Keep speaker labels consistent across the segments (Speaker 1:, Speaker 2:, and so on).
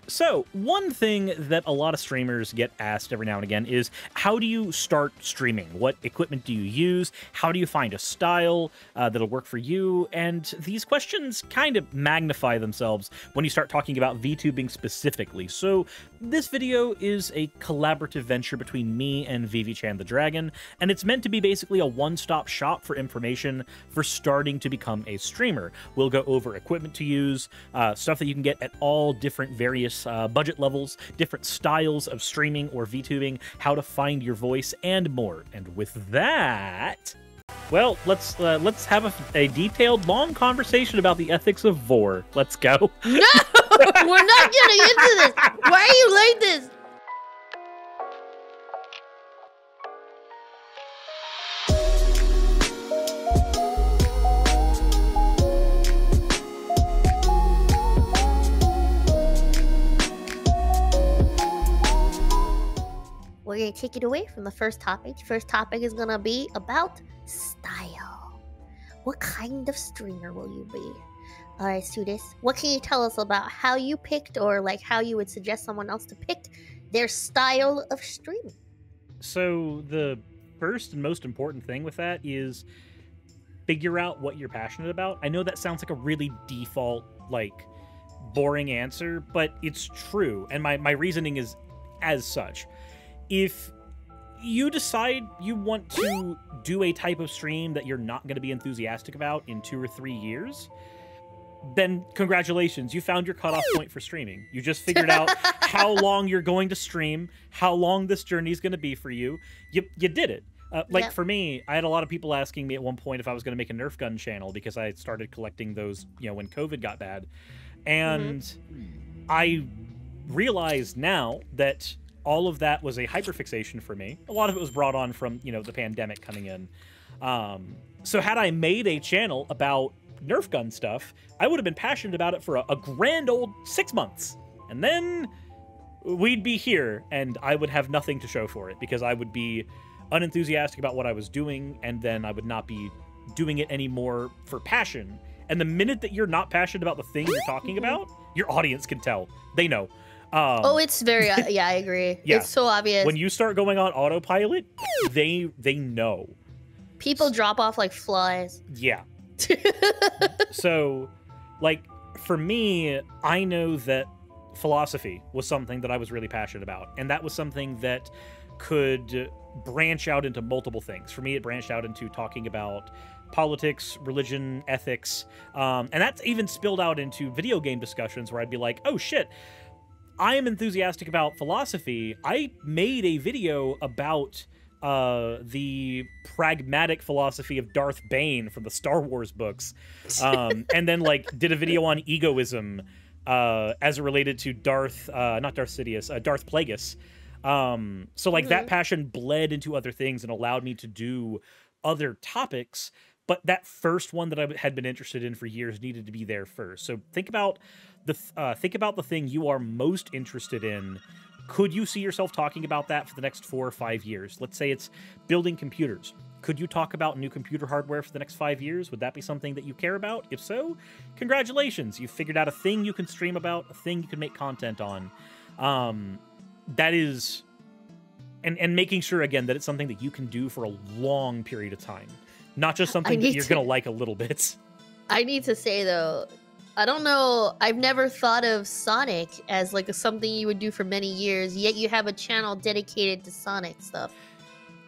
Speaker 1: So, one thing that a lot of streamers get asked every now and again is, how do you start streaming? What equipment do you use? How do you find a style that'll work for you? And these questions kind of magnify themselves when you start talking about VTubing specifically. So, this video is a collaborative venture between me and Vivi-chan the Dragon, and it's meant to be basically a one-stop shop for information for starting to become a streamer. We'll go over equipment to use, stuff that you can get at all different various budget levels, different styles of streaming or VTubing, how to find your voice, and more. And with that, well, let's have a detailed, long conversation about the ethics of VOR. Let's go.
Speaker 2: No, we're not getting into this. Why are you like this? We're going to take it away from the first topic. First topic is going to be about style. What kind of streamer will you be? All right, Sudis, what can you tell us about how you picked, or like how you would suggest someone else to pick their style of streaming?
Speaker 1: So the first and most important thing with that is figure out what you're passionate about. I know that sounds like a really default, like, boring answer, but it's true. And my reasoning is as such. If you decide you want to do a type of stream that you're not going to be enthusiastic about in 2 or 3 years, then congratulations, you found your cutoff point for streaming. You just figured out how long you're going to stream, how long this journey is going to be for you. You did it. Like, for me, I had a lot of people asking me at one point if I was going to make a Nerf gun channel because I started collecting those, you know, when COVID got bad. And I realize now that all of that was a hyperfixation for me. A lot of it was brought on from, you know, the pandemic coming in. So had I made a channel about Nerf gun stuff, I would have been passionate about it for a grand old 6 months. And then we'd be here, and I would have nothing to show for it because I would be unenthusiastic about what I was doing, and then I would not be doing it anymore for passion. And the minute that you're not passionate about the thing you're talking about, your audience can tell. They know.
Speaker 2: Oh, it's very, yeah, I agree. Yeah. It's so obvious.
Speaker 1: When you start going on autopilot, they know.
Speaker 2: People drop off like flies.
Speaker 1: Yeah. So, like, for me, I know that philosophy was something that I was really passionate about, and that was something that could branch out into multiple things. For me, it branched out into talking about politics, religion, ethics, and that's even spilled out into video game discussions where I'd be like, oh shit, I am enthusiastic about philosophy. I made a video about the pragmatic philosophy of Darth Bane from the Star Wars books, and then like did a video on egoism as it related to not Darth Sidious, Darth Plagueis. So like that passion bled into other things and allowed me to do other topics. But that first one that I had been interested in for years needed to be there first. So think about the thing you are most interested in. Could you see yourself talking about that for the next 4 or 5 years? Let's say it's building computers. Could you talk about new computer hardware for the next 5 years? Would that be something that you care about? If so, congratulations. You've figured out a thing you can stream about, a thing you can make content on. That is... And making sure, again, that it's something that you can do for a long period of time. Not just something that you're going to like a little bit.
Speaker 2: I need to say, though, I don't know. I've never thought of Sonic as like something you would do for many years, yet you have a channel dedicated to Sonic stuff.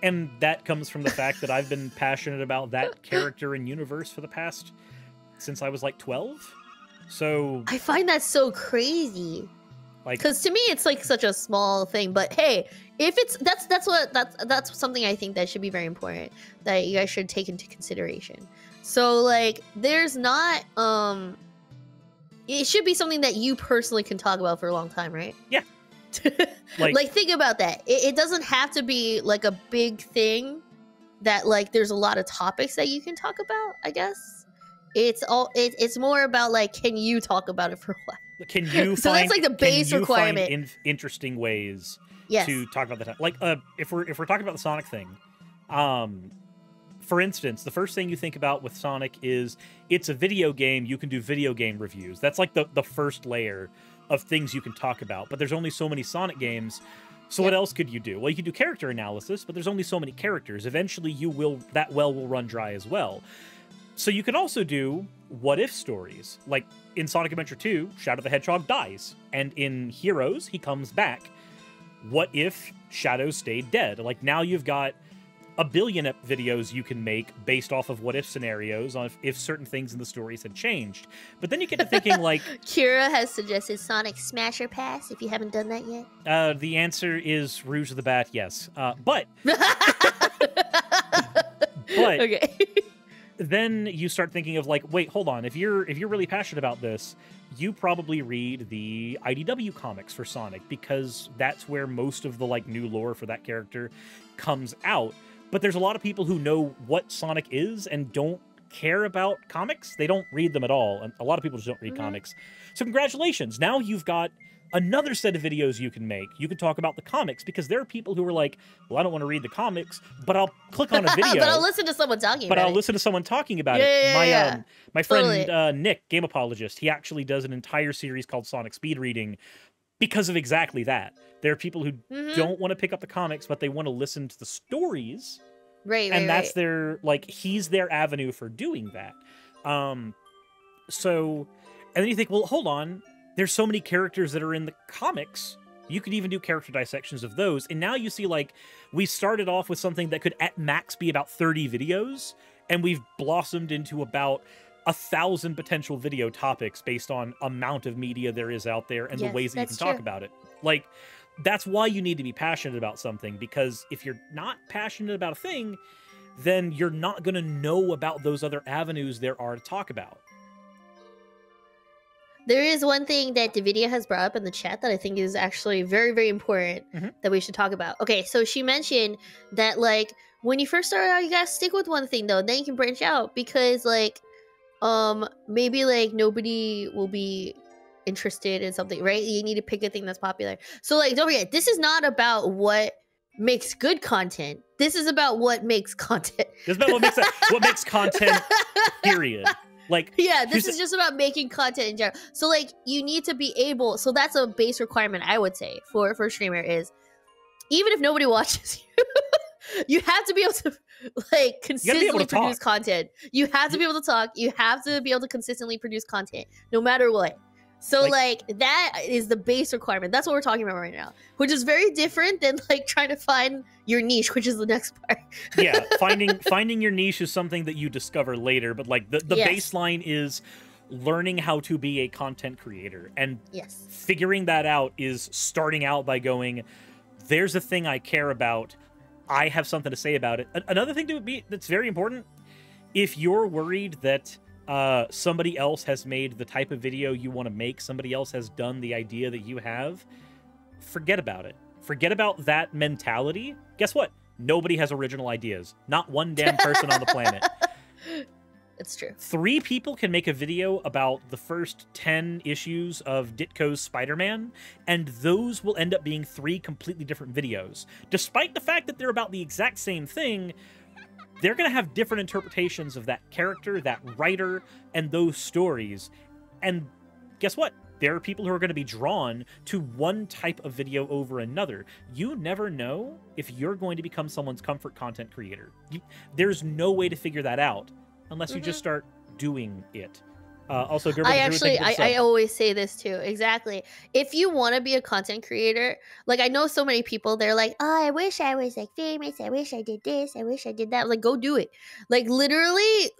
Speaker 1: And that comes from the fact that I've been passionate about that character and universe for the past, since I was like 12. So
Speaker 2: I find that so crazy. Like, because to me it's like such a small thing, but hey, if it's that's something I think that should be very important that you guys should take into consideration. So like there's not it should be something that you personally can talk about for a long time, right?
Speaker 1: Yeah.
Speaker 2: Like think about that. It doesn't have to be like a big thing that like there's a lot of topics that you can talk about, I guess. It's more about like, can you talk about it for a while?
Speaker 1: Can you
Speaker 2: so that's like the base requirement.
Speaker 1: Find interesting ways to talk about that. Like if we're talking about the Sonic thing, for instance, the first thing you think about with Sonic is it's a video game. You can do video game reviews. That's like the first layer of things you can talk about, but there's only so many Sonic games. So what else could you do? Well, you could do character analysis, but there's only so many characters. Eventually, that well will run dry as well. So you can also do what-if stories. Like in Sonic Adventure 2, Shadow the Hedgehog dies. And in Heroes, he comes back. What if Shadow stayed dead? Like now you've got a billion videos you can make based off of what-if scenarios on if certain things in the stories had changed. But then you get to thinking like...
Speaker 2: Kira has suggested Sonic Smasher Pass, if you haven't done that yet.
Speaker 1: The answer is Rouge of the Bat, yes. But...
Speaker 2: Okay.
Speaker 1: Then you start thinking of like, wait, hold on. If you're really passionate about this, you probably read the IDW comics for Sonic, because that's where most of the like new lore for that character comes out. But there's a lot of people who know what Sonic is and don't care about comics. They don't read them at all. And a lot of people just don't read comics. So congratulations. Now you've got another set of videos you can make. You can talk about the comics, because there are people who are like, well, I don't want to read the comics, but I'll click on a video.
Speaker 2: But I'll listen to someone talking about it.
Speaker 1: But I'll listen to someone talking about it. My friend
Speaker 2: Totally.
Speaker 1: Nick, Game Apologist, he actually does an entire series called Sonic Speed Reading because of exactly that. There are people who don't want to pick up the comics, but they want to listen to the stories.
Speaker 2: Right,
Speaker 1: and that's their, like, he's their avenue for doing that. So, and then you think, well, hold on. There's so many characters that are in the comics. You could even do character dissections of those. And now you see, like, we started off with something that could at max be about 30 videos, and we've blossomed into about 1,000 potential video topics based on amount of media there is out there and the ways that you can talk about it. Like, that's why you need to be passionate about something, because if you're not passionate about a thing, then you're not going to know about those other avenues there are to talk about.
Speaker 2: There is one thing that Davidia has brought up in the chat that I think is actually very, very important that we should talk about. Okay, so she mentioned that, like, when you first start out, you gotta stick with one thing, though. Then you can branch out, because, like, maybe, like, nobody will be interested in something, right? You need to pick a thing that's popular. So, like, don't forget, this is not about what makes good content. This is about what makes content.
Speaker 1: This is about what makes content, period. Like,
Speaker 2: yeah, this is just about making content in general. So, like, you need to be able, so that's a base requirement, I would say, for a streamer is, even if nobody watches you, you have to be able to, like, consistently produce content. You have to be able to talk. You have to be able to consistently produce content, no matter what. So, like, that is the base requirement. That's what we're talking about right now, which is very different than, like, trying to find your niche, which is the next part.
Speaker 1: Yeah, finding your niche is something that you discover later, but, like, the baseline is learning how to be a content creator. And figuring that out is starting out by going, there's a thing I care about. I have something to say about it. Another thing that's very important, if you're worried that somebody else has made the type of video you want to make, somebody else has done the idea that you have, forget about it. Forget about that mentality. Guess what? Nobody has original ideas. Not one damn person on the planet.
Speaker 2: It's true. 3
Speaker 1: people can make a video about the first 10 issues of Ditko's Spider-Man, and those will end up being 3 completely different videos. Despite the fact that they're about the exact same thing, they're going to have different interpretations of that character, that writer, and those stories. And guess what? There are people who are going to be drawn to one type of video over another. You never know if you're going to become someone's comfort content creator. There's no way to figure that out unless you just start doing it. Also,
Speaker 2: I always say this too. Exactly. If you want to be a content creator, like, I know so many people, they're like, oh, I wish I was, like, famous. I wish I did this. I wish I did that. Like, go do it. Like, literally,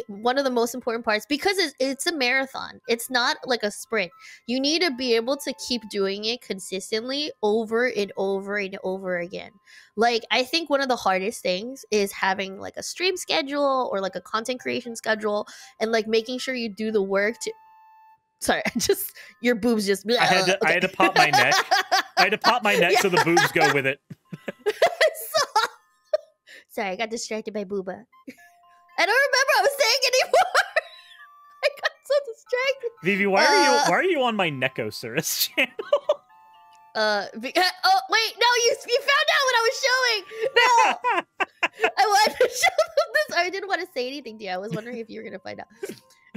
Speaker 2: one of the most important parts, because it's a marathon. It's not like a sprint. You need to be able to keep doing it consistently over and over and over again. Like, I think one of the hardest things is having, like, a stream schedule or, like, a content creation schedule, and, like, making sure you do the work to... Sorry, your boobs just...
Speaker 1: I had to pop my neck. I had to pop my neck so the boobs go with it.
Speaker 2: Sorry, I got distracted by booba. I don't remember what I was saying anymore. I got so distracted.
Speaker 1: Vivi, why are you on my Necosaurus channel?
Speaker 2: Oh wait, no, you found out what I was showing. No, I wanted to show them this. I didn't want to say anything to you. I was wondering if you were gonna find out.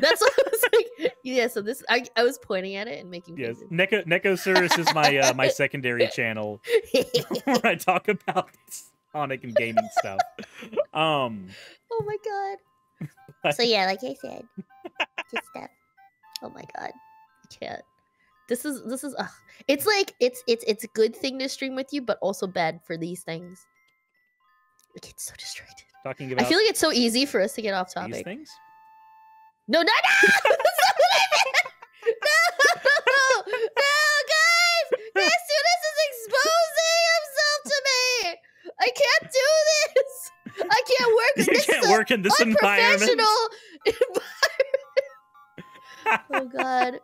Speaker 2: That's what I was like. Yeah, so this I was pointing at it and making
Speaker 1: Yes,
Speaker 2: faces.
Speaker 1: Nekosaurus is my my secondary channel where I talk about Sonic and gaming stuff.
Speaker 2: Oh my god. So yeah, like I said, just stuff. Oh my god, I can't. This is it's like it's a good thing to stream with you, but also bad for these things. I get so distracted.
Speaker 1: Talking about
Speaker 2: I feel like it's so easy for us to get off
Speaker 1: these
Speaker 2: topic.
Speaker 1: things.
Speaker 2: No, no, no! That's not what I meant! No! No, guys! This student is exposing himself to me! I can't do this! I can't work in
Speaker 1: You
Speaker 2: this
Speaker 1: can't work in this environment.
Speaker 2: unprofessional environment. Oh god.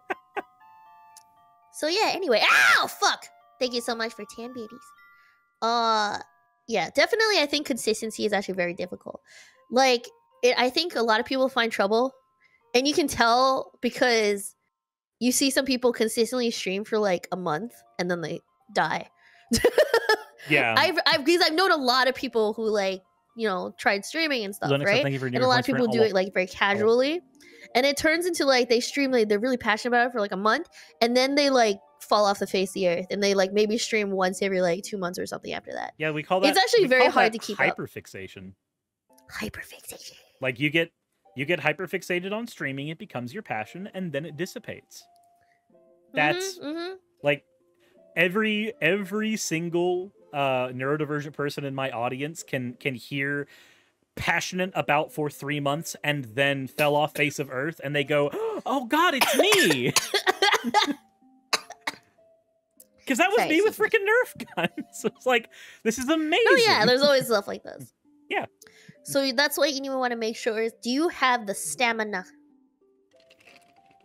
Speaker 2: So yeah, anyway. Ow! Fuck! Thank you so much for Tan Beauties. Yeah, definitely I think consistency is actually very difficult. Like, I think a lot of people find trouble. And you can tell because you see some people consistently stream for like a month and then they die.
Speaker 1: Yeah.
Speaker 2: Because I've known a lot of people who like, you know, tried streaming and stuff,
Speaker 1: Linux,
Speaker 2: right?
Speaker 1: thank you for
Speaker 2: And a lot of people do it like very casually. And it turns into like they stream, like they're really passionate about it for like a month. And then they like fall off the face of the earth. And they like maybe stream once every like 2 months or something after that.
Speaker 1: Yeah, we call that.
Speaker 2: It's actually very hard to keep up.
Speaker 1: Hyperfixation.
Speaker 2: Hyperfixation.
Speaker 1: Like you get hyperfixated on streaming, it becomes your passion, and then it dissipates. That's like every single neurodivergent person in my audience can hear passionate about for 3 months and then fell off face of earth, and they go, "Oh God, it's me!" Because that was me with freaking Nerf guns. It's like, this is amazing.
Speaker 2: Oh yeah, there's always stuff like this.
Speaker 1: Yeah.
Speaker 2: So that's what you want to make sure is, do you have the stamina?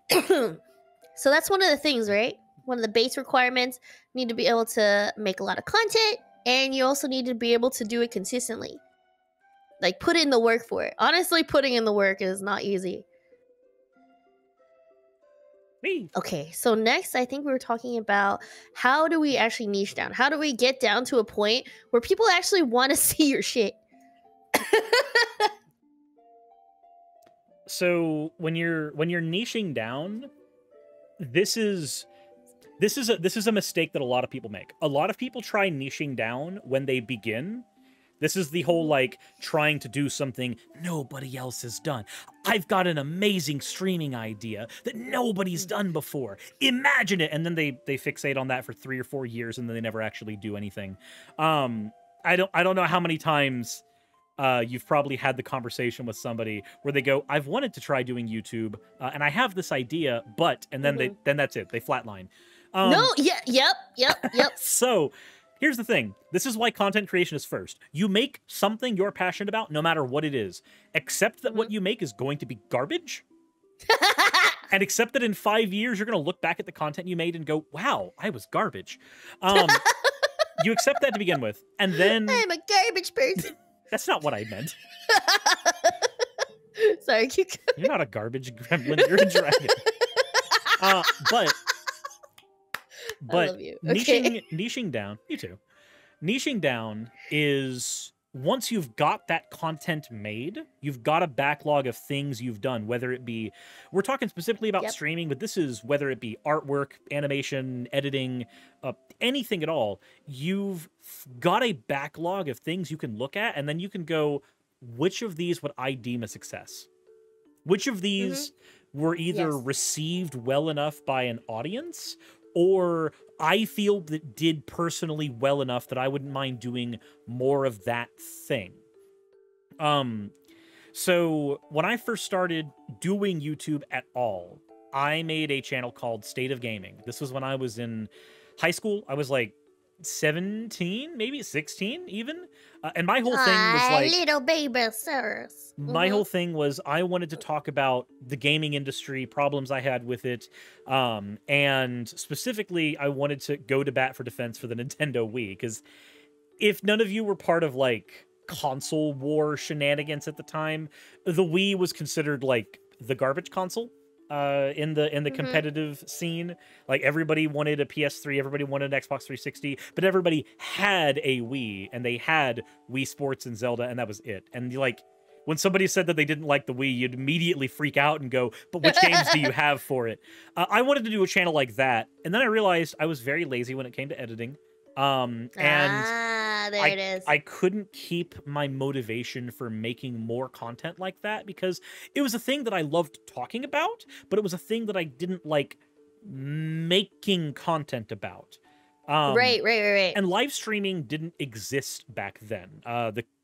Speaker 2: So that's one of the things, right? One of the base requirements. You need to be able to make a lot of content, and you also need to be able to do it consistently. Like, put in the work for it. Honestly, putting in the work is not easy.
Speaker 1: Me.
Speaker 2: Okay, so next I think we were talking about how do we actually niche down? How do we get down to a point where people actually want to see your shit?
Speaker 1: So when you're niching down, this is a mistake that a lot of people make. A lot of people try niching down when they begin. This is the whole, like, trying to do something nobody else has done. I've got an amazing streaming idea that nobody's done before. Imagine it! And then they fixate on that for 3 or 4 years, and then they never actually do anything. I don't know how many times you've probably had the conversation with somebody where they go, "I've wanted to try doing YouTube, and I have this idea, but," and then then that's it. They flatline.
Speaker 2: No, yeah, yep.
Speaker 1: So, here's the thing. This is why content creation is first. You make something you're passionate about, no matter what it is. Accept that what you make is going to be garbage. And accept that in 5 years, you're going to look back at the content you made and go, "Wow, I was garbage." You accept that to begin with. And then...
Speaker 2: I'm a garbage person.
Speaker 1: That's not what I meant.
Speaker 2: Sorry, keep going.
Speaker 1: You're not a garbage gremlin. You're a dragon. But
Speaker 2: I love you. Okay.
Speaker 1: niching down, you too. Niching down is, once you've got that content made, you've got a backlog of things you've done, whether it be, we're talking specifically about streaming, but this is whether it be artwork, animation, editing, anything at all. You've got a backlog of things you can look at, and then you can go, which of these would I deem a success? Which of these were either received well enough by an audience, or I feel that did personally well enough that I wouldn't mind doing more of that thing. So when I first started doing YouTube at all, I made a channel called State of Gaming. This was when I was in high school. I was like 17, maybe 16 even. And my whole thing was like...
Speaker 2: little baby sirs.
Speaker 1: My whole thing was I wanted to talk about the gaming industry, problems I had with it, and specifically I wanted to go to bat for defense for the Nintendo Wii, because if none of you were part of, like, console war shenanigans at the time, the Wii was considered, like, the garbage console. In the competitive scene. Like, everybody wanted a PS3, everybody wanted an Xbox 360, but everybody had a Wii, and they had Wii Sports and Zelda, and that was it. And like, when somebody said that they didn't like the Wii, you'd immediately freak out and go, but which games do you have for it? I wanted to do a channel like that, and then I realized I was very lazy when it came to editing. And
Speaker 2: there it is.
Speaker 1: I couldn't keep my motivation for making more content like that because it was a thing that I loved talking about, but it was a thing that I didn't like making content about.
Speaker 2: Right.
Speaker 1: And live streaming didn't exist back then.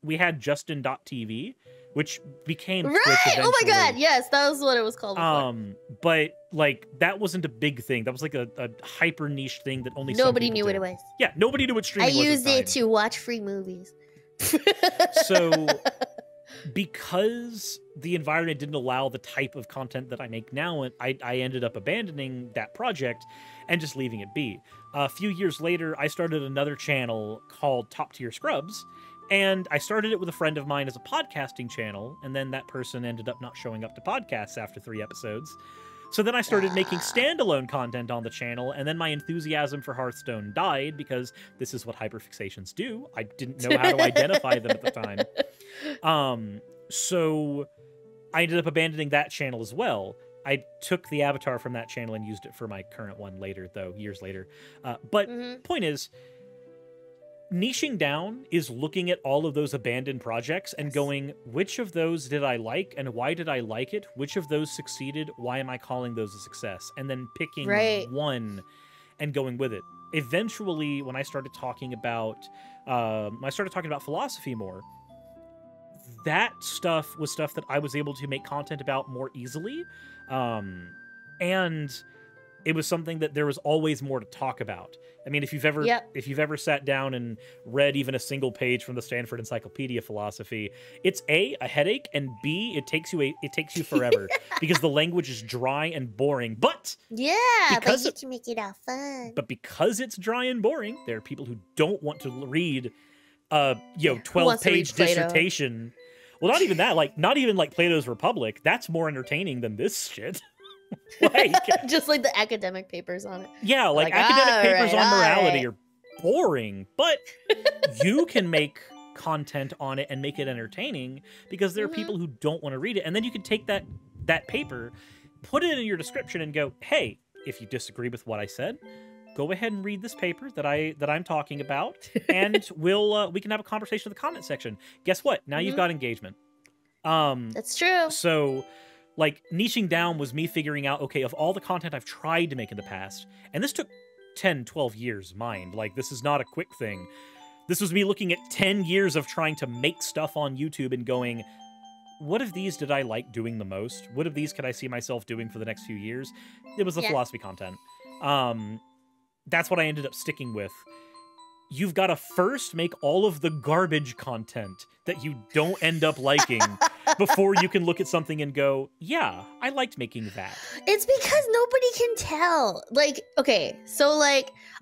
Speaker 1: We had Justin.tv, which became Twitch eventually.
Speaker 2: Oh my god, yes, that was what it was called before.
Speaker 1: But like that wasn't a big thing. That was like a hyper niche thing that only
Speaker 2: nobody knew what it was.
Speaker 1: Yeah, nobody knew what streaming was.
Speaker 2: I used it to watch free movies.
Speaker 1: So because the environment didn't allow the type of content that I make now, I ended up abandoning that project and just leaving it be. A few years later, I started another channel called Top Tier Scrubs, and I started it with a friend of mine as a podcasting channel, and then that person ended up not showing up to podcasts after 3 episodes. So then I started making standalone content on the channel, and then my enthusiasm for Hearthstone died because this is what hyperfixations do. I didn't know how to identify them at the time. So I ended up abandoning that channel as well. I took the avatar from that channel and used it for my current one later, though, years later. But point is, niching down is looking at all of those abandoned projects and going, which of those did I like and why did I like it? Which of those succeeded? Why am I calling those a success? And then picking one and going with it. Eventually, when I started talking about philosophy more, that stuff was stuff that I was able to make content about more easily. And it was something that there was always more to talk about. I mean, if you've ever sat down and read even a single page from the Stanford Encyclopedia of Philosophy, it's a headache, and B, it takes you forever because the language is dry and boring. But
Speaker 2: but you can make it all fun.
Speaker 1: But because it's dry and boring, there are people who don't want to read 12-page dissertation. Well, not even that, not even Plato's Republic. That's more entertaining than this shit.
Speaker 2: Just like the academic papers on it.
Speaker 1: Yeah, academic papers on morality are boring, but you can make content on it and make it entertaining because there are people who don't want to read it. And then you can take that paper, put it in your description and go, hey, if you disagree with what I said, go ahead and read this paper that I'm talking about, and we can have a conversation in the comment section. Guess what? Now you've got engagement.
Speaker 2: That's true.
Speaker 1: So, niching down was me figuring out, okay, of all the content I've tried to make in the past, and this took 10, 12 years, mind. This is not a quick thing. This was me looking at 10 years of trying to make stuff on YouTube and going, what of these did I like doing the most? What of these could I see myself doing for the next few years? It was the philosophy content. That's what I ended up sticking with. You've got to first make all of the garbage content that you don't end up liking before you can look at something and go, yeah, I liked making that.
Speaker 2: It's because nobody can tell.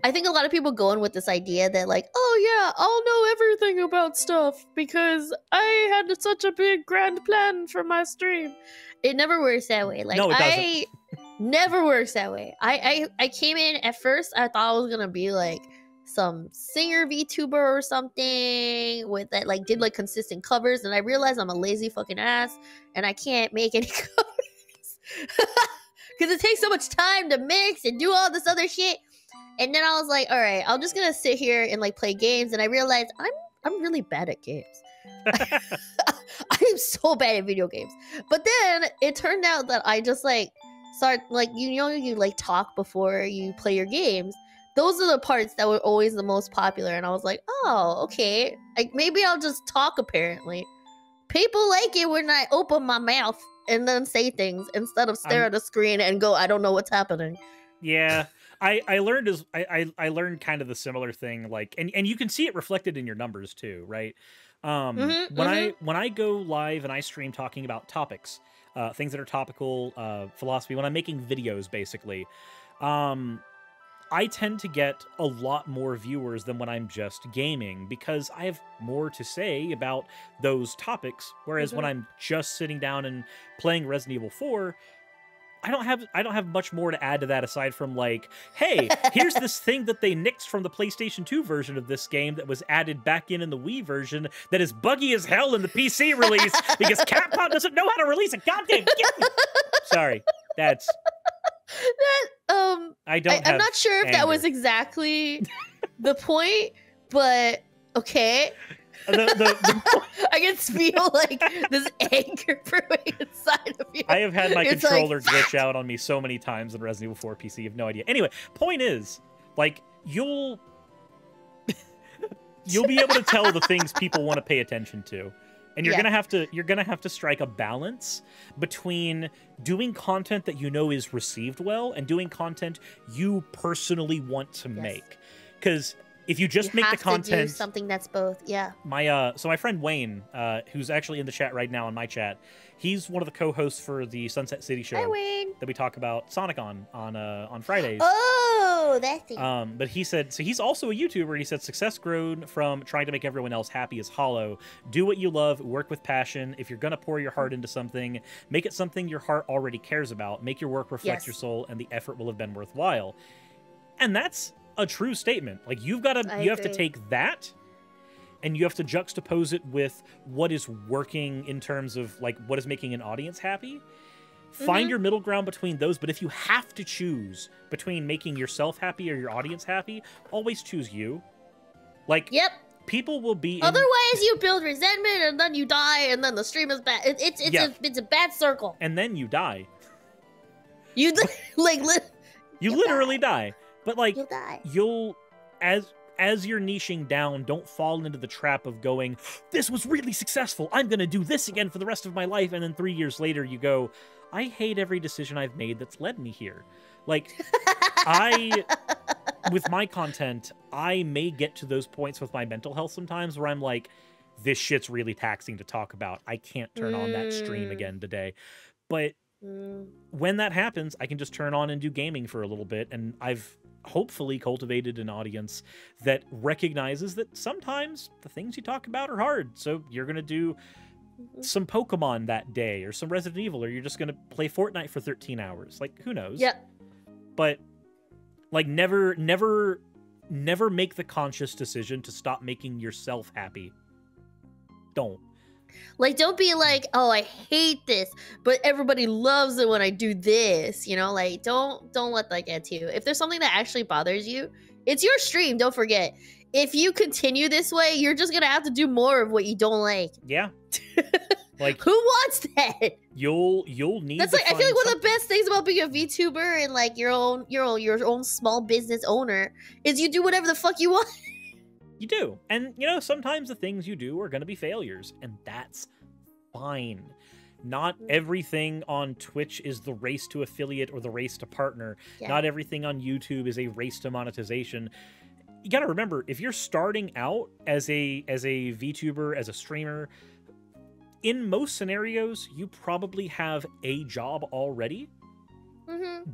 Speaker 2: I think a lot of people go in with this idea that oh yeah, I'll know everything about stuff because I had such a big grand plan for my stream. It never works that way.
Speaker 1: No, it doesn't.
Speaker 2: Never works that way. I came in at first, I thought I was gonna be some singer VTuber or something with that did consistent covers, and I realized I'm a lazy fucking ass and I can't make any covers because it takes so much time to mix and do all this other shit. And then I was like, all right, I'm just gonna sit here and play games, and I realized I'm really bad at games. I am so bad at video games. But then it turned out that I just start you talk before you play your games. Those are the parts that were always the most popular, and I was like, oh, okay. Maybe I'll just talk, apparently. People like it when I open my mouth and then say things instead of stare at a screen and go, I don't know what's happening.
Speaker 1: Yeah. I learned I learned kind of the similar thing, and you can see it reflected in your numbers too, right? When I go live and I stream talking about topics, things that are topical, philosophy, when I'm making videos, basically, I tend to get a lot more viewers than when I'm just gaming because I have more to say about those topics. Whereas when I'm just sitting down and playing Resident Evil 4, I don't have much more to add to that aside from like, hey, here's this thing that they nixed from the PlayStation 2 version of this game that was added back in the Wii version that is buggy as hell in the PC release because Capcom doesn't know how to release a goddamn game. Sorry, that's
Speaker 2: that I'm not sure if that was exactly the point, but okay. I can feel like this anger brewing inside of you.
Speaker 1: I have had my controller glitch out on me so many times in Resident Evil 4 PC. You have no idea. Anyway, point is, like, you'll be able to tell the things people want to pay attention to. And you're gonna have to strike a balance between doing content that you know is received well and doing content you personally want to make. Because if you just make the content,
Speaker 2: to do something that's both,
Speaker 1: my friend Wayne, who's actually in the chat right now in my chat, he's one of the co-hosts for the Sunset City show.
Speaker 2: Hi, Wayne.
Speaker 1: That we talk about Sonic on Fridays.
Speaker 2: Oh, that thing.
Speaker 1: But he said, so he's also a YouTuber. He said success grown from trying to make everyone else happy is hollow. Do what you love, work with passion. If you're gonna pour your heart into something, make it something your heart already cares about. Make your work reflect your soul, and the effort will have been worthwhile. And that's a true statement. Like, you have to take that and you have to juxtapose it with what is working in terms of like what is making an audience happy. Find your middle ground between those, but if you have to choose between making yourself happy or your audience happy, always choose you. Like, people will be
Speaker 2: otherwise you build resentment and then you die and then the stream is bad. It's a bad circle.
Speaker 1: And then you die.
Speaker 2: You
Speaker 1: literally die. But like,
Speaker 2: you'll
Speaker 1: as you're niching down, don't fall into the trap of going, this was really successful, I'm gonna do this again for the rest of my life, and then 3 years later you go, I hate every decision I've made that's led me here. Like, with my content, I may get to those points with my mental health sometimes where I'm like, this shit's really taxing to talk about. I can't turn on that stream again today. But when that happens, I can just turn on and do gaming for a little bit, and I've hopefully cultivated an audience that recognizes that sometimes the things you talk about are hard. So you're going to do some Pokemon that day or some Resident Evil, or you're just going to play Fortnite for 13 hours. Like, who knows?
Speaker 2: Yeah.
Speaker 1: But like, never make the conscious decision to stop making yourself happy. Don't.
Speaker 2: Like, don't be like, oh, I hate this, but everybody loves it when I do this, you know? Like, don't let that get to you. If there's something that actually bothers you, it's your stream, don't forget. If you continue this way, you're just gonna have to do more of what you don't like.
Speaker 1: Yeah. Like,
Speaker 2: who wants that?
Speaker 1: You'll need.
Speaker 2: That's like, I feel like one of the best things about being a VTuber and like your own small business owner is you do whatever the fuck you want.
Speaker 1: You do. And, you know, sometimes the things you do are going to be failures, and that's fine. Not everything on Twitch is the race to affiliate or the race to partner. Yeah. Not everything on YouTube is a race to monetization. You got to remember, if you're starting out as a VTuber, as a streamer, in most scenarios, you probably have a job already.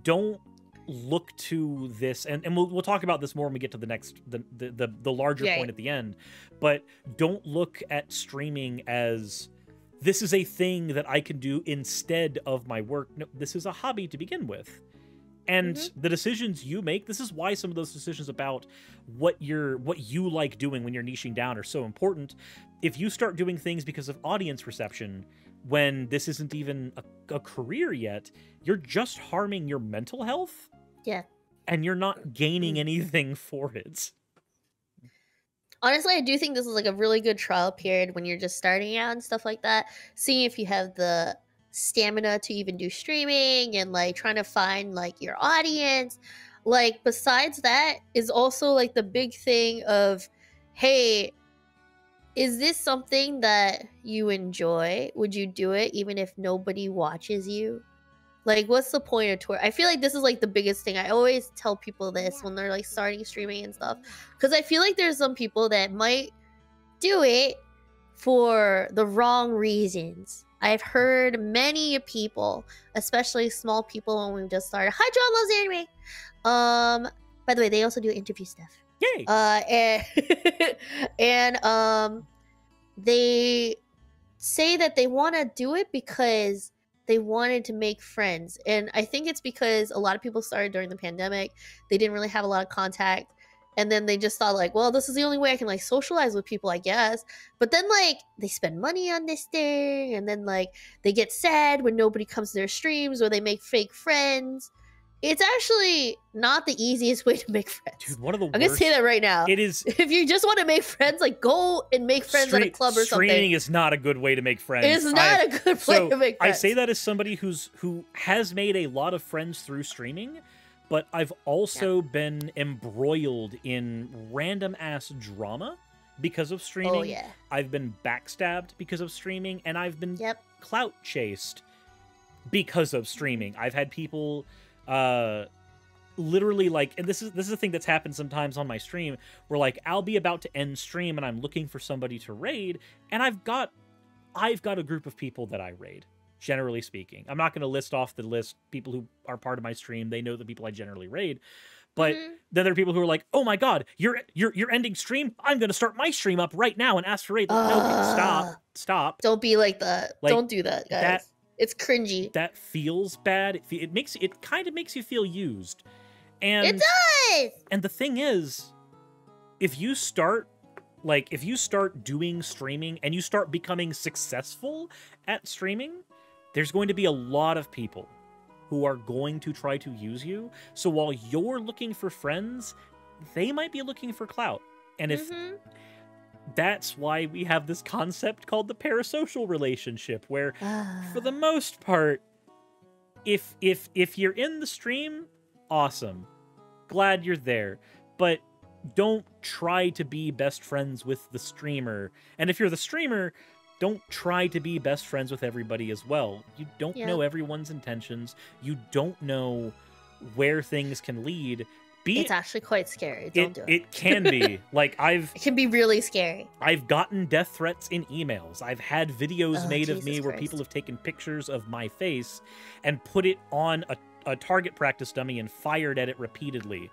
Speaker 1: Don't look to this, and we'll talk about this more when we get to the next the larger point at the end, but don't look at streaming as this is a thing that I can do instead of my work. No, this is a hobby to begin with, and the decisions you make, this is why some of those decisions about what you like doing when you're niching down are so important. If you start doing things because of audience reception when this isn't even a career yet, you're just harming your mental health.
Speaker 2: Yeah.
Speaker 1: And you're not gaining anything for it.
Speaker 2: Honestly, I do think this is like a really good trial period when you're just starting out and stuff like that. Seeing if you have the stamina to even do streaming and like trying to find like your audience. Like, besides that is also like the big thing of, hey, is this something that you enjoy? Would you do it even if nobody watches you? Like, what's the point of tour? I feel like this is like the biggest thing. I always tell people this when they're like starting streaming and stuff, because I feel like there's some people that might do it for the wrong reasons. I've heard many people, especially small people when we've just started. Hi, John Loves Anime. By the way, they also do interview stuff.
Speaker 1: Yay!
Speaker 2: And they say that they want to do it because they wanted to make friends. And I think it's because a lot of people started during the pandemic. They didn't really have a lot of contact. And then they just thought like, well, this is the only way I can like socialize with people, I guess. But then like they spend money on this thing, and then like they get sad when nobody comes to their streams, or they make fake friends. It's actually not the easiest way to make friends.
Speaker 1: Dude, one of the
Speaker 2: I'm gonna say that right now.
Speaker 1: It is.
Speaker 2: If you just want to make friends, like go and make friends at a club or something.
Speaker 1: Streaming is not a good way to make friends.
Speaker 2: It's not a good way to make friends.
Speaker 1: I say that as somebody who has made a lot of friends through streaming, but I've also been embroiled in random ass drama because of streaming.
Speaker 2: Oh yeah.
Speaker 1: I've been backstabbed because of streaming, and I've been clout chased because of streaming. I've had people literally like, and this is a thing that's happened sometimes on my stream, where like I'll be about to end stream and I'm looking for somebody to raid, and I've got a group of people that I raid. Generally speaking, I'm not going to list off the list people who are part of my stream. They know the people I generally raid, but then there are people who are like, "Oh my god, you're ending stream. I'm going to start my stream up right now and ask for raid." Like, no, stop.
Speaker 2: Don't be like that. Like, don't do that, guys. It's cringy.
Speaker 1: That feels bad. It kind of makes you feel used. And
Speaker 2: it does.
Speaker 1: And the thing is, if you start doing streaming and you start becoming successful at streaming, there's going to be a lot of people who are going to try to use you. So while you're looking for friends, they might be looking for clout. And if that's why we have this concept called the parasocial relationship, where for the most part, if you're in the stream, awesome. Glad you're there. But don't try to be best friends with the streamer. And if you're the streamer, don't try to be best friends with everybody as well. You don't know everyone's intentions. You don't know where things can lead.
Speaker 2: It's actually quite scary. Don't do it.
Speaker 1: It can be. Like it
Speaker 2: can be really scary.
Speaker 1: I've gotten death threats in emails. I've had videos made of me where people have taken pictures of my face and put it on a target practice dummy and fired at it repeatedly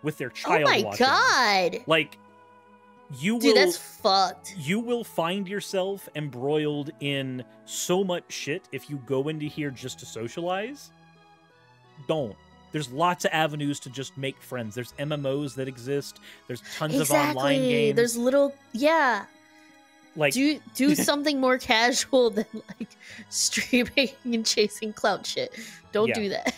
Speaker 1: with their child watching. Oh my
Speaker 2: god!
Speaker 1: Like, Dude,
Speaker 2: that's fucked.
Speaker 1: You will find yourself embroiled in so much shit if you go into here just to socialize. Don't. There's lots of avenues to just make friends. There's MMOs that exist. There's tons of online games.
Speaker 2: There's little, like, do something more casual than like streaming and chasing clout shit. Don't do that.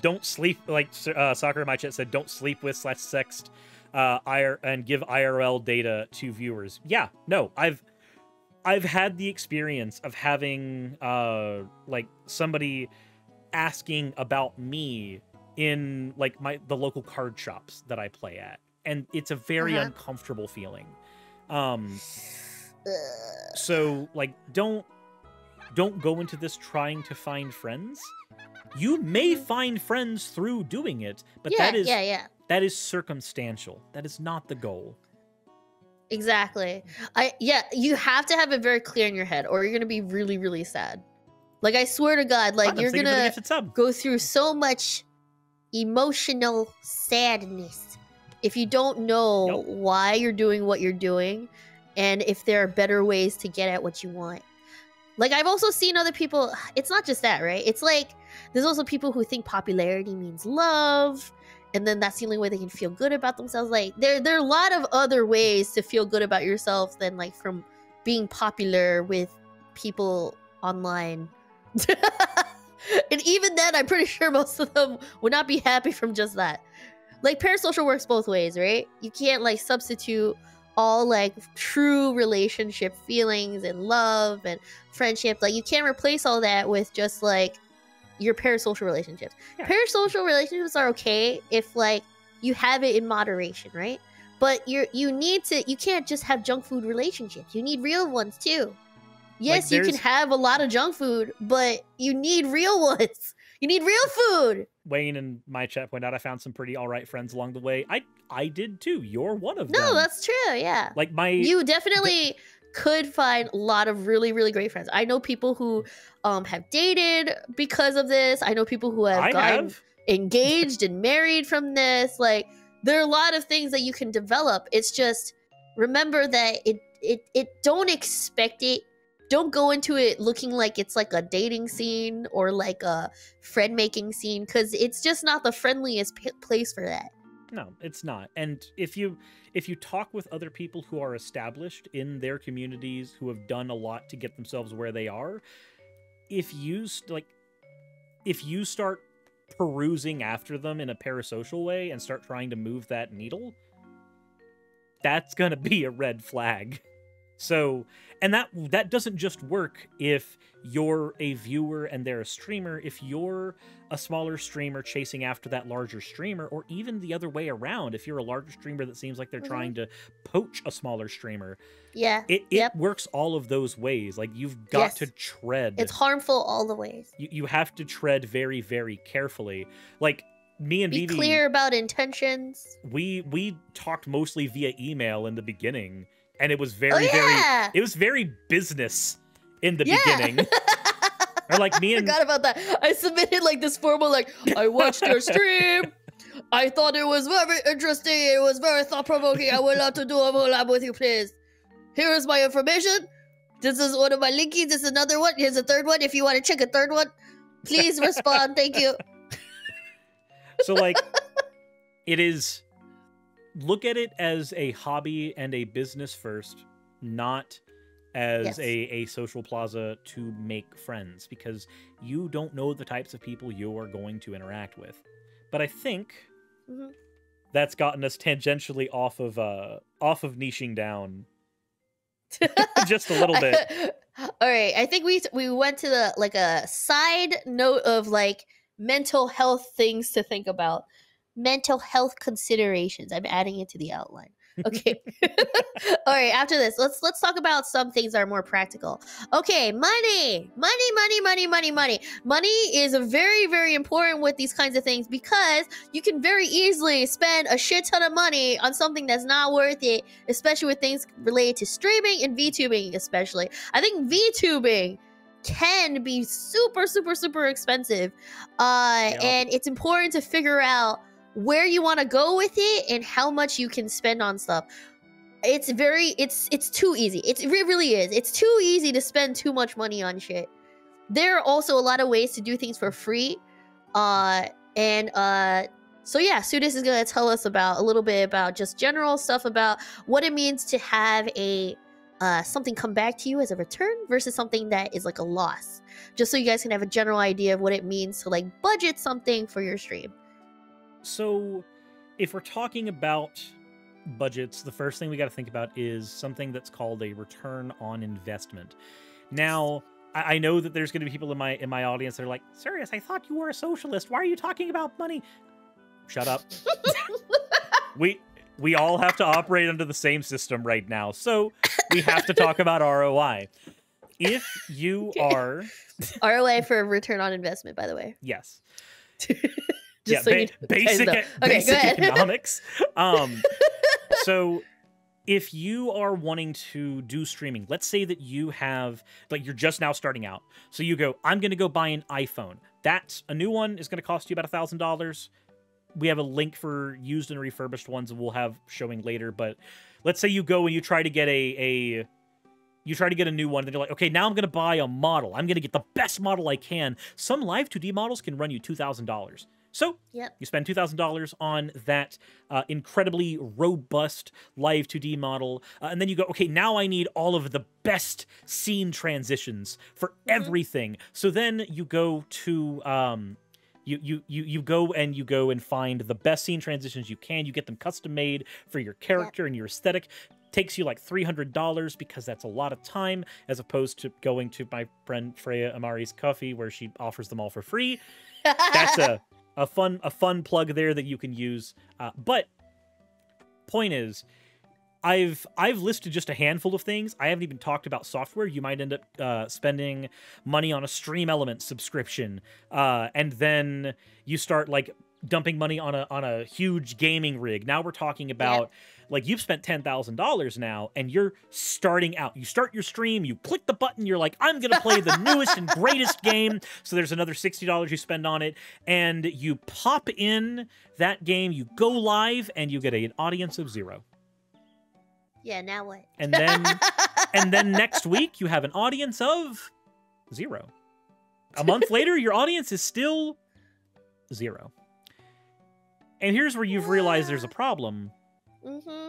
Speaker 1: Don't sleep, like Soccer in my chat said, don't sleep with / sext and give IRL data to viewers. Yeah, no, I've had the experience of having like somebody asking about me in like the local card shops that I play at, and it's a very uncomfortable feeling. So like don't go into this trying to find friends. You may find friends through doing it, but that is circumstantial. That is not the goal.
Speaker 2: Exactly. You have to have it very clear in your head, or you're gonna be really, really sad. Like, I swear to God, like, you're gonna go through so much emotional sadness if you don't know why you're doing what you're doing, and if there are better ways to get at what you want. Like, I've also seen other people, it's not just that, right? It's like, there's also people who think popularity means love, and then that's the only way they can feel good about themselves. Like, there are a lot of other ways to feel good about yourself than, like, from being popular with people online. And even then, I'm pretty sure most of them would not be happy from just that. Like, parasocial works both ways, right? You can't, like, substitute all, like, true relationship feelings and love and friendship. Like, you can't replace all that with just, like, your parasocial relationships. Parasocial relationships are okay if, like, you have it in moderation, right? But you can't just have junk food relationships. You need real ones too. Yes, like, you can have a lot of junk food, but you need real ones. You need real food.
Speaker 1: Wayne in my chat pointed out I found some pretty alright friends along the way. I did too. You're one of them.
Speaker 2: No, that's true, yeah.
Speaker 1: Like
Speaker 2: you definitely could find a lot of really, really great friends. I know people who have dated because of this. I know people who have gotten engaged and married from this. Like, there are a lot of things that you can develop. It's just, remember that it don't expect it. don't go into it looking like it's like a dating scene or like a friend making scene, because it's just not the friendliest place for that.
Speaker 1: No, it's not. And if you talk with other people who are established in their communities, who have done a lot to get themselves where they are, if you start perusing after them in a parasocial way and start trying to move that needle, that's gonna be a red flag. So, and that doesn't just work if you're a viewer and they're a streamer. If you're a smaller streamer chasing after that larger streamer, or even the other way around, if you're a larger streamer that seems like they're trying to poach a smaller streamer, it works all of those ways. Like, you've got to tread.
Speaker 2: It's harmful all the ways.
Speaker 1: You have to tread very, very carefully. Like, me and
Speaker 2: be
Speaker 1: Vivi,
Speaker 2: clear about intentions.
Speaker 1: We talked mostly via email in the beginning. And it was very business in the beginning. Or like me and...
Speaker 2: I forgot about that. I submitted like this formal, like, I watched your stream. I thought it was very interesting. It was very thought-provoking. I would love to do a collab with you, please. Here is my information. This is one of my linkies. This is another one. Here's a third one. If you want to check a third one, please respond. Thank you.
Speaker 1: So, like, it is... Look at it as a hobby and a business first, not as a social plaza to make friends, because you don't know the types of people you are going to interact with. But I think that's gotten us tangentially off of niching down just a little bit.
Speaker 2: All right, I think we went to the like a side note of like mental health things to think about. Mental health considerations. I'm adding it to the outline. Okay. All right, after this, let's talk about some things that are more practical. Okay, money is very, very important with these kinds of things, because you can very easily spend a shit ton of money on something that's not worth it, especially with things related to streaming and VTubing. Especially, I think VTubing can be super, super, super expensive, and it's important to figure out where you want to go with it and how much you can spend on stuff. It's too easy. It really is. It's too easy to spend too much money on shit. There are also a lot of ways to do things for free. So yeah, Sudis is going to tell us about a little bit about just general stuff about what it means to have a something come back to you as a return versus something that is like a loss. Just so you guys can have a general idea of what it means to like budget something for your stream.
Speaker 1: So, if we're talking about budgets, the first thing we got to think about is something that's called a return on investment. Now, I know that there's going to be people in my audience that are like, "Serious? I thought you were a socialist. Why are you talking about money?" Shut up. We all have to operate under the same system right now, so we have to talk about ROI. If you are
Speaker 2: ROI for return on investment, by the way.
Speaker 1: Yes.
Speaker 2: Just
Speaker 1: basic economics. So if you are wanting to do streaming, let's say that you have, like, you're just now starting out. So you go, I'm going to go buy an iPhone. That's a new one is going to cost you about $1,000. We have a link for used and refurbished ones that we'll have showing later. But let's say you go and you try to get a new one, and you're like, okay, now I'm going to buy a model. I'm going to get the best model I can. Some Live 2D models can run you $2,000. So you spend $2,000 on that incredibly robust Live 2D model, and then you go, okay, now I need all of the best scene transitions for everything. So then you go to you go and find the best scene transitions you can. You get them custom made for your character and your aesthetic. Takes you like $300 because that's a lot of time, as opposed to going to my friend Freya Amari's Coffee, where she offers them all for free. That's a fun plug there that you can use. But point is, I've listed just a handful of things. I haven't even talked about software. You might end up spending money on a Stream Element subscription, and then you start like dumping money on a huge gaming rig. Now we're talking about like you've spent $10,000 now, and you're starting out. You start your stream, you click the button, you're like, I'm gonna play the newest and greatest game. So there's another $60 you spend on it, and you pop in that game, you go live, and you get an audience of 0.
Speaker 2: Yeah, now what?
Speaker 1: And then next week you have an audience of 0. A month later, your audience is still 0. And here's where you've realized there's a problem.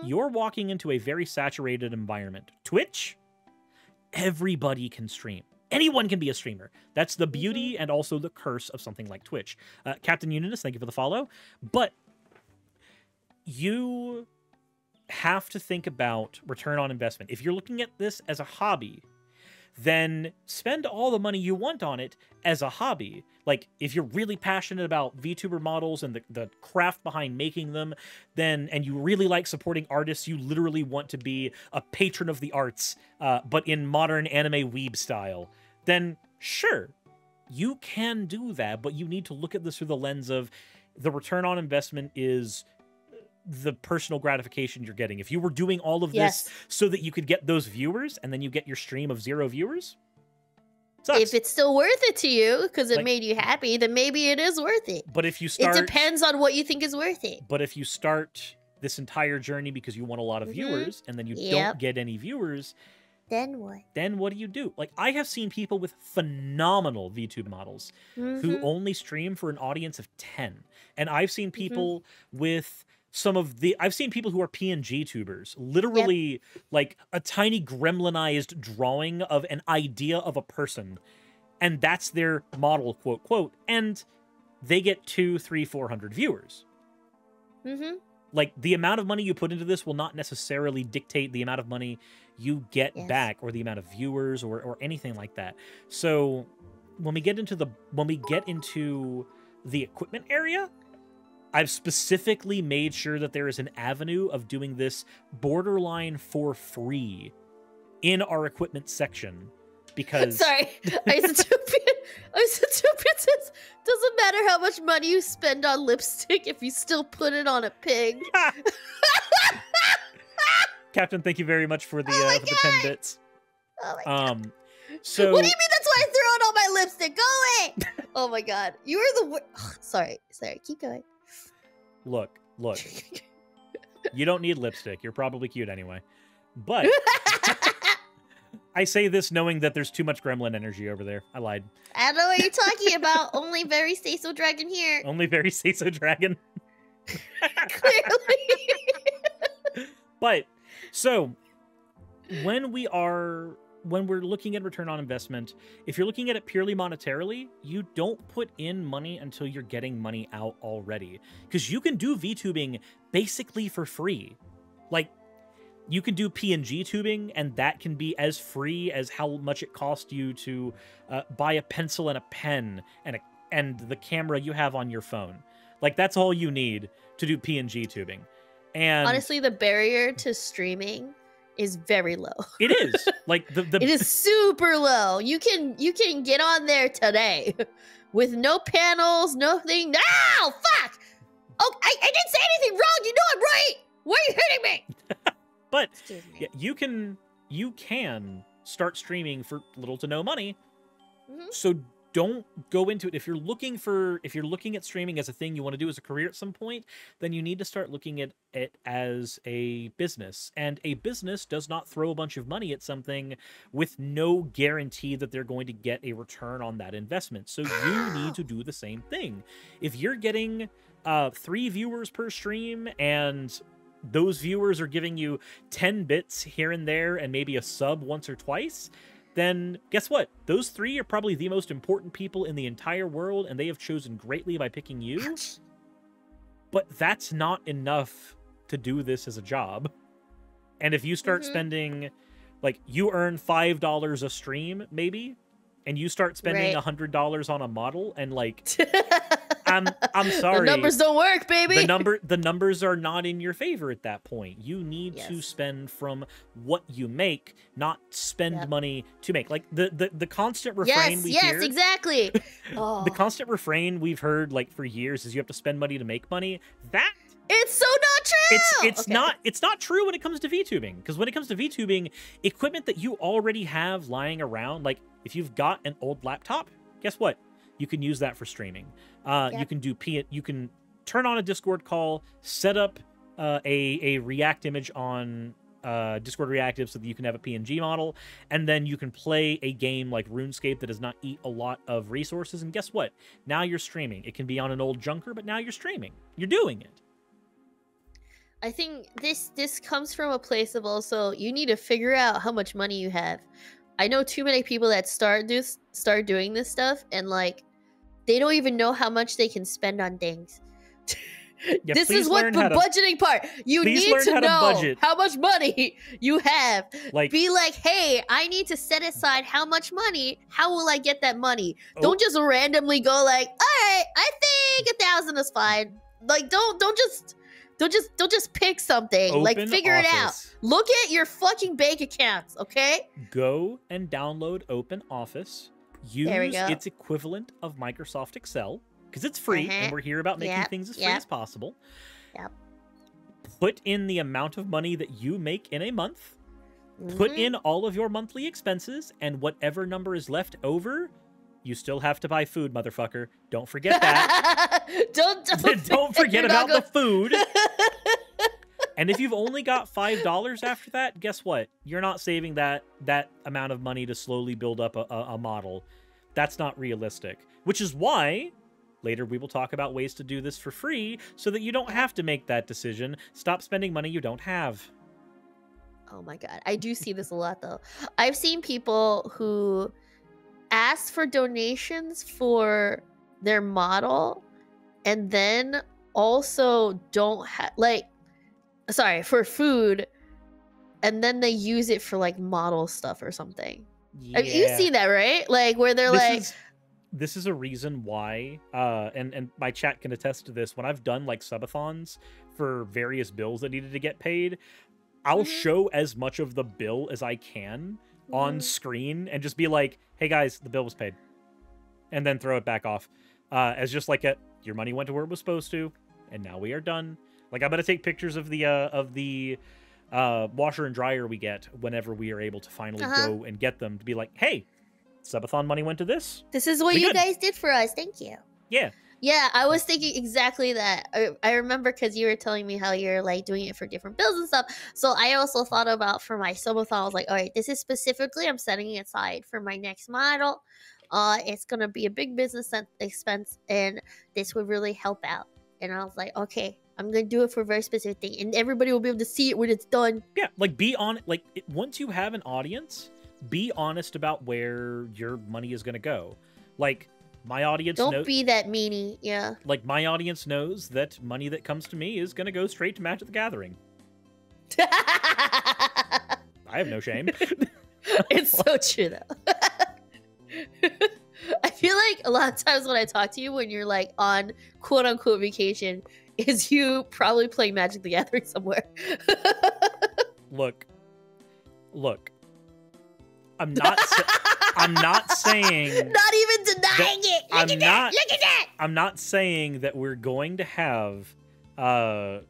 Speaker 1: You're walking into a very saturated environment. Twitch, everybody can stream. Anyone can be a streamer. That's the beauty and also the curse of something like Twitch. Captain Unitas, thank you for the follow. But you have to think about return on investment. If you're looking at this as a hobby, then spend all the money you want on it as a hobby. Like, if you're really passionate about VTuber models and the craft behind making them, then, and you really like supporting artists, you literally want to be a patron of the arts, but in modern anime weeb style, then sure, you can do that, but you need to look at this through the lens of the return on investment is the personal gratification you're getting. If you were doing all of this so that you could get those viewers and then you get your stream of 0 viewers, sucks.
Speaker 2: If it's still worth it to you because it made you happy, then maybe it is worth it.
Speaker 1: But if you start,
Speaker 2: it depends on what you think is worth it.
Speaker 1: But if you start this entire journey because you want a lot of viewers and then you don't get any viewers,
Speaker 2: then what?
Speaker 1: Then what do you do? Like, I have seen people with phenomenal VTube models who only stream for an audience of 10. And I've seen people with I've seen people who are PNG tubers, literally like a tiny gremlinized drawing of an idea of a person. And that's their model, quote, quote. And they get 200, 300, 400 viewers. Like, the amount of money you put into this will not necessarily dictate the amount of money you get back or the amount of viewers or anything like that. So when we get into the equipment area, I've specifically made sure that there is an avenue of doing this borderline for free in our equipment section, because
Speaker 2: sorry, Isotopia says doesn't matter how much money you spend on lipstick if you still put it on a pig.
Speaker 1: Captain, thank you very much for the 10 bits.
Speaker 2: Oh my god.
Speaker 1: So
Speaker 2: what do you mean that's why I threw out all my lipstick? Go away! Oh my god, you are the sorry, keep going.
Speaker 1: Look. You don't need lipstick. You're probably cute anyway. But I say this knowing that there's too much gremlin energy over there. I lied.
Speaker 2: I don't know what you're talking about. Only very say-so dragon here.
Speaker 1: Only very say-so dragon.
Speaker 2: Clearly.
Speaker 1: But, so, when we're looking at return on investment, if you're looking at it purely monetarily, you don't put in money until you're getting money out already. Because you can do VTubing basically for free. Like, you can do PNG tubing, and that can be as free as how much it costs you to buy a pencil and a pen and the camera you have on your phone. Like, that's all you need to do PNG tubing. And
Speaker 2: honestly, the barrier to streaming is very low.
Speaker 1: It is. Like it
Speaker 2: is super low. You can get on there today with no panels, nothing. Ow, fuck! Oh, I didn't say anything wrong. You know I'm right. Why are you hitting me?
Speaker 1: But yeah, you can start streaming for little to no money. So don't go into it. If you're looking at streaming as a thing you want to do as a career at some point, then you need to start looking at it as a business. And a business does not throw a bunch of money at something with no guarantee that they're going to get a return on that investment. So you need to do the same thing. If you're getting 3 viewers per stream and those viewers are giving you 10 bits here and there and maybe a sub once or twice, then guess what? Those 3 are probably the most important people in the entire world, and they have chosen greatly by picking you. But that's not enough to do this as a job. And if you start spending, like, you earn $5 a stream, maybe, and you start spending $100 on a model, and, like, I'm sorry.
Speaker 2: The numbers don't work, baby.
Speaker 1: The numbers are not in your favor at that point. You need to spend from what you make, not spend money to make. Like the constant refrain we hear.
Speaker 2: Yes, exactly.
Speaker 1: The constant refrain we've heard like for years is you have to spend money to make money.
Speaker 2: It's so not true.
Speaker 1: It's not true when it comes to VTubing, because when it comes to VTubing, equipment that you already have lying around, like if you've got an old laptop, guess what? You can use that for streaming. You can turn on a Discord call, set up a React image on Discord Reactive so that you can have a PNG model, and then you can play a game like RuneScape that does not eat a lot of resources. And guess what? Now you're streaming. It can be on an old junker, but now you're streaming. You're doing it.
Speaker 2: I think this comes from a place of also you need to figure out how much money you have. I know too many people that start doing this stuff and like they don't even know how much they can spend on things.
Speaker 1: Yeah,
Speaker 2: this is what the budgeting part. You need to know how much money you have.
Speaker 1: Like,
Speaker 2: be like, hey, I need to set aside how much money. How will I get that money? Don't just randomly go like, all right, I think 1,000 is fine. Like, don't just pick something. Like, figure it out. Look at your fucking bank accounts, okay?
Speaker 1: Go and download Open Office. Use its equivalent of Microsoft Excel, because it's free, and we're here about making things as free as possible.
Speaker 2: Yep.
Speaker 1: Put in the amount of money that you make in a month. Put in all of your monthly expenses, and whatever number is left over, you still have to buy food, motherfucker. Don't forget that. don't forget about the food. And if you've only got $5 after that, guess what? You're not saving that amount of money to slowly build up a model. That's not realistic. Which is why later we will talk about ways to do this for free so that you don't have to make that decision. Stop spending money you don't have.
Speaker 2: Oh my god. I do see this a lot though. I've seen people who ask for donations for their model and then also don't have for food, and then they use it for like model stuff or something. Yeah. You see that, right? Like where they're
Speaker 1: this is a reason why and my chat can attest to this. When I've done like subathons for various bills that needed to get paid, I'll show as much of the bill as I can on screen and just be like, hey guys, the bill was paid, and then throw it back off as just like your money went to where it was supposed to, and now we are done. Like, I'm gonna take pictures of the washer and dryer we get whenever we are able to finally go and get them, to be like, hey, subathon money went to this.
Speaker 2: This is what you guys did for us. Thank you.
Speaker 1: Yeah.
Speaker 2: Yeah, I was thinking exactly that. I remember because you were telling me how you're like doing it for different bills and stuff. So I also thought about for my subathon, I was like, all right, this is specifically, I'm setting it aside for my next model. It's gonna be a big business expense, and this would really help out. And I was like, okay, I'm gonna do it for a very specific thing, and everybody will be able to see it when it's done.
Speaker 1: Yeah, like be on like once you have an audience, be honest about where your money is gonna go. Like my audience
Speaker 2: don't be that meanie. Yeah.
Speaker 1: Like my audience knows that money that comes to me is gonna go straight to Magic the Gathering. I have no shame.
Speaker 2: It's so true though. I feel like a lot of times when I talk to you when you're like on quote unquote vacation, is you probably playing Magic the Gathering somewhere.
Speaker 1: Look. I'm not saying
Speaker 2: not even denying it. Look at that.
Speaker 1: I'm not saying that we're going to have well,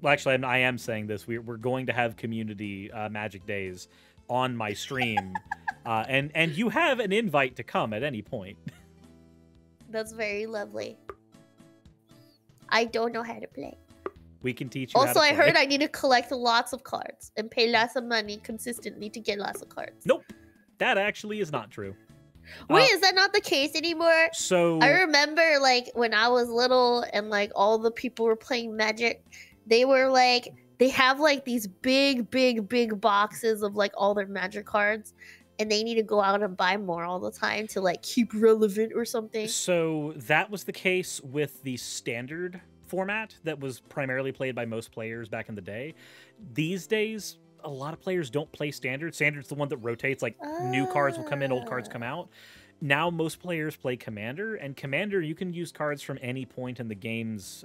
Speaker 1: actually I am saying this. We're going to have community Magic days on my stream. And you have an invite to come at any point.
Speaker 2: That's very lovely. I don't know how to play.
Speaker 1: We can teach you.
Speaker 2: Also, I heard I need to collect lots of cards and pay lots of money consistently to get lots of cards.
Speaker 1: Nope. That actually is not true.
Speaker 2: Wait, is that not the case anymore?
Speaker 1: So
Speaker 2: I remember like when I was little and like all the people were playing Magic, they were like, they have like these big boxes of like all their Magic cards. And they need to go out and buy more all the time to like keep relevant or something.
Speaker 1: So that was the case with the standard format that was primarily played by most players back in the day. These days, a lot of players don't play standard. Standard's the one that rotates, like new cards will come in, old cards come out. Now most players play Commander, and Commander, you can use cards from any point in the game's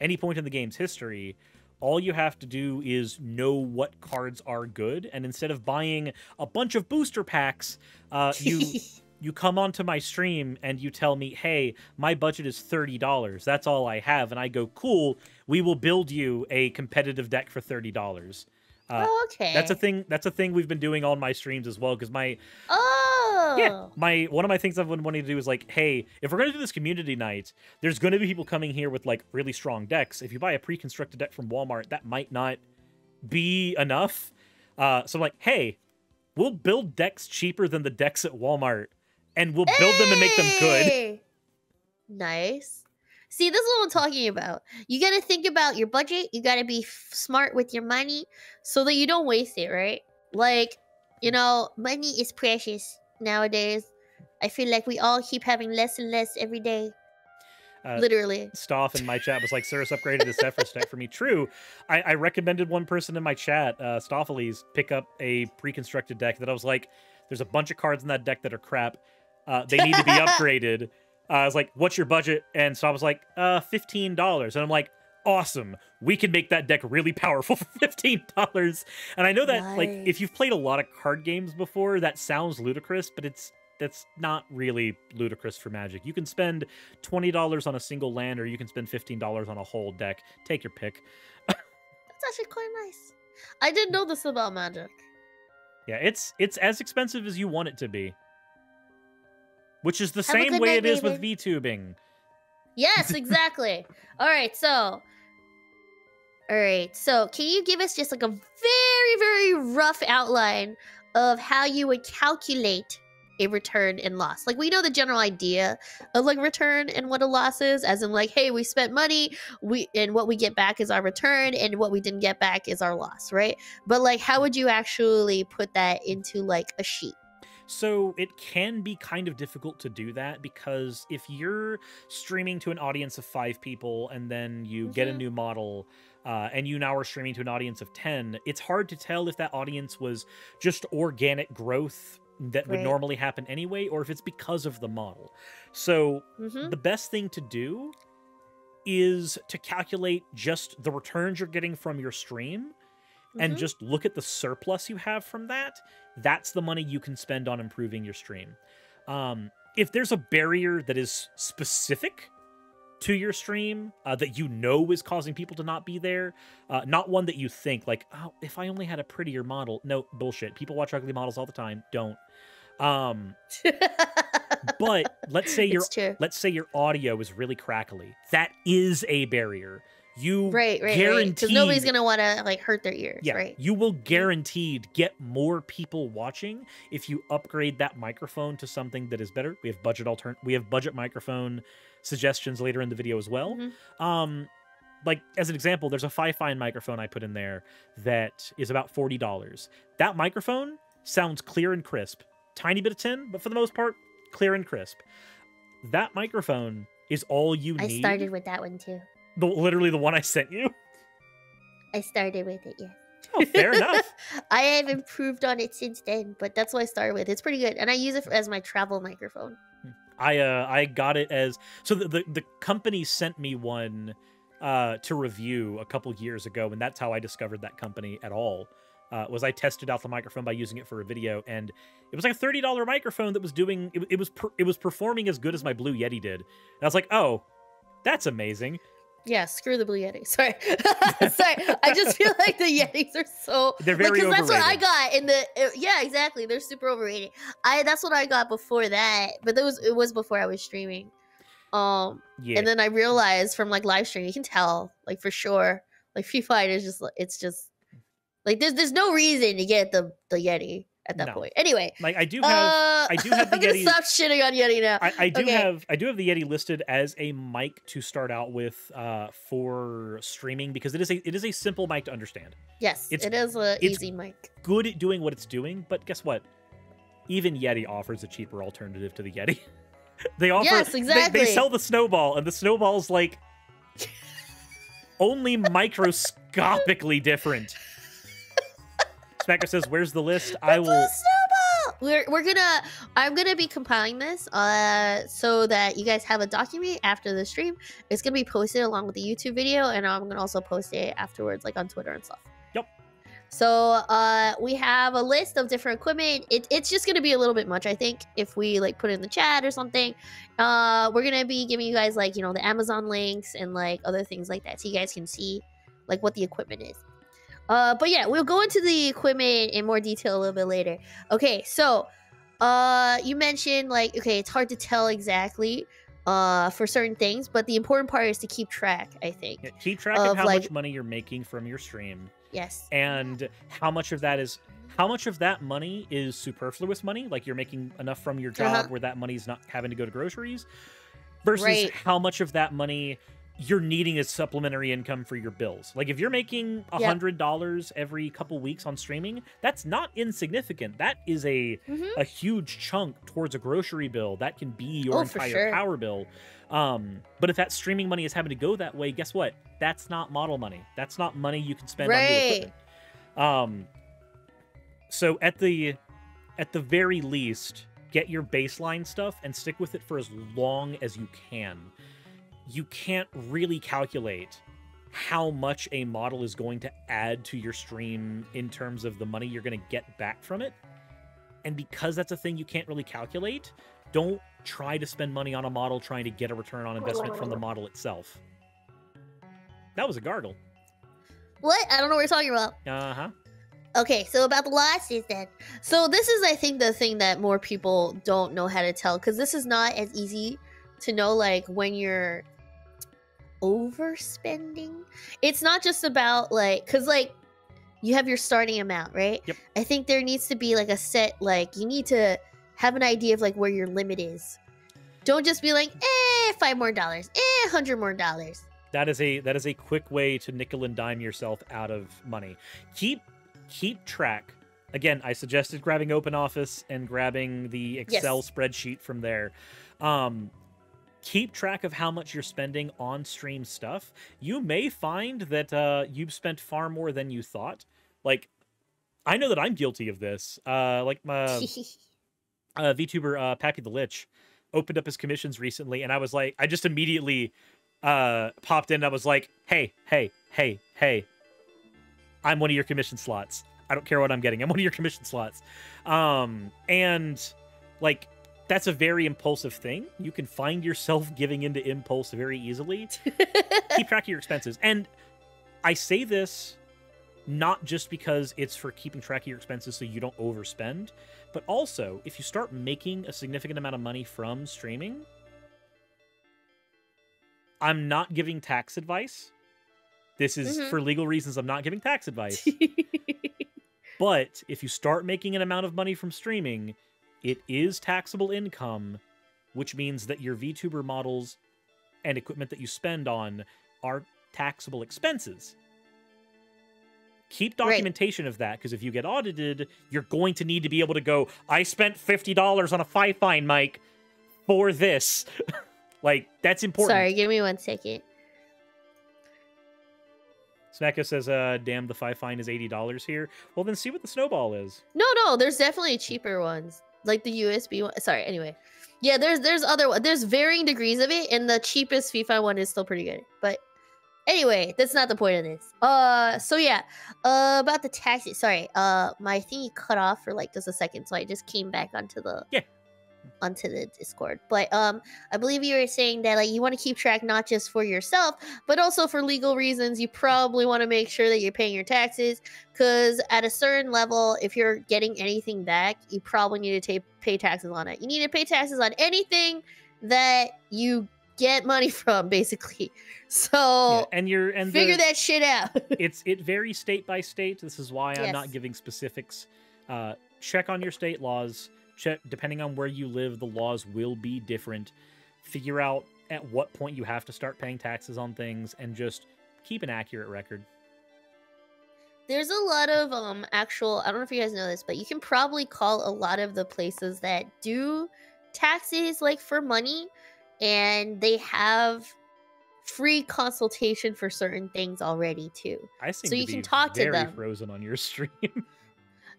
Speaker 1: any point in the game's history. All you have to do is know what cards are good, and instead of buying a bunch of booster packs, you come onto my stream and you tell me, hey, my budget is $30. That's all I have. And I go, cool, we will build you a competitive deck for $30.
Speaker 2: Okay.
Speaker 1: That's a thing we've been doing on my streams as well, because one of my things I've been wanting to do is like, hey, if we're gonna do this community night, there's gonna be people coming here with like really strong decks. If you buy a pre-constructed deck from Walmart, that might not be enough. So I'm like, hey, we'll build decks cheaper than the decks at Walmart, and we'll build them and make them good.
Speaker 2: Hey! Nice. See, this is what I'm talking about. You got to think about your budget. You got to be smart with your money so that you don't waste it, right? Like, you know, money is precious nowadays. I feel like we all keep having less and less every day. Literally.
Speaker 1: Stoff in my chat was like, Cirrus upgraded his Zephyrus deck for me. True. I recommended one person in my chat, Stoffles, pick up a pre-constructed deck that I was like, there's a bunch of cards in that deck that are crap. They need to be upgraded. I was like, what's your budget? And Stoff was like, $15. And I'm like, awesome. We can make that deck really powerful for $15. And I know that,
Speaker 2: Nice.
Speaker 1: like, if you've played a lot of card games before, that sounds ludicrous, but that's not really ludicrous for Magic. You can spend $20 on a single land, or you can spend $15 on a whole deck. Take your pick.
Speaker 2: That's actually quite nice. I didn't know this about Magic.
Speaker 1: Yeah, it's as expensive as you want it to be. Which is the
Speaker 2: Have a
Speaker 1: same
Speaker 2: good
Speaker 1: way
Speaker 2: night,
Speaker 1: it is with
Speaker 2: Raven.
Speaker 1: VTubing.
Speaker 2: Yes, exactly. All right, so can you give us just like a very, very rough outline of how you would calculate a return and loss? Like, we know the general idea of like return and what a loss is, as in like, hey, we spent money, and what we get back is our return, and what we didn't get back is our loss, right? But like, how would you actually put that into like a sheet?
Speaker 1: So it can be kind of difficult to do that, because if you're streaming to an audience of 5 people and then you get a new model, and you now are streaming to an audience of 10, it's hard to tell if that audience was just organic growth that would
Speaker 2: Right.
Speaker 1: normally happen anyway, or if it's because of the model. So
Speaker 2: Mm-hmm.
Speaker 1: the best thing to do is to calculate just the returns you're getting from your stream, and just look at the surplus you have from that. That's the money you can spend on improving your stream. If there's a barrier that is specific to your stream, that you know is causing people to not be there, not one that you think like, oh, if I only had a prettier model. No, bullshit. People watch ugly models all the time. Don't. But let's say your audio is really crackly. That is a barrier. You
Speaker 2: right,
Speaker 1: guaranteed,
Speaker 2: because nobody's gonna want to like hurt their ears,
Speaker 1: yeah,
Speaker 2: right?
Speaker 1: you will guaranteed get more people watching if you upgrade that microphone to something that is better. We have budget microphone suggestions later in the video as well. Like, as an example, there's a Fifine microphone I put in there that is about $40. That microphone sounds clear and crisp. Tiny bit of tin, but for the most part, clear and crisp. That microphone is all you need.
Speaker 2: I started with that one too.
Speaker 1: Literally the one I sent you.
Speaker 2: I started with it, yeah.
Speaker 1: Oh, fair enough.
Speaker 2: I have improved on it since then, but that's what I started with. It's pretty good, and I use it as my travel microphone.
Speaker 1: I got it as, so the company sent me one to review a couple years ago, and that's how I discovered that company at all. Was I tested out the microphone by using it for a video, and it was like a $30 microphone that was doing it was performing as good as my Blue Yeti did. And I was like, oh, that's amazing.
Speaker 2: Yeah, screw the Blue Yeti. Sorry. Sorry. I just feel like the Yetis are so...
Speaker 1: They're very
Speaker 2: because that's what I
Speaker 1: overrated.
Speaker 2: got in the... yeah, exactly. They're super overrated. That's what I got before that. But it was before I was streaming.
Speaker 1: Yeah.
Speaker 2: And then I realized from like live stream, you can tell, like for sure, like FIFA is just... It's just... Like there's no reason to get the Yeti at that point. Anyway.
Speaker 1: Like I do have the
Speaker 2: I'm gonna
Speaker 1: Yeti.
Speaker 2: stop shitting on Yeti now.
Speaker 1: I do have the Yeti listed as a mic to start out with for streaming, because it is a simple mic to understand.
Speaker 2: Yes, it is an easy mic.
Speaker 1: Good at doing what it's doing, but guess what? Even Yeti offers a cheaper alternative to the Yeti. They offer,
Speaker 2: yes, exactly.
Speaker 1: They sell the Snowball, and the Snowball's like only microscopically different. Smacker says, "Where's the list?" I will.
Speaker 2: I'm gonna be compiling this so that you guys have a document after the stream. It's gonna be posted along with the YouTube video, and I'm gonna also post it afterwards, like on Twitter and stuff.
Speaker 1: Yep.
Speaker 2: So we have a list of different equipment. It's just gonna be a little bit much, I think, if we like put it in the chat or something. We're gonna be giving you guys like, you know, the Amazon links and like other things like that, so you guys can see like what the equipment is. But yeah, we'll go into the equipment in more detail a little bit later. Okay, so you mentioned like, okay, it's hard to tell exactly for certain things, but the important part is to keep track, I think.
Speaker 1: Yeah, keep track of
Speaker 2: Of,
Speaker 1: how
Speaker 2: like-
Speaker 1: much money you're making from your stream,
Speaker 2: Yes.
Speaker 1: and how much of that money is superfluous money, like you're making enough from your job where that money's not having to go to groceries, versus
Speaker 2: Right.
Speaker 1: how much of that money you're needing as supplementary income for your bills. Like if you're making $100 every couple weeks on streaming, that's not insignificant. That is a huge chunk towards a grocery bill. That can be your
Speaker 2: For
Speaker 1: entire
Speaker 2: sure.
Speaker 1: power bill. But if that streaming money is having to go that way, guess what? That's not model money. That's not money you can spend on new equipment. So at the very least, get your baseline stuff and stick with it for as long as you can. You can't really calculate how much a model is going to add to your stream in terms of the money you're going to get back from it. And because that's a thing you can't really calculate, don't try to spend money on a model trying to get a return on investment from the model itself. That was a gargle.
Speaker 2: What? I don't know what you're talking about.
Speaker 1: Uh-huh.
Speaker 2: Okay, so about the losses then. So this is, I think, the thing that more people don't know how to tell, because this is not as easy to know, like, when you're overspending. It's not just about, like, because, like, you have your starting amount, right?
Speaker 1: Yep.
Speaker 2: I think there needs to be, like, a set, like, you need to have an idea of, like, where your limit is. Don't just be like, $5 more, $100 more.
Speaker 1: That is a quick way to nickel and dime yourself out of money. Keep track. Again, I suggested grabbing OpenOffice and grabbing the Excel spreadsheet from there. Keep track of how much you're spending on stream stuff. You may find that you've spent far more than you thought. Like, I know that I'm guilty of this. Like my VTuber Pappy the Lich opened up his commissions recently, and I was like, I just immediately popped in and I was like, hey, I'm one of your commission slots. I don't care what I'm getting. I'm one of your commission slots. And like, that's a very impulsive thing. You can find yourself giving into impulse very easily. Keep track of your expenses. And I say this not just because it's for keeping track of your expenses so you don't overspend, but also if you start making a significant amount of money from streaming, I'm not giving tax advice. This is for legal reasons. I'm not giving tax advice. But if you start making an amount of money from streaming, it is taxable income, which means that your VTuber models and equipment that you spend on are taxable expenses. Keep documentation of that, because if you get audited, you're going to need to be able to go, I spent $50 on a Fifine mic for this. Like, that's important.
Speaker 2: Sorry, give me 1 second.
Speaker 1: Smacko says, damn, the Fifine is $80 here. Well, then see what the Snowball is.
Speaker 2: No, there's definitely cheaper ones. Like the USB one. Sorry, anyway. Yeah, there's other there's varying degrees of it, and the cheapest FIFA one is still pretty good. But anyway, that's not the point of this. So yeah, about the taxes. Sorry, my thingy cut off for like just a second, so I just came back onto the onto the Discord. But I believe you were saying that like you want to keep track not just for yourself, but also for legal reasons. You probably want to make sure that you're paying your taxes, because at a certain level, if you're getting anything back, you probably need to pay taxes on it. You need to pay taxes on anything that you get money from, basically. So
Speaker 1: and
Speaker 2: figure that shit out.
Speaker 1: it varies state by state. This is why I'm not giving specifics. Check on your state laws. Depending on where you live, the laws will be different. Figure out at what point you have to start paying taxes on things, and just keep an accurate record.
Speaker 2: There's a lot of actual, I don't know if you guys know this, but you can probably call a lot of the places that do taxes like for money, and they have free consultation for certain things already too.
Speaker 1: I seem
Speaker 2: so
Speaker 1: to
Speaker 2: you
Speaker 1: be
Speaker 2: can talk to
Speaker 1: very
Speaker 2: them.
Speaker 1: frozen on your stream.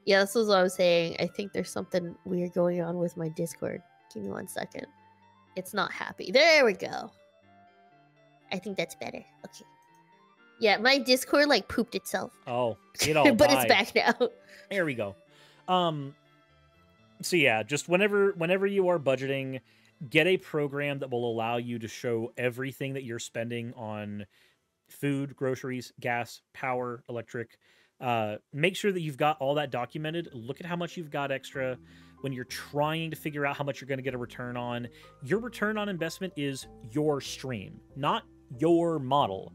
Speaker 2: Yeah, this is what I was saying. I think there's something weird going on with my Discord. Give me 1 second. It's not happy. There we go. I think that's better. Okay. Yeah, my Discord like pooped itself.
Speaker 1: Oh, it all
Speaker 2: but
Speaker 1: died.
Speaker 2: it's back now.
Speaker 1: There we go. So yeah, just whenever you are budgeting, get a program that will allow you to show everything that you're spending on food, groceries, gas, power, electric. Make sure that you've got all that documented. Look at how much you've got extra. when you're trying to figure out how much you're going to get a return on, your return on investment is your stream, not your model.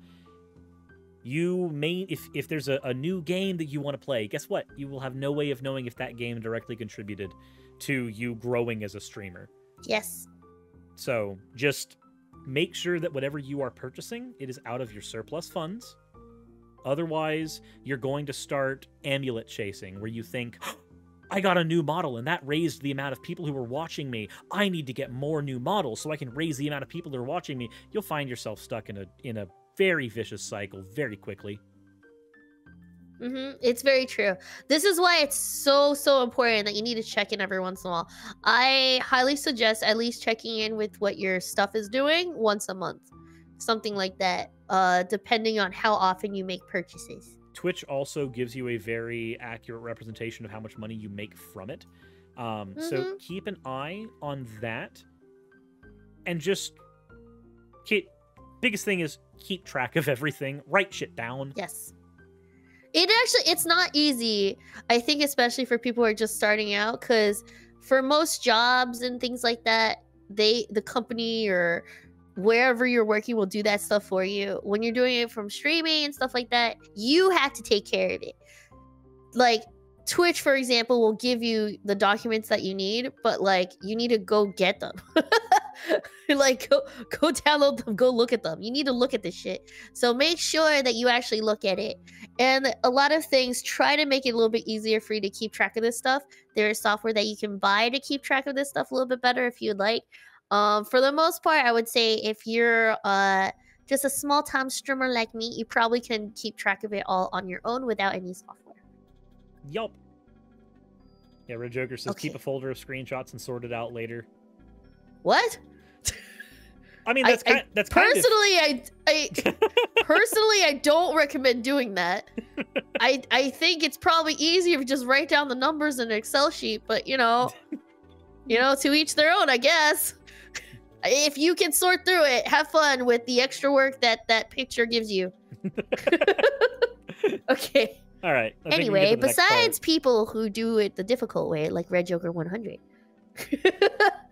Speaker 1: You may, if there's a new game that you want to play, guess what? You will have no way of knowing if that game directly contributed to you growing as a streamer.
Speaker 2: Yes.
Speaker 1: So just make sure that whatever you are purchasing, it is out of your surplus funds. Otherwise, you're going to start amulet chasing, where you think, I got a new model and that raised the amount of people who were watching me. I need to get more new models so I can raise the amount of people that are watching me. You'll find yourself stuck in a very vicious cycle very quickly.
Speaker 2: It's very true. This is why it's so important that you need to check in every once in a while. I highly suggest at least checking in with what your stuff is doing once a month. Something like that, depending on how often you make purchases.
Speaker 1: Twitch also gives you a very accurate representation of how much money you make from it. So keep an eye on that. And just biggest thing is keep track of everything. Write shit down.
Speaker 2: Yes. It's not easy. I think especially for people who are just starting out, because for most jobs and things like that, the company or wherever you're working will do that stuff for you. When you're doing it from streaming and stuff like that, you have to take care of it. Like Twitch, for example, will give you the documents that you need, but like you need to go get them. Like go download them, go look at them. You need to look at this shit. So make sure that you actually look at it. And a lot of things, try to make it a little bit easier for you to keep track of this stuff. There is software that you can buy to keep track of this stuff a little bit better if you'd like. For the most part, I would say if you're just a small-time streamer like me, you probably can keep track of it all on your own without any software.
Speaker 1: Yup. Yeah, Red Joker says keep a folder of screenshots and sort it out later.
Speaker 2: What?
Speaker 1: I mean, that's
Speaker 2: personally, personally, I don't recommend doing that. I think it's probably easier if you just write down the numbers in an Excel sheet, but you know, to each their own, I guess. If you can sort through it, have fun with the extra work that picture gives you. Okay.
Speaker 1: All right.
Speaker 2: Anyway, besides people who do it the difficult way, like Red Joker 100.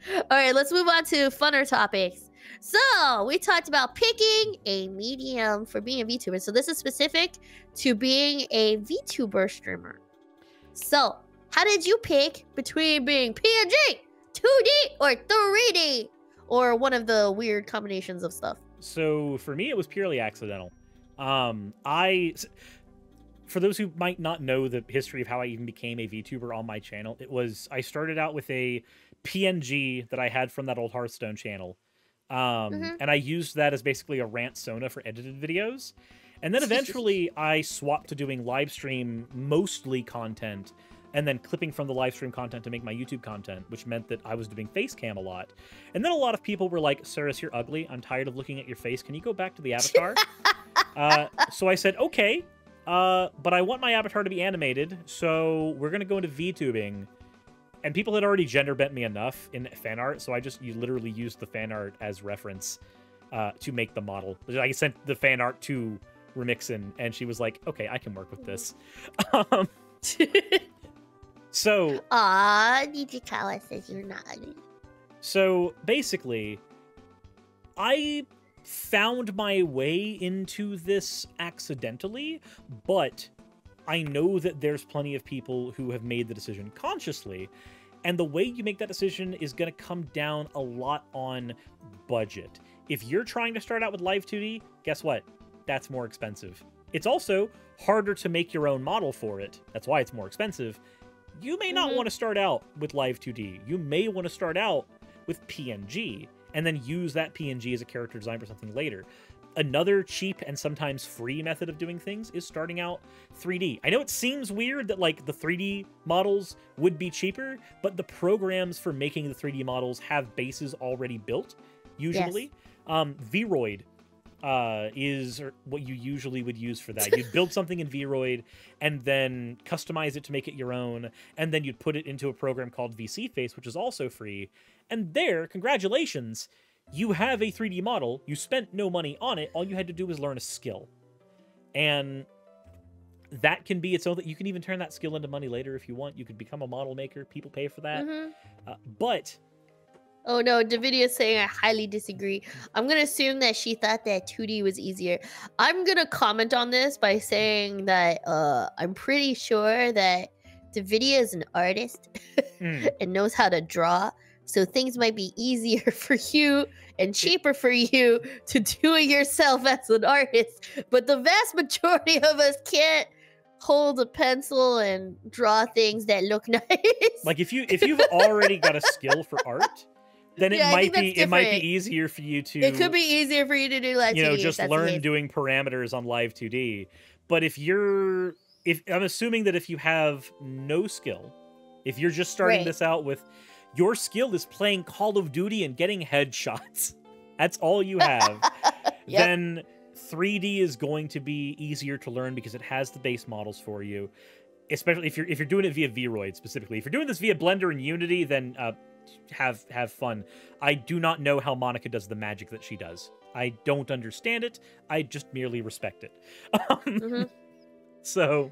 Speaker 2: All right, let's move on to funner topics. So we talked about picking a medium for being a VTuber. So this is specific to being a VTuber streamer. So how did you pick between being PNG, 2D, or 3D? Or one of the weird combinations of stuff?
Speaker 1: So for me, it was purely accidental. For those who might not know the history of how I even became a VTuber on my channel, I started out with a PNG that I had from that old Hearthstone channel. And I used that as basically a rant Sona for edited videos. And then eventually I swapped to doing live stream mostly content and then clipping from the live stream content to make my YouTube content, which meant that I was doing face cam a lot. And then a lot of people were like, Cirrus, you're ugly. I'm tired of looking at your face. Can you go back to the avatar? So I said, okay. But I want my avatar to be animated, so we're gonna go into VTubing. And people had already gender bent me enough in fan art, so you literally used the fan art as reference to make the model. I sent the fan art to Remixin, and she was like, okay, I can work with this. So
Speaker 2: Nijikawa says you're not ugly.
Speaker 1: So basically, I found my way into this accidentally, but I know that there's plenty of people who have made the decision consciously, and the way you make that decision is going to come down a lot on budget. If you're trying to start out with Live 2D, guess what? That's more expensive. It's also harder to make your own model for it. That's why it's more expensive. You may not want to start out with Live 2D. You may want to start out with PNG, and then use that PNG as a character design for something later. Another cheap and sometimes free method of doing things is starting out 3D. I know it seems weird that like the 3D models would be cheaper, but the programs for making the 3D models have bases already built, usually. Yes. Vroid is what you usually would use for that. You'd build something in Vroid and then customize it to make it your own, and then you'd put it into a program called VSeeFace, which is also free. And there, congratulations, you have a 3D model. You spent no money on it. All you had to do was learn a skill. And that can be its own. You can even turn that skill into money later if you want. You could become a model maker. People pay for that. But
Speaker 2: oh no, Davidia is saying I highly disagree. I'm gonna assume that she thought that 2D was easier. I'm gonna comment on this by saying that I'm pretty sure that Davidia is an artist and knows how to draw. So things might be easier for you and cheaper for you to do it yourself as an artist. But the vast majority of us can't hold a pencil and draw things that look nice.
Speaker 1: Like if you've already got a skill for art, then it might be easier for you to.
Speaker 2: It could be easier for you to do like
Speaker 1: just learn doing parameters on Live 2D. But if I'm assuming that if you have no skill, if you're just starting this out with your skill is playing Call of Duty and getting headshots, that's all you have, then 3D is going to be easier to learn because it has the base models for you. Especially if you're doing it via Vroid specifically. If you're doing this via Blender and Unity, then have fun. I do not know how Monica does the magic that she does. I don't understand it. I just merely respect it. So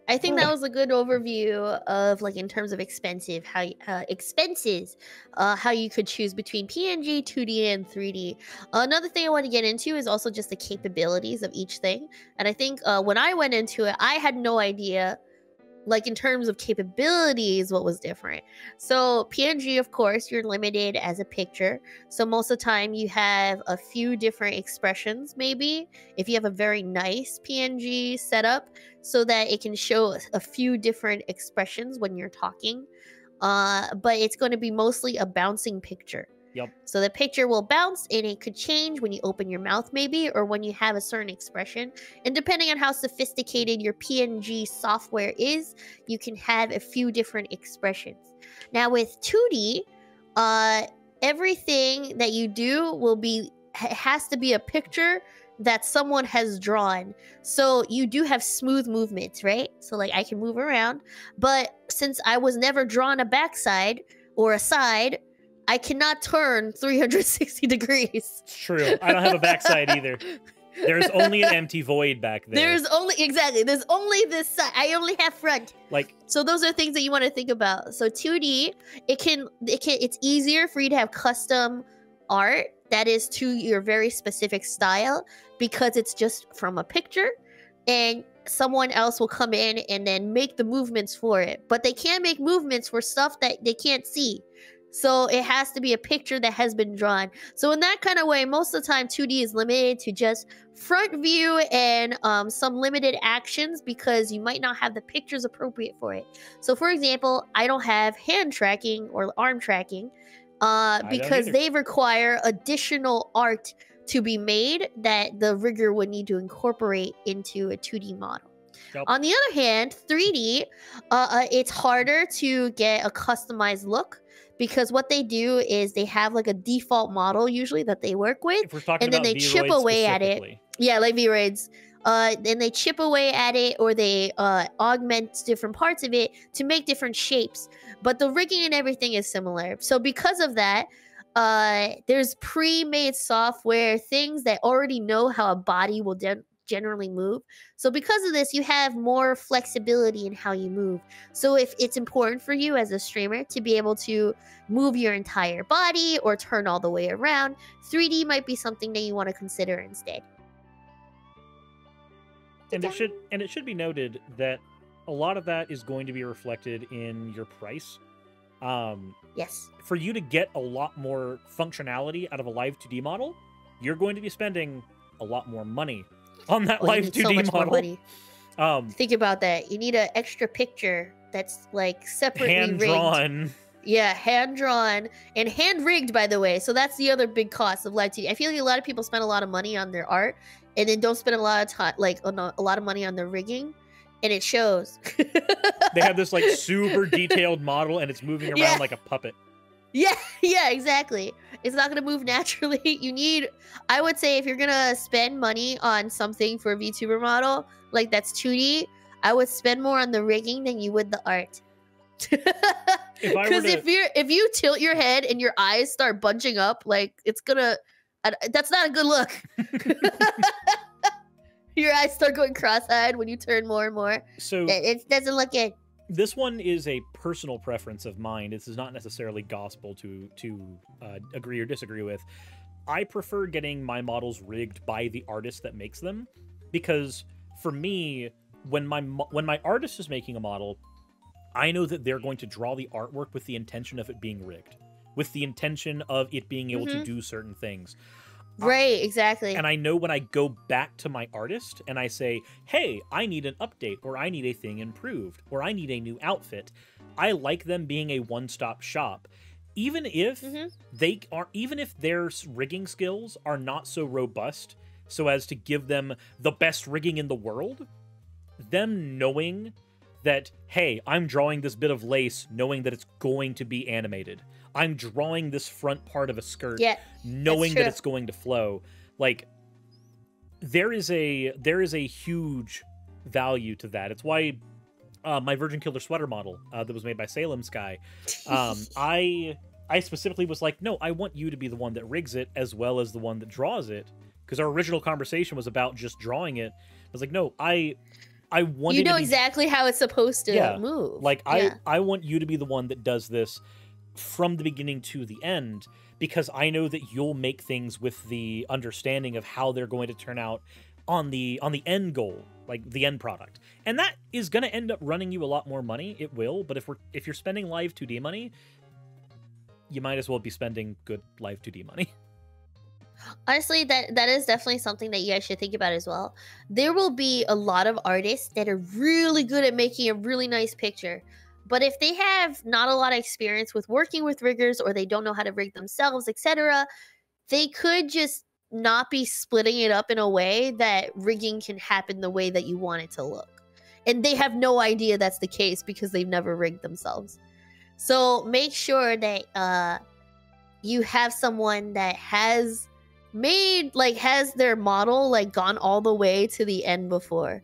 Speaker 2: I think that was a good overview of, like, in terms of expenses, how you could choose between PNG, 2D, and 3D. Another thing I want to get into is also just the capabilities of each thing. And I think when I went into it, I had no idea, like, in terms of capabilities, what was different. So PNG, of course, you're limited as a picture. So most of the time you have a few different expressions, maybe, if you have a very nice PNG setup, so that it can show a few different expressions when you're talking. But it's going to be mostly a bouncing picture.
Speaker 1: Yep.
Speaker 2: So the picture will bounce and it could change when you open your mouth maybe, or when you have a certain expression. And depending on how sophisticated your PNG software is, you can have a few different expressions. Now with 2D, everything that you do has to be a picture that someone has drawn. So you do have smooth movements, right? So like I can move around, but since I was never drawn a backside or a side, I cannot turn 360 degrees.
Speaker 1: It's true. I don't have a backside either. There's only an empty void back there.
Speaker 2: There's only this side. I only have front. So those are things that you want to think about. So 2D, it's easier for you to have custom art that is to your very specific style, because it's just from a picture and someone else will come in and then make the movements for it. But they can't make movements for stuff that they can't see. So it has to be a picture that has been drawn. So in that kind of way, most of the time 2D is limited to just front view and some limited actions, because you might not have the pictures appropriate for it. So for example, I don't have hand tracking or arm tracking because they require additional art to be made that the rigger would need to incorporate into a 2D model. Yep. On the other hand, 3D, it's harder to get a customized look, because what they do is they have like a default model usually that they work with, and then they chip away at it. Yeah, like Vroids. Then they chip away at it, or they augment different parts of it to make different shapes. But the rigging and everything is similar. So because of that, there's pre-made software, things that already know how a body will generally move. So because of this, you have more flexibility in how you move. So if it's important for you as a streamer to be able to move your entire body or turn all the way around, 3D might be something that you want to consider instead.
Speaker 1: And it should be noted that a lot of that is going to be reflected in your price.
Speaker 2: Yes.
Speaker 1: For you to get a lot more functionality out of a Live 2D model, you're going to be spending a lot more money on that Live 2D
Speaker 2: so much
Speaker 1: model.
Speaker 2: More money. Think about that. You need an extra picture that's like separately
Speaker 1: hand-drawn.
Speaker 2: rigged. Yeah, hand-drawn and hand-rigged, by the way. So that's the other big cost of Live 2D. I feel like a lot of people spend a lot of money on their art and then don't spend a lot of time, like a lot of money on their rigging, and it shows.
Speaker 1: They have this like super detailed model, and it's moving around like a puppet.
Speaker 2: Yeah, exactly. It's not gonna move naturally. You need, I would say, if you're gonna spend money on something for a VTuber model, like that's 2D, I would spend more on the rigging than you would the art. Because if you tilt your head and your eyes start bunching up, like it's gonna, that's not a good look. Your eyes start going cross-eyed when you turn more and more.
Speaker 1: So
Speaker 2: It doesn't look good.
Speaker 1: this one is a personal preference of mine. This is not necessarily gospel to agree or disagree with. I prefer getting my models rigged by the artist that makes them, because for me, when my artist is making a model, I know that they're going to draw the artwork with the intention of it being rigged, with the intention of it being able to do certain things.
Speaker 2: Right, exactly.
Speaker 1: And I know when I go back to my artist and I say, hey, I need an update, or I need a thing improved, or I need a new outfit, I like them being a one-stop shop. Even if even if their rigging skills are not so robust so as to give them the best rigging in the world, them knowing that, hey, I'm drawing this bit of lace knowing that it's going to be animated. I'm drawing this front part of a skirt knowing that it's going to flow. Like, there is a huge value to that. It's why my Virgin Killer sweater model that was made by Salem Sky, I specifically was like, no, I want you to be the one that rigs it as well as the one that draws it, because our original conversation was about just drawing it. I was like, no, I want
Speaker 2: you know exactly how it's supposed to move.
Speaker 1: Like, I want you to be the one that does this from the beginning to the end, because I know that you'll make things with the understanding of how they're going to turn out on the end goal, like the end product. And that is going to end up running you a lot more money. It will, but if you're spending live 2D money, you might as well be spending good live 2D money.
Speaker 2: Honestly, that is definitely something that you guys should think about as well. There will be a lot of artists that are really good at making a really nice picture, but if they have not a lot of experience with working with riggers, or they don't know how to rig themselves, etc., they could just not be splitting it up in a way that rigging can happen the way that you want it to look. And they have no idea that's the case because they've never rigged themselves. So make sure that you have someone that has has their model gone all the way to the end before.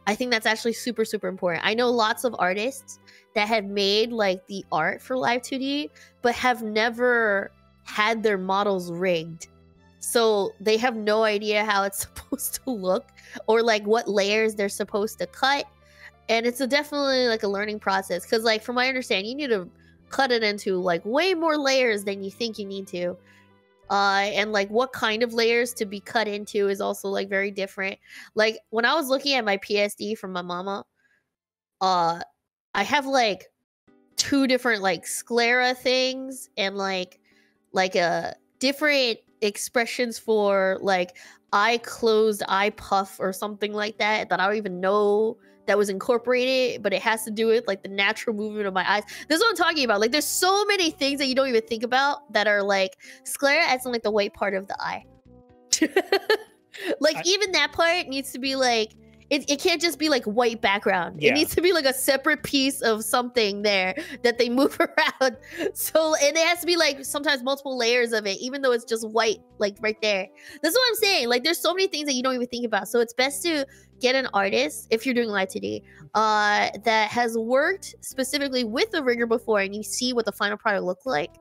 Speaker 2: I think that's actually super, super important. I know lots of artists that have made the art for Live 2D, but have never had their models rigged. So they have no idea how it's supposed to look, or what layers they're supposed to cut. And it's definitely a learning process, because from my understanding, you need to cut it into way more layers than you think you need to. And what kind of layers to be cut into is also very different. When I was looking at my PSD from my mama, I have 2 different sclera things, and different expressions for eye closed, eye puff, or something like that I don't even know that was incorporated, but it has to do with the natural movement of my eyes. This is what I'm talking about. There's so many things that you don't even think about that are sclera as in the white part of the eye. Even that part needs to be it can't just be white background. It needs to be a separate piece of something there that they move around. So, and it has to be sometimes multiple layers of it, even though it's just white, right there. That's what I'm saying. There's so many things that you don't even think about. So it's best to get an artist, if you're doing Live 2D, that has worked specifically with a rigger before, and you see what the final product looks like.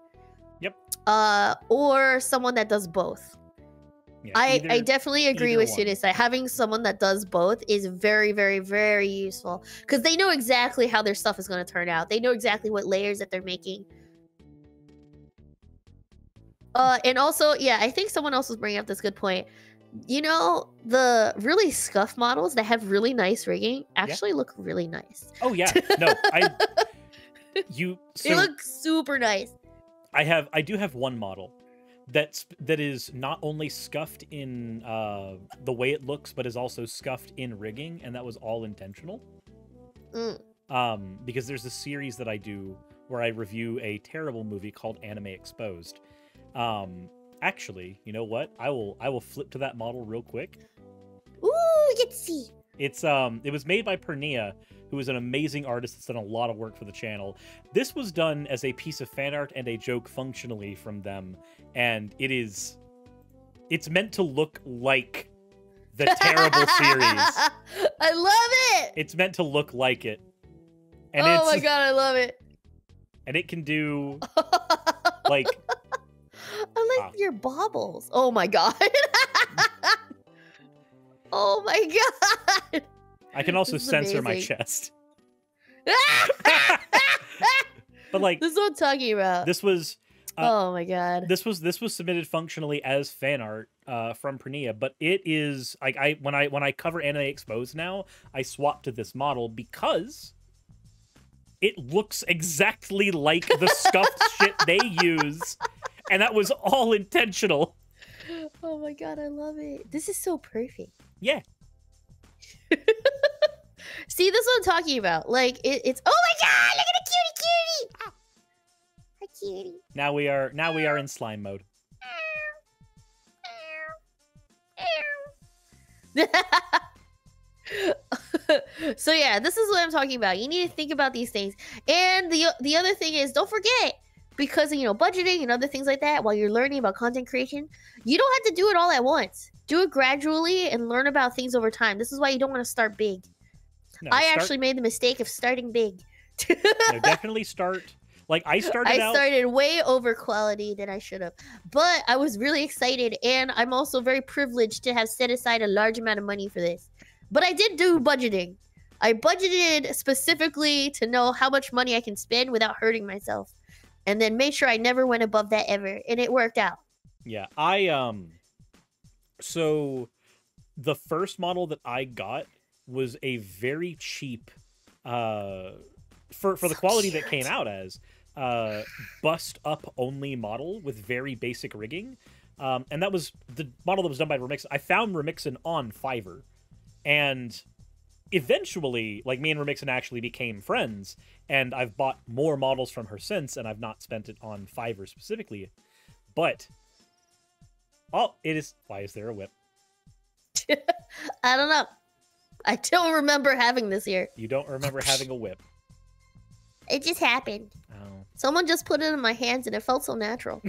Speaker 1: Yep.
Speaker 2: Or someone that does both. Yeah, I definitely agree with Sudis that having someone that does both is very, very, very useful, because they know exactly how their stuff is going to turn out. They know exactly what layers that they're making. And also, yeah, I think someone else was bringing up this good point. You know, the really scuff models that have really nice rigging actually look really nice.
Speaker 1: Oh yeah, no,
Speaker 2: they look super nice.
Speaker 1: I do have one model that is not only scuffed in the way it looks, but is also scuffed in rigging, and that was all intentional. Because there's a series that I do where I review a terrible movie called Anime Exposed. Actually, you know what? I will flip to that model real quick.
Speaker 2: Ooh, let's see.
Speaker 1: It's it was made by Pernia, who is an amazing artist that's done a lot of work for the channel. This was done as a piece of fan art and a joke functionally from them, and it's meant to look like the terrible series.
Speaker 2: I love it.
Speaker 1: It's meant to look like it. And
Speaker 2: oh my god, I love it.
Speaker 1: And it can do
Speaker 2: I like your baubles. Oh my god. Oh my god!
Speaker 1: I can also
Speaker 2: This is
Speaker 1: censor my
Speaker 2: amazing.
Speaker 1: chest. But like,
Speaker 2: This is what I'm talking about.
Speaker 1: this was
Speaker 2: Oh my god.
Speaker 1: this was submitted functionally as fan art from Pernia, but it is like when I cover Anime Exposed now, I swap to this model because it looks exactly like the scuffed shit they use, and that was all intentional.
Speaker 2: Oh my god, I love it. This is so perfect.
Speaker 1: Yeah.
Speaker 2: See, this is what I'm talking about. Like, it's. Oh my god! Look at the cutie! Ah. Hi, cutie.
Speaker 1: Now we are in slime mode.
Speaker 2: So yeah, this is what I'm talking about. You need to think about these things. And the other thing is, don't forget, because budgeting and other things like that, while you're learning about content creation, you don't have to do it all at once. Do it gradually and learn about things over time. This is why you don't want to start big.
Speaker 1: No,
Speaker 2: I actually made the mistake of starting big.
Speaker 1: no, definitely start. Like I started
Speaker 2: way over quality than I should have. But I was really excited, and I'm also very privileged to have set aside a large amount of money for this. But I did do budgeting. I budgeted specifically to know how much money I can spend without hurting myself. And then made sure I never went above that ever. And it worked out.
Speaker 1: Yeah, so the first model that I got was a very cheap for the quality that came out as bust up only model with very basic rigging. And that was the model that was done by Remixin. I found Remixin on Fiverr, and eventually, like, me and Remixin actually became friends, and I've bought more models from her since, and I've not spent it on Fiverr specifically. But why is there a whip?
Speaker 2: I don't know. I don't remember having this here.
Speaker 1: You don't remember having a whip.
Speaker 2: It just happened.
Speaker 1: Oh.
Speaker 2: Someone just put it in my hands and it felt so natural.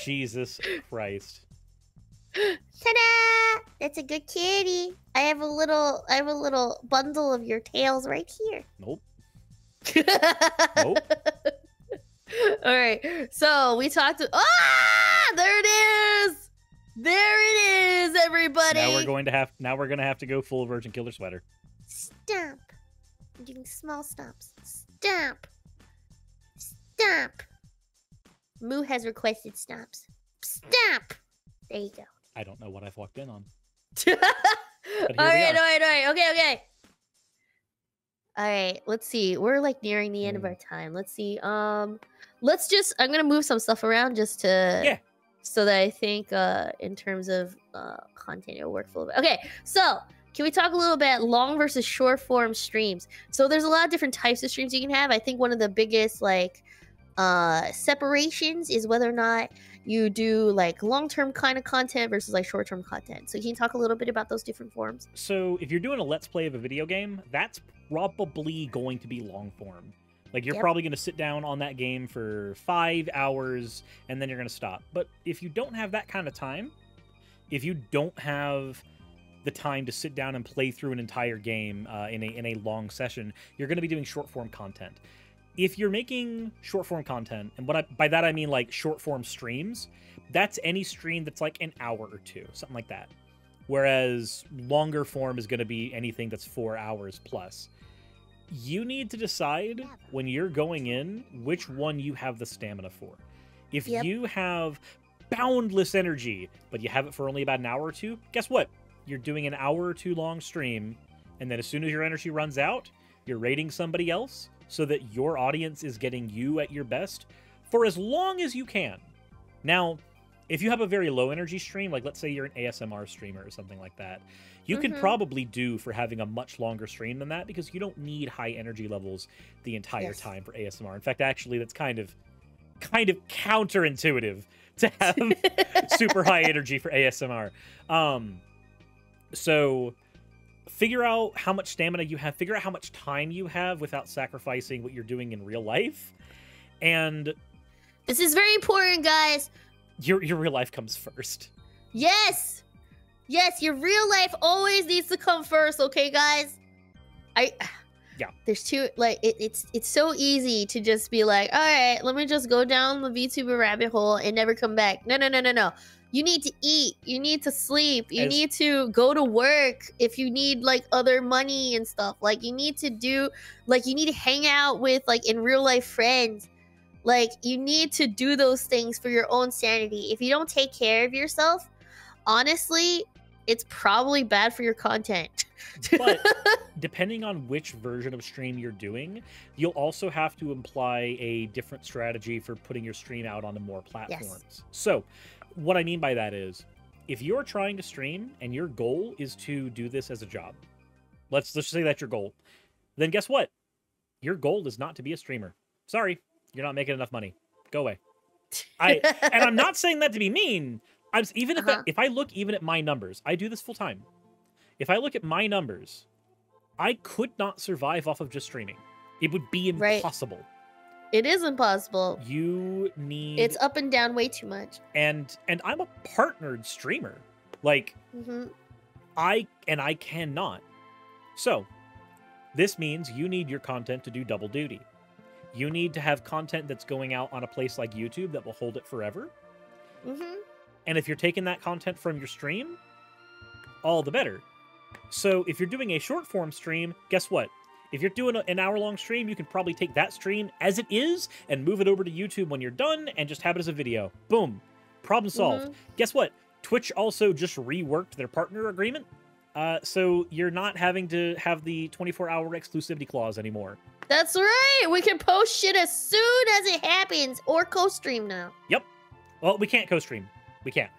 Speaker 1: Jesus Christ.
Speaker 2: Ta-da! That's a good kitty. I have a little bundle of your tails right here.
Speaker 1: Nope.
Speaker 2: Nope. All right. So we talked to there it is. There it is, everybody.
Speaker 1: Now we're gonna have to go full Virgin Killer Sweater.
Speaker 2: Stomp. I'm doing small stomps. Stomp. Stomp. Moo has requested stomps. Stomp. There you go.
Speaker 1: I don't know what I've walked in on.
Speaker 2: All right. Okay. All right, let's see. We're like nearing the end of our time. Let's see. I'm gonna move some stuff around just to so that I think in terms of content it'll work full. Okay, so can we talk a little bit long versus short form streams? So there's a lot of different types of streams you can have. I think one of the biggest separations is whether or not you do like long-term kind of content versus like short-term content. So can you talk a little bit about those different forms?
Speaker 1: So if you're doing a let's play of a video game, that's probably going to be long form. Like you're probably going to sit down on that game for 5 hours and then you're going to stop. But if you don't have that kind of time, if you don't have the time to sit down and play through an entire game in a long session, you're going to be doing short form content. If you're making short form content, and by that I mean like short form streams, that's any stream that's like an hour or two, something like that. Whereas longer form is going to be anything that's 4 hours plus. You need to decide when you're going in which one you have the stamina for. If you have boundless energy, but you have it for only about an hour or two, guess what? You're doing an hour or two long stream, and then as soon as your energy runs out, you're raiding somebody else so that your audience is getting you at your best for as long as you can. Now, if you have a very low energy stream, like let's say you're an ASMR streamer or something like that, you can probably do for having a much longer stream than that because you don't need high energy levels the entire time for ASMR. In fact, actually, that's kind of counterintuitive to have super high energy for ASMR. So figure out how much stamina you have, figure out how much time you have without sacrificing what you're doing in real life. And
Speaker 2: this is very important, guys.
Speaker 1: Your real life comes first.
Speaker 2: Yes, your real life always needs to come first, okay, guys? There's two, like, it's so easy to just be like, all right, let me just go down the VTuber rabbit hole and never come back. No, no, no, no, no. You need to eat. You need to sleep. You need to go to work if you need, like, other money and stuff. Like, you need to do, like, you need to hang out with, like, in real life friends. Like, you need to do those things for your own sanity. If you don't take care of yourself, honestly, it's probably bad for your content.
Speaker 1: But depending on which version of stream you're doing, you'll also have to imply a different strategy for putting your stream out onto more platforms.
Speaker 2: Yes.
Speaker 1: So what I mean by that is, if you're trying to stream and your goal is to do this as a job, let's say that's your goal, then guess what? Your goal is not to be a streamer. Sorry, you're not making enough money. Go away. And I'm not saying that to be mean. If I look even at my numbers, I do this full time. If I look at my numbers, I could not survive off of just streaming. It would be impossible.
Speaker 2: Right. It is impossible.
Speaker 1: You need...
Speaker 2: It's up and down way too much.
Speaker 1: And I'm a partnered streamer. Like, I cannot. So, this means you need your content to do double duty. You need to have content that's going out on a place like YouTube that will hold it forever. And if you're taking that content from your stream, all the better. So if you're doing a short form stream, guess what? If you're doing an hour-long stream, you can probably take that stream as it is and move it over to YouTube when you're done and just have it as a video. Boom. Problem solved. Guess what? Twitch also just reworked their partner agreement. So you're not having to have the 24-hour exclusivity clause anymore.
Speaker 2: That's right. We can post shit as soon as it happens or co-stream now.
Speaker 1: Yep. Well, we can't co-stream. We can't.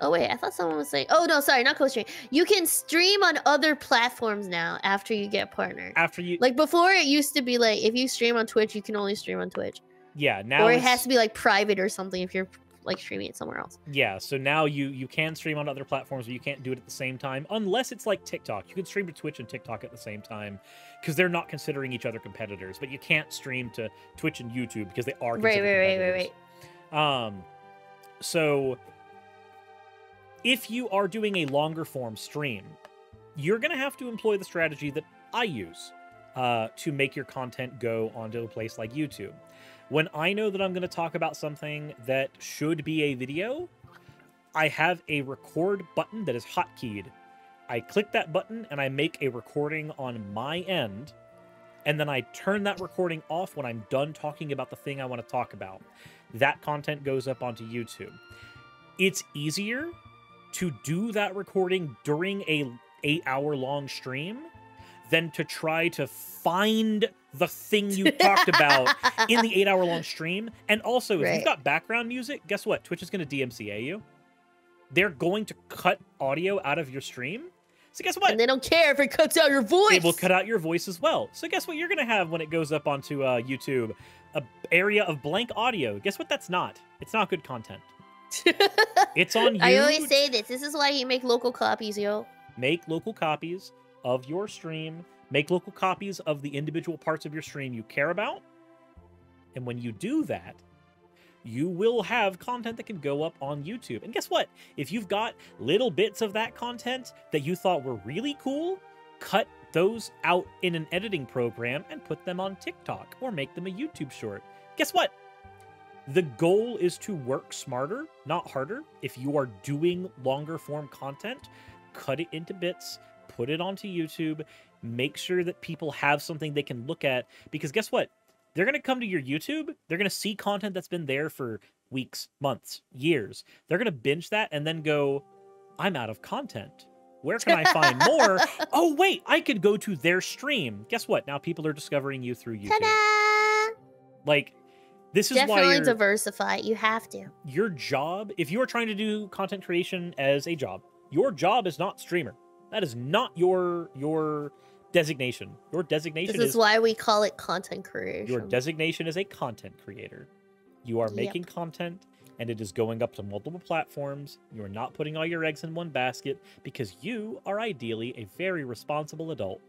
Speaker 2: Oh, wait. I thought someone was saying... Oh, no. Sorry. Not co-stream. You can stream on other platforms now after you get partnered.
Speaker 1: After you...
Speaker 2: Like, before, it used to be, like, if you stream on Twitch, you can only stream on Twitch.
Speaker 1: Yeah, now
Speaker 2: Or it has to be, like, private or something if you're, like, streaming it somewhere else.
Speaker 1: Yeah, so now you can stream on other platforms, but you can't do it at the same time, unless it's like TikTok. You can stream to Twitch and TikTok at the same time, because they're not considering each other competitors. But you can't stream to Twitch and YouTube, because they are considered competitors. Right. So... if you are doing a longer form stream, you're going to have to employ the strategy that I use to make your content go onto a place like YouTube. When I know that I'm going to talk about something that should be a video, I have a record button that is hotkeyed. I click that button and I make a recording on my end, and then I turn that recording off when I'm done talking about the thing I want to talk about. That content goes up onto YouTube. It's easier to do that recording during a 8-hour-long stream than to try to find the thing you talked about in the 8-hour-long stream. And also, if you've got background music, guess what? Twitch is going to DMCA you. They're going to cut audio out of your stream. So guess what?
Speaker 2: And they don't care if it cuts out your voice.
Speaker 1: It will cut out your voice as well. So guess what you're going to have when it goes up onto YouTube? An area of blank audio. Guess what that's not? It's not good content. It's on you.
Speaker 2: I always say this. This is why you make local copies, yo.
Speaker 1: Make local copies of your stream. Make local copies of the individual parts of your stream you care about. And when you do that, you will have content that can go up on YouTube. And guess what? If you've got little bits of that content that you thought were really cool, cut those out in an editing program and put them on TikTok or make them a YouTube short. Guess what? The goal is to work smarter, not harder. If you are doing longer form content, cut it into bits, put it onto YouTube, make sure that people have something they can look at. Because guess what? They're going to come to your YouTube. They're going to see content that's been there for weeks, months, years. They're going to binge that and then go, I'm out of content. Where can I find more? Oh, wait, I could go to their stream. Guess what? Now people are discovering you through YouTube.
Speaker 2: Ta-da!
Speaker 1: Like... this is
Speaker 2: definitely
Speaker 1: why
Speaker 2: diversify. You have to.
Speaker 1: Your job, if you are trying to do content creation as a job, your job is not streamer. That is not your designation. Your designation
Speaker 2: This is why we call it content creation.
Speaker 1: Your designation is a content creator. You are making content, and it is going up to multiple platforms. You are not putting all your eggs in one basket because you are ideally a very responsible adult.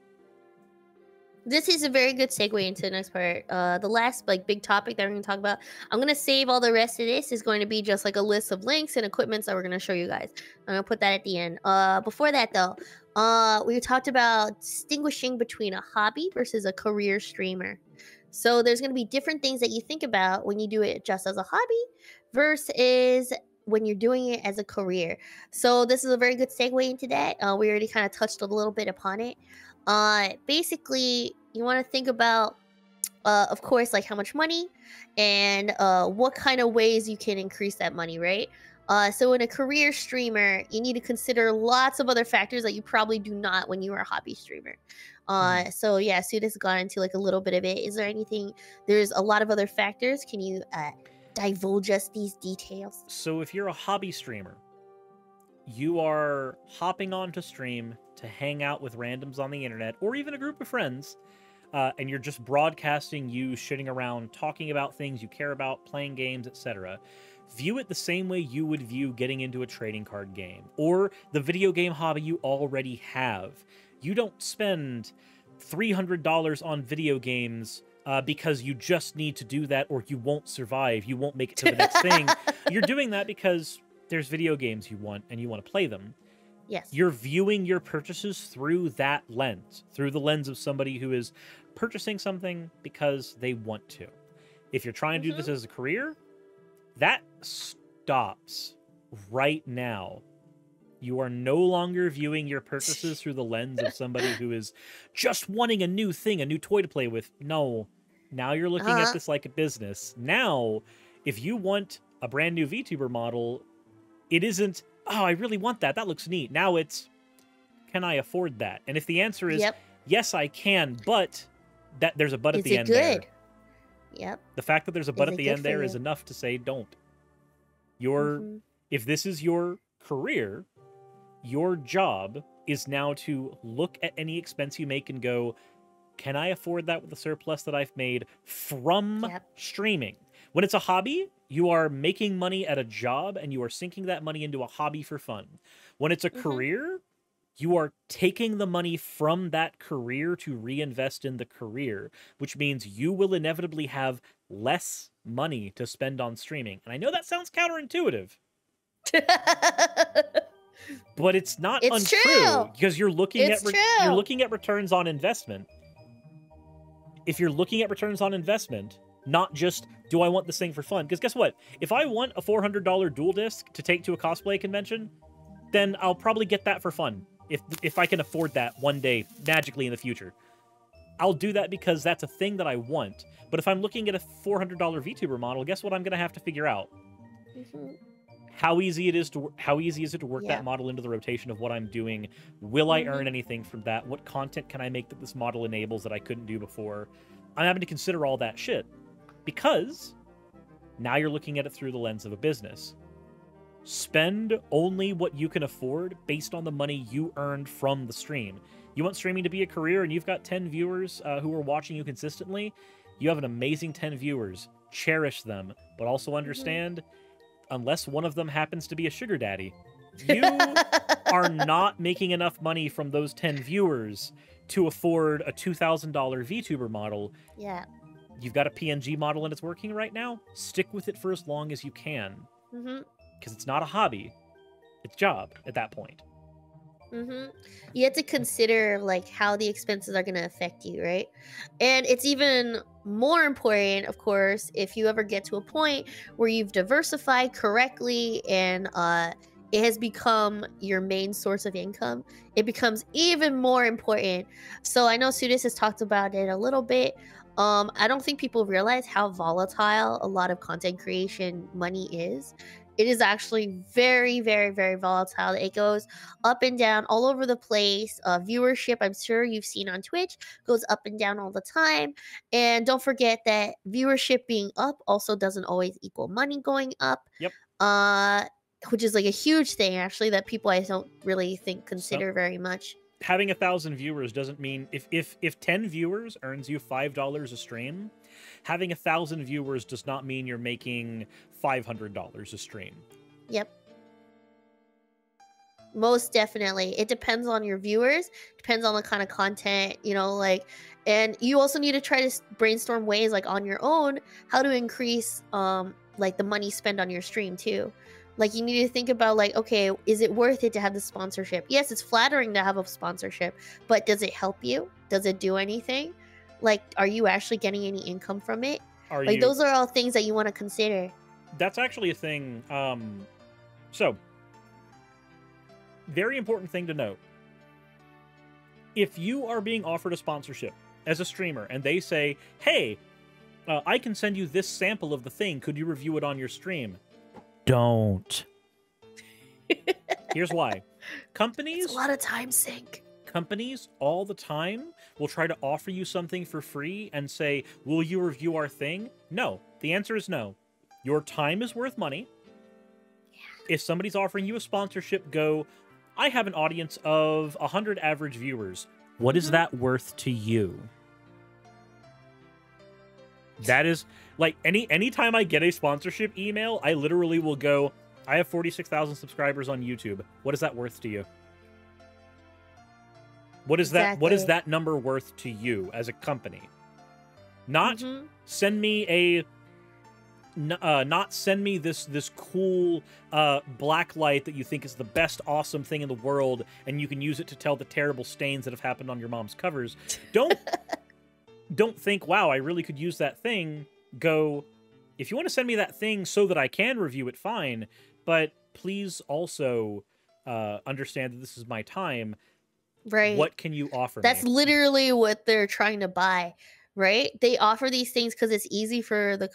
Speaker 2: This is a very good segue into the next part. The last like big topic that we're going to talk about. I'm going to save all the rest of this. Is going to be just like a list of links and equipments that we're going to show you guys. I'm going to put that at the end. Before that though, we talked about distinguishing between a hobby versus a career streamer. So there's going to be different things that you think about when you do it just as a hobby versus when you're doing it as a career. So this is a very good segue into that. We already kind of touched a little bit upon it. Basically, you want to think about, of course, like how much money and what kind of ways you can increase that money, right? So in a career streamer, you need to consider lots of other factors that you probably do not when you are a hobby streamer. So yeah, Sudis got into like a little bit of it. Is there anything? There's a lot of other factors. Can you divulge us these details?
Speaker 1: So if you're a hobby streamer, you are hopping onto stream to hang out with randoms on the internet or even a group of friends, and you're just broadcasting you shitting around, talking about things you care about, playing games, etc. View it the same way you would view getting into a trading card game or the video game hobby you already have. You don't spend $300 on video games because you just need to do that or you won't survive. You won't make it to the next thing. You're doing that because there's video games you want and you want to play them.
Speaker 2: Yes.
Speaker 1: You're viewing your purchases through that lens, through the lens of somebody who is purchasing something because they want to. If you're trying to do this as a career, that stops right now. You are no longer viewing your purchases through the lens of somebody who is just wanting a new thing, a new toy to play with. No. Now you're looking at this like a business. Now, if you want a brand new VTuber model, it isn't, oh, I really want that. That looks neat. Now it's, can I afford that? And if the answer is, yes, I can, but that there's a but at the end there.
Speaker 2: Yep.
Speaker 1: The fact that there's a but at the end there is enough to say don't. If this is your career, your job is now to look at any expense you make and go, can I afford that with the surplus that I've made from streaming? When it's a hobby, you are making money at a job and you are sinking that money into a hobby for fun. When it's a career, you are taking the money from that career to reinvest in the career, which means you will inevitably have less money to spend on streaming. And I know that sounds counterintuitive. But it's not untrue because you're looking at returns on investment. If you're looking at returns on investment, not just, do I want this thing for fun? Because guess what? If I want a $400 dual disc to take to a cosplay convention, then I'll probably get that for fun. If I can afford that one day, magically in the future. I'll do that because that's a thing that I want. But if I'm looking at a $400 VTuber model, guess what I'm going to have to figure out? How easy is it to work that model into the rotation of what I'm doing? Will I earn anything from that? What content can I make that this model enables that I couldn't do before? I'm having to consider all that shit. Because now you're looking at it through the lens of a business. Spend only what you can afford based on the money you earned from the stream. You want streaming to be a career and you've got 10 viewers who are watching you consistently? You have an amazing 10 viewers. Cherish them. But also understand, unless one of them happens to be a sugar daddy, you are not making enough money from those 10 viewers to afford a $2,000 VTuber model.
Speaker 2: Yeah.
Speaker 1: You've got a PNG model and it's working right now? Stick with it for as long as you can. Because it's not a hobby. It's a job at that point.
Speaker 2: You have to consider like how the expenses are going to affect you, right? And it's even more important, of course, if you ever get to a point where you've diversified correctly and it has become your main source of income. It becomes even more important. So I know Sudis has talked about it a little bit. I don't think people realize how volatile a lot of content creation money is. It is actually very, very, very volatile. It goes up and down all over the place. Viewership, I'm sure you've seen on Twitch, goes up and down all the time. And don't forget that viewership being up also doesn't always equal money going up. Which is like a huge thing, actually, that people I don't really consider very much.
Speaker 1: Having 1,000 viewers doesn't mean if 10 viewers earns you $5 a stream, having 1,000 viewers does not mean you're making $500 a stream.
Speaker 2: Most definitely. It depends on your viewers, depends on the kind of content, you know, like, and you also need to try to brainstorm ways like on your own how to increase like the money spent on your stream too. Like you need to think about like, okay, is it worth it to have the sponsorship? Yes, it's flattering to have a sponsorship, but does it help you? Does it do anything? Like, are you actually getting any income from it?
Speaker 1: Are
Speaker 2: Like
Speaker 1: you?
Speaker 2: those are all things that you want to consider.
Speaker 1: That's actually a thing. So very important thing to note. If you are being offered a sponsorship as a streamer and they say, hey, I can send you this sample of the thing, could you review it on your stream? Don't. Here's why. Companies,
Speaker 2: It's a lot of time sink.
Speaker 1: companies all the time will try to offer you something for free and say, will you review our thing? No. The answer is no. Your time is worth money. If somebody's offering you a sponsorship, go, I have an audience of 100 average viewers. What is that worth to you? That is, like, anytime I get a sponsorship email, I literally will go, I have 46,000 subscribers on YouTube. What is that worth to you? What is that number worth to you as a company? Not send me a not send me this cool black light that you think is the best awesome thing in the world and you can use it to tell the terrible stains that have happened on your mom's covers. Don't think, wow, I really could use that thing. Go, if you want to send me that thing so that I can review it, fine, but please also understand that this is my time.
Speaker 2: Right.
Speaker 1: What can you offer
Speaker 2: That's
Speaker 1: me?
Speaker 2: literally what they're trying to buy, right? They offer these things because it's easy for the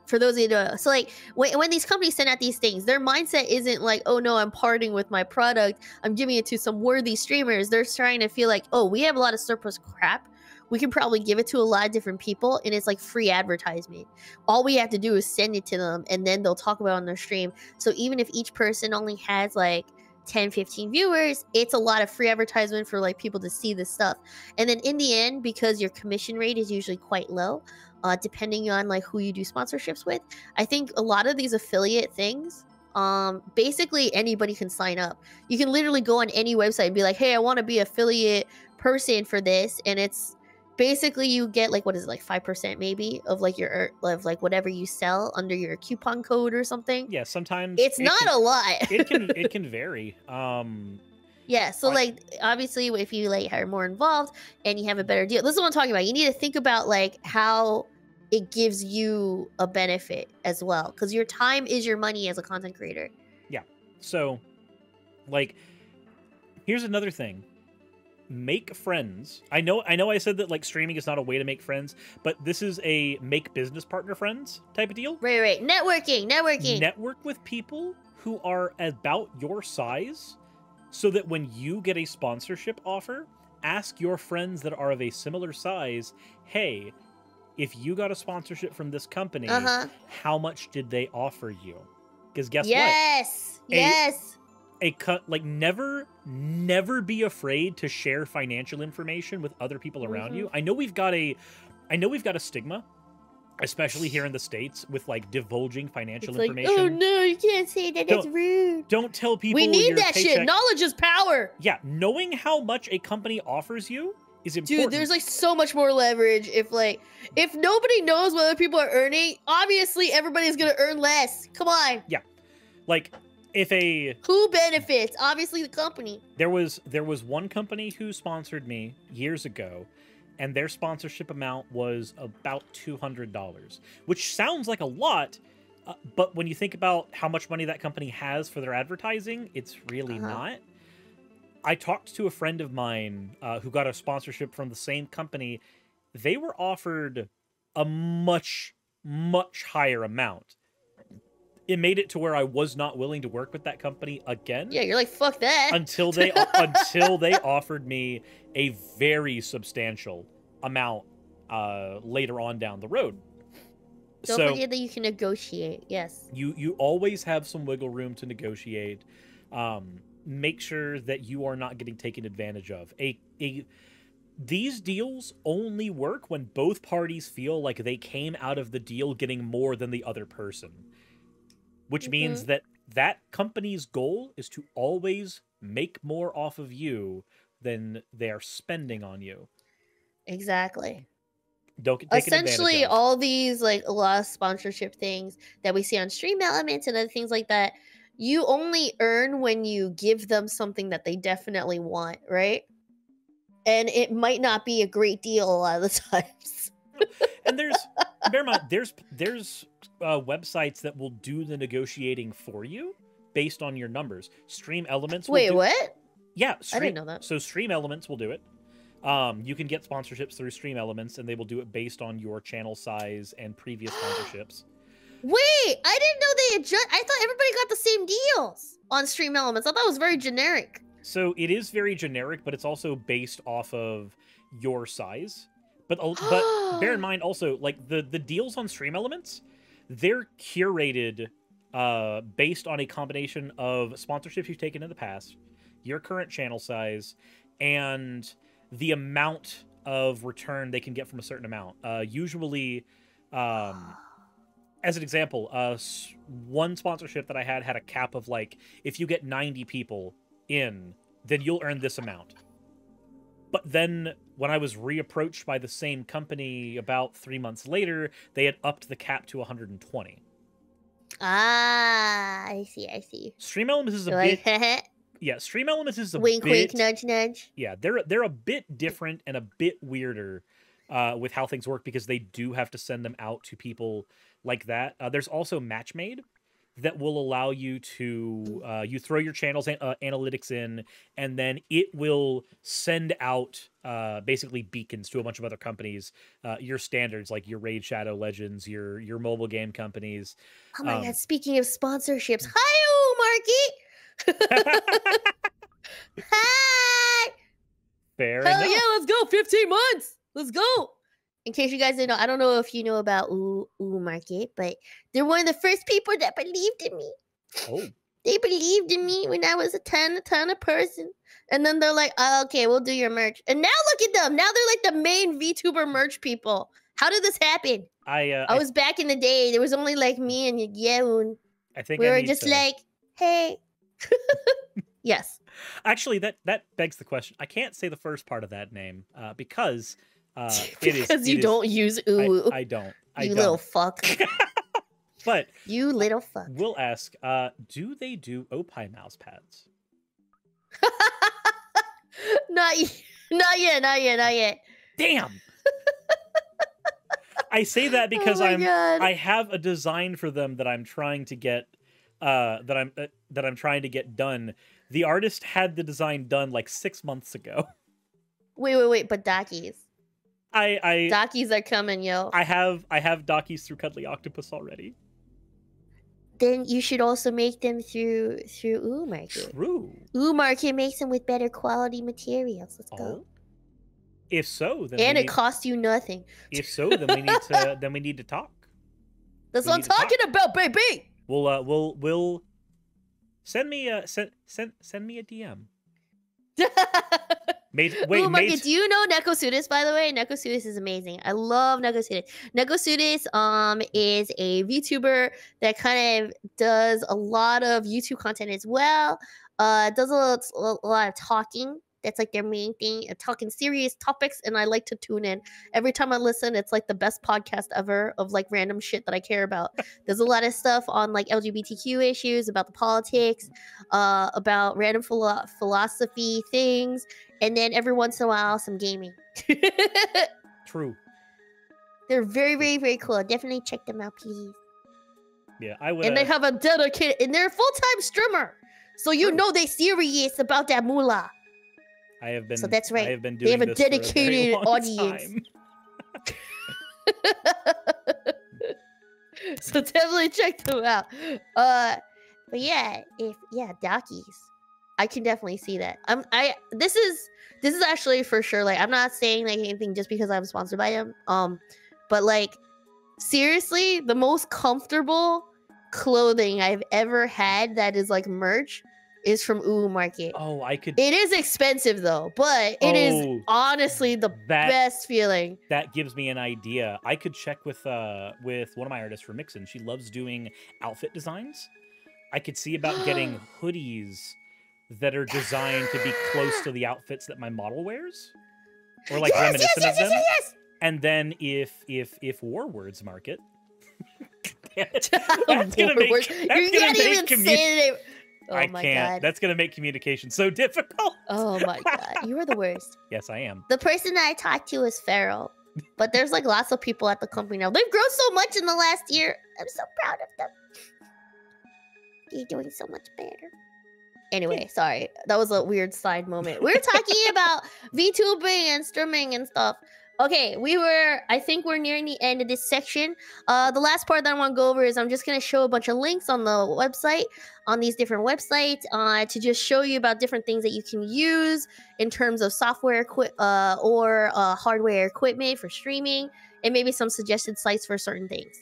Speaker 2: for those of you who know. So like when these companies send out these things, their mindset isn't like, oh no, I'm parting with my product, I'm giving it to some worthy streamers. They're trying to feel like, oh, we have a lot of surplus crap, we can probably give it to a lot of different people, and it's like free advertisement. All we have to do is send it to them, and then they'll talk about it on their stream. So even if each person only has like 10 15 viewers, it's a lot of free advertisement for like people to see this stuff. And then in the end, because your commission rate is usually quite low, depending on like who you do sponsorships with, I think a lot of these affiliate things, basically anybody can sign up. You can literally go on any website and be like, hey, I want to be affiliate person for this, and it's basically you get like, what is it, like 5% maybe of like your of like whatever you sell under your coupon code or something.
Speaker 1: Yeah, sometimes
Speaker 2: it's not a lot.
Speaker 1: it can vary.
Speaker 2: Yeah, so like obviously if you like are more involved and you have a better deal, this is what I'm talking about. You need to think about like how it gives you a benefit as well, because your time is your money as a content creator.
Speaker 1: Yeah. So like here's another thing. Make friends. I know I said that like streaming is not a way to make friends, but this is a make business partner friends type of deal.
Speaker 2: Right. Networking.
Speaker 1: Network with people who are about your size so that when you get a sponsorship offer, ask your friends that are of a similar size, hey, if you got a sponsorship from this company, how much did they offer you? Because guess what?
Speaker 2: Yes.
Speaker 1: Like never be afraid to share financial information with other people around you. I know we've got a stigma, especially here in the States, with like divulging financial information.
Speaker 2: Oh no, you can't say that. That's rude.
Speaker 1: Don't tell people.
Speaker 2: We need that shit. Knowledge is power.
Speaker 1: Yeah, knowing how much a company offers you is important.
Speaker 2: Dude, there's like so much more leverage if nobody knows what other people are earning, obviously everybody's gonna earn less. Come on.
Speaker 1: Yeah. Like
Speaker 2: who benefits? Obviously the company.
Speaker 1: There was one company who sponsored me years ago, and their sponsorship amount was about $200, which sounds like a lot, but when you think about how much money that company has for their advertising, it's really not. I talked to a friend of mine who got a sponsorship from the same company. They were offered a much, much higher amount. It made it to where I was not willing to work with that company again.
Speaker 2: Yeah, you're like, fuck that.
Speaker 1: Until they offered me a very substantial amount later on down the road.
Speaker 2: Don't forget that you can negotiate. Yes.
Speaker 1: You always have some wiggle room to negotiate. Make sure that you are not getting taken advantage of. These deals only work when both parties feel like they came out of the deal getting more than the other person. Which means that that company's goal is to always make more off of you than they are spending on you.
Speaker 2: Exactly.
Speaker 1: Don't get taken advantage
Speaker 2: Essentially,
Speaker 1: of.
Speaker 2: all these like a lot of sponsorship things that we see on Stream Elements and other things like that, you only earn when you give them something that they definitely want, right? And it might not be a great deal a lot of the times.
Speaker 1: And bear in mind, there's websites that will do the negotiating for you based on your numbers. Stream Elements.
Speaker 2: Wait, what?
Speaker 1: Yeah,
Speaker 2: I didn't know that.
Speaker 1: So Stream Elements will do it. You can get sponsorships through Stream Elements, and they will do it based on your channel size and previous sponsorships.
Speaker 2: Wait, I didn't know they adjust. I thought everybody got the same deals on Stream Elements. I thought it was very generic.
Speaker 1: So it is very generic, but it's also based off of your size. But bear in mind also, like the deals on Stream Elements, they're curated based on a combination of sponsorships you've taken in the past, your current channel size, and the amount of return they can get from a certain amount. Usually, as an example, one sponsorship that I had a cap of like, if you get 90 people in, then you'll earn this amount. But then when I was reapproached by the same company about 3 months later, they had upped the cap to 120.
Speaker 2: Ah, I see.
Speaker 1: Stream Elements is a bit... Yeah, Stream Elements is a
Speaker 2: wink,
Speaker 1: bit...
Speaker 2: Wink, nudge, nudge.
Speaker 1: Yeah, they're a bit different and a bit weirder with how things work because they do have to send them out to people like that. There's also Matchmade that will allow you to you throw your channel's analytics in, and then it will send out basically beacons to a bunch of other companies, your standards like your Raid Shadow Legends, your mobile game companies.
Speaker 2: Oh my god! Speaking of sponsorships, hi, Marky. Hi.
Speaker 1: Fair
Speaker 2: Hell
Speaker 1: enough.
Speaker 2: yeah! Let's go. 15 months. Let's go. In case you guys didn't know, I don't know if you know about Ooh Market, but they're one of the first people that believed in me.
Speaker 1: Oh.
Speaker 2: They believed in me when I was a ton of person. And then they're like, oh, okay, we'll do your merch. And now look at them. Now they're like the main VTuber merch people. How did this happen? I was back in the day. There was only like me and Yeun.
Speaker 1: I think
Speaker 2: we were just like, hey. Yes.
Speaker 1: Actually, that begs the question. I can't say the first part of that name because...
Speaker 2: because you don't use ooh.
Speaker 1: I don't.
Speaker 2: You little fuck.
Speaker 1: But
Speaker 2: you little fuck.
Speaker 1: We'll ask, do they do Opie mouse pads?
Speaker 2: Not yet.
Speaker 1: Damn. I say that because I have a design for them that I'm trying to get that I'm trying to get done. The artist had the design done like 6 months ago.
Speaker 2: Wait, but Dockies.
Speaker 1: Dockies
Speaker 2: are coming, yo.
Speaker 1: I have Dockies through Cuddly Octopus already.
Speaker 2: Then you should also make them through Ooh Market.
Speaker 1: True.
Speaker 2: Ooh Market makes them with better quality materials. Let's go.
Speaker 1: If so, then
Speaker 2: it costs you nothing.
Speaker 1: If so, then we need to talk.
Speaker 2: That's what I'm talking about, baby.
Speaker 1: We'll send me a DM.
Speaker 2: Market, do you know Nekosudis, by the way? Nekosudis is amazing. I love Nekosudis. Nekosudis is a VTuber that kind of does a lot of YouTube content as well. Does a lot of talking. That's like their main thing, talking serious topics, and I like to tune in. Every time I listen, it's like the best podcast ever of like random shit that I care about. There's a lot of stuff on like LGBTQ issues, about the politics, about random philosophy things, and then every once in a while, some gaming.
Speaker 1: True.
Speaker 2: They're very, very, very cool. Definitely check them out, please.
Speaker 1: Yeah, I would.
Speaker 2: And they have a dedicated, and they're a full-time streamer, so you know they serious about that moolah.
Speaker 1: I have been.
Speaker 2: So that's right.
Speaker 1: I have been doing
Speaker 2: they have a
Speaker 1: this
Speaker 2: dedicated
Speaker 1: for a very long
Speaker 2: audience. So definitely check them out. But yeah, Dockies. I can definitely see that. This is actually for sure. Like, I'm not saying like anything just because I'm sponsored by them. But like, seriously, the most comfortable clothing I've ever had that is like merch is from Ooh Market.
Speaker 1: Oh,
Speaker 2: It is expensive though, but it is honestly the best feeling.
Speaker 1: That gives me an idea. I could check with one of my artists for Mixin. She loves doing outfit designs. I could see about getting hoodies that are designed to be close to the outfits that my model wears, or like reminiscent of them.
Speaker 2: Yes.
Speaker 1: And then if War Words market, that's gonna make
Speaker 2: Oh
Speaker 1: I
Speaker 2: my
Speaker 1: can't.
Speaker 2: god.
Speaker 1: That's gonna make communication so difficult.
Speaker 2: Oh my god. You are the worst.
Speaker 1: Yes, I am.
Speaker 2: The person that I talked to is Farrell. But there's like lots of people at the company now. They've grown so much in the last year. I'm so proud of them. You're doing so much better. Anyway, sorry. That was a weird side moment. We were talking about VTubing and streaming and stuff. Okay, I think we're nearing the end of this section. The last part that I want to go over is I'm just going to show a bunch of links on the website, on these different websites, to just show you about different things that you can use in terms of software or hardware equipment for streaming, and maybe some suggested sites for certain things.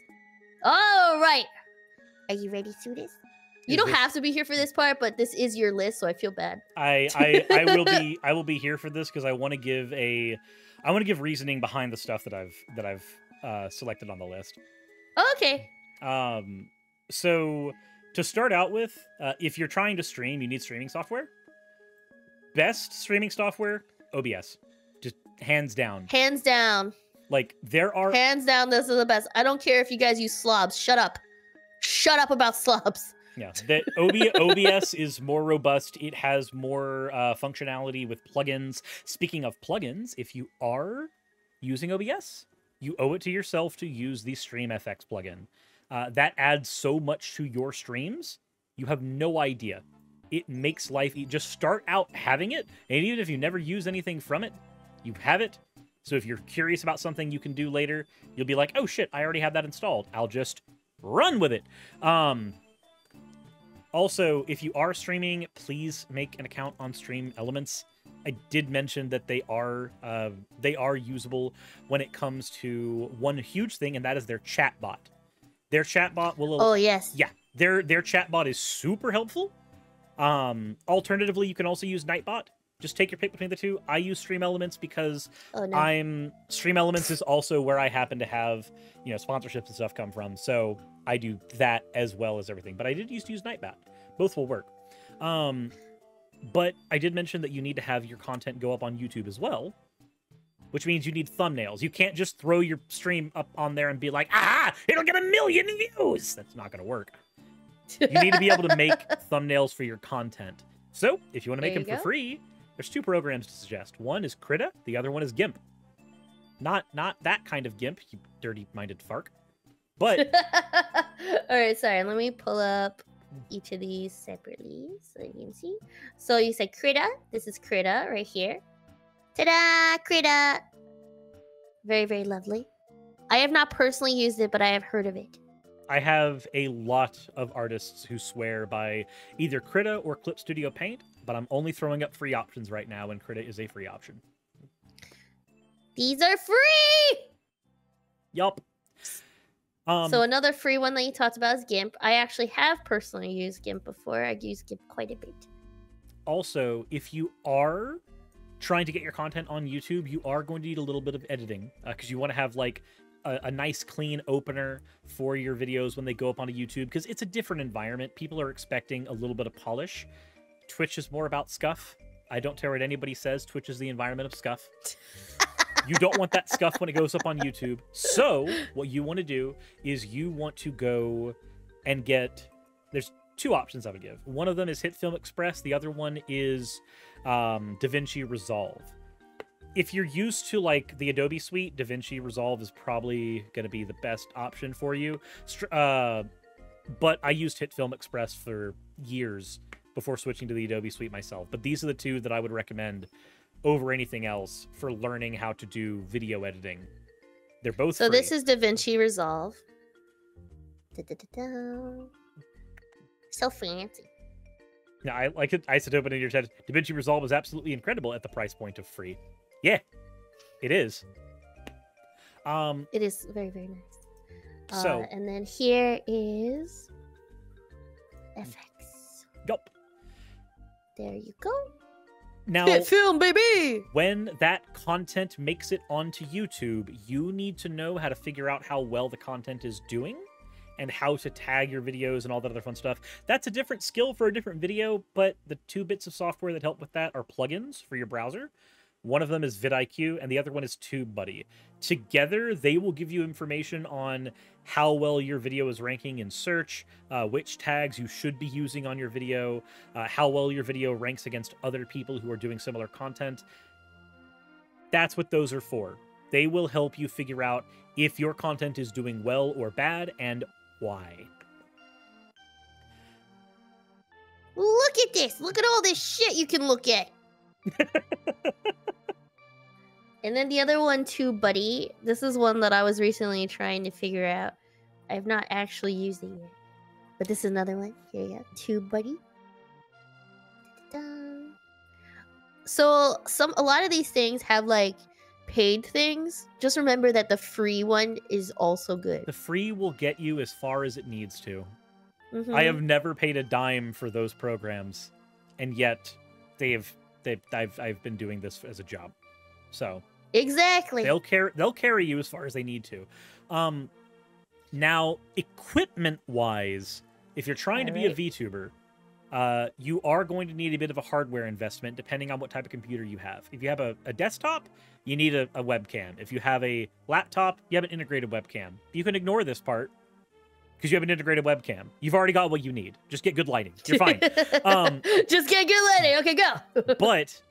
Speaker 2: All right. Are you ready to do this? You don't have to be here for this part, but this is your list, so I feel bad.
Speaker 1: I will be here for this because I want to give reasoning behind the stuff that I've selected on the list.
Speaker 2: Okay.
Speaker 1: So to start out with, if you're trying to stream, you need streaming software. Best streaming software, OBS. Just hands down.
Speaker 2: Hands down.
Speaker 1: Like there are
Speaker 2: hands down, this is the best. I don't care if you guys use slobs. Shut up. Shut up about slobs.
Speaker 1: Yeah, that OBS is more robust. It has more functionality with plugins. Speaking of plugins, if you are using OBS, you owe it to yourself to use the StreamFX plugin. That adds so much to your streams. You have no idea. It makes life easy. Just start out having it, and even if you never use anything from it, you have it. So if you're curious about something you can do later, you'll be like, oh shit, I already have that installed. I'll just run with it. Also, if you are streaming, please make an account on Stream Elements. I did mention that they are usable when it comes to one huge thing, and that is their chatbot. Their chatbot will.
Speaker 2: Oh yes.
Speaker 1: Yeah, their chatbot is super helpful. Alternatively, you can also use Nightbot. Just take your pick between the two. I use Stream Elements because Stream Elements is also where I happen to have sponsorships and stuff come from. So I do that as well as everything. But I did used to use Nightbot. Both will work. But I did mention that you need to have your content go up on YouTube as well, which means you need thumbnails. You can't just throw your stream up on there and be like, it'll get 1 million views. That's not going to work. You need to be able to make thumbnails for your content. So if you want to make them for free, there's 2 programs to suggest. One is Krita, the other one is GIMP. Not that kind of GIMP, you dirty-minded fark. But
Speaker 2: all right, sorry. Let me pull up each of these separately so you can see. So you said Krita. This is Krita right here. Ta-da! Krita. Very, very lovely. I have not personally used it, but I have heard of it.
Speaker 1: I have a lot of artists who swear by either Krita or Clip Studio Paint, but I'm only throwing up free options right now, and Krita is a free option.
Speaker 2: These are free!
Speaker 1: Yup.
Speaker 2: So another free one that you talked about is GIMP. I actually have personally used GIMP before. I've used GIMP quite a bit.
Speaker 1: Also, if you are trying to get your content on YouTube, you are going to need a little bit of editing because you want to have like a nice clean opener for your videos when they go up onto YouTube, because it's a different environment. People are expecting a little bit of polish. Twitch is more about scuff. I don't care what anybody says. Twitch is the environment of scuff. You don't want that scuff when it goes up on YouTube. So what you want to do is you want to go and get... There's 2 options I would give. One of them is HitFilm Express. The other one is DaVinci Resolve. If you're used to like the Adobe suite, DaVinci Resolve is probably going to be the best option for you. But I used HitFilm Express for years before switching to the Adobe suite myself. But these are the 2 that I would recommend over anything else for learning how to do video editing. They're both free.
Speaker 2: This is DaVinci Resolve. Da-da-da-da. So fancy.
Speaker 1: Yeah, I like it. Isotope in your chat. DaVinci Resolve is absolutely incredible at the price point of free. Yeah, it is.
Speaker 2: It is very, very nice.
Speaker 1: So,
Speaker 2: and then here is FX.
Speaker 1: Yup.
Speaker 2: There you go.
Speaker 1: Now,
Speaker 2: HitFilm, baby!
Speaker 1: When that content makes it onto YouTube, you need to know how to figure out how well the content is doing and how to tag your videos and all that other fun stuff. That's a different skill for a different video, but the two bits of software that help with that are plugins for your browser. One of them is vidIQ, and the other one is TubeBuddy. Together, they will give you information on how well your video is ranking in search, which tags you should be using on your video, how well your video ranks against other people who are doing similar content. That's what those are for. They will help you figure out if your content is doing well or bad, and why.
Speaker 2: Look at this. Look at all this shit you can look at. And then the other one, TubeBuddy. This is one that I was recently trying to figure out. I've not actually used it yet. But this is another one. Here you go. TubeBuddy. Da-da-da. So a lot of these things have like paid things. Just remember that the free one is also good.
Speaker 1: The free will get you as far as it needs to.
Speaker 2: Mhm.
Speaker 1: I have never paid a dime for those programs, and yet I've been doing this as a job. So
Speaker 2: Exactly.
Speaker 1: they'll carry you as far as they need to. Now, equipment-wise, if you're trying to be a VTuber, you are going to need a bit of a hardware investment depending on what type of computer you have. If you have a desktop, you need a webcam. If you have a laptop, you have an integrated webcam. You can ignore this part because you have an integrated webcam. You've already got what you need. Just get good lighting. You're fine.
Speaker 2: Just get good lighting. Okay, go.
Speaker 1: But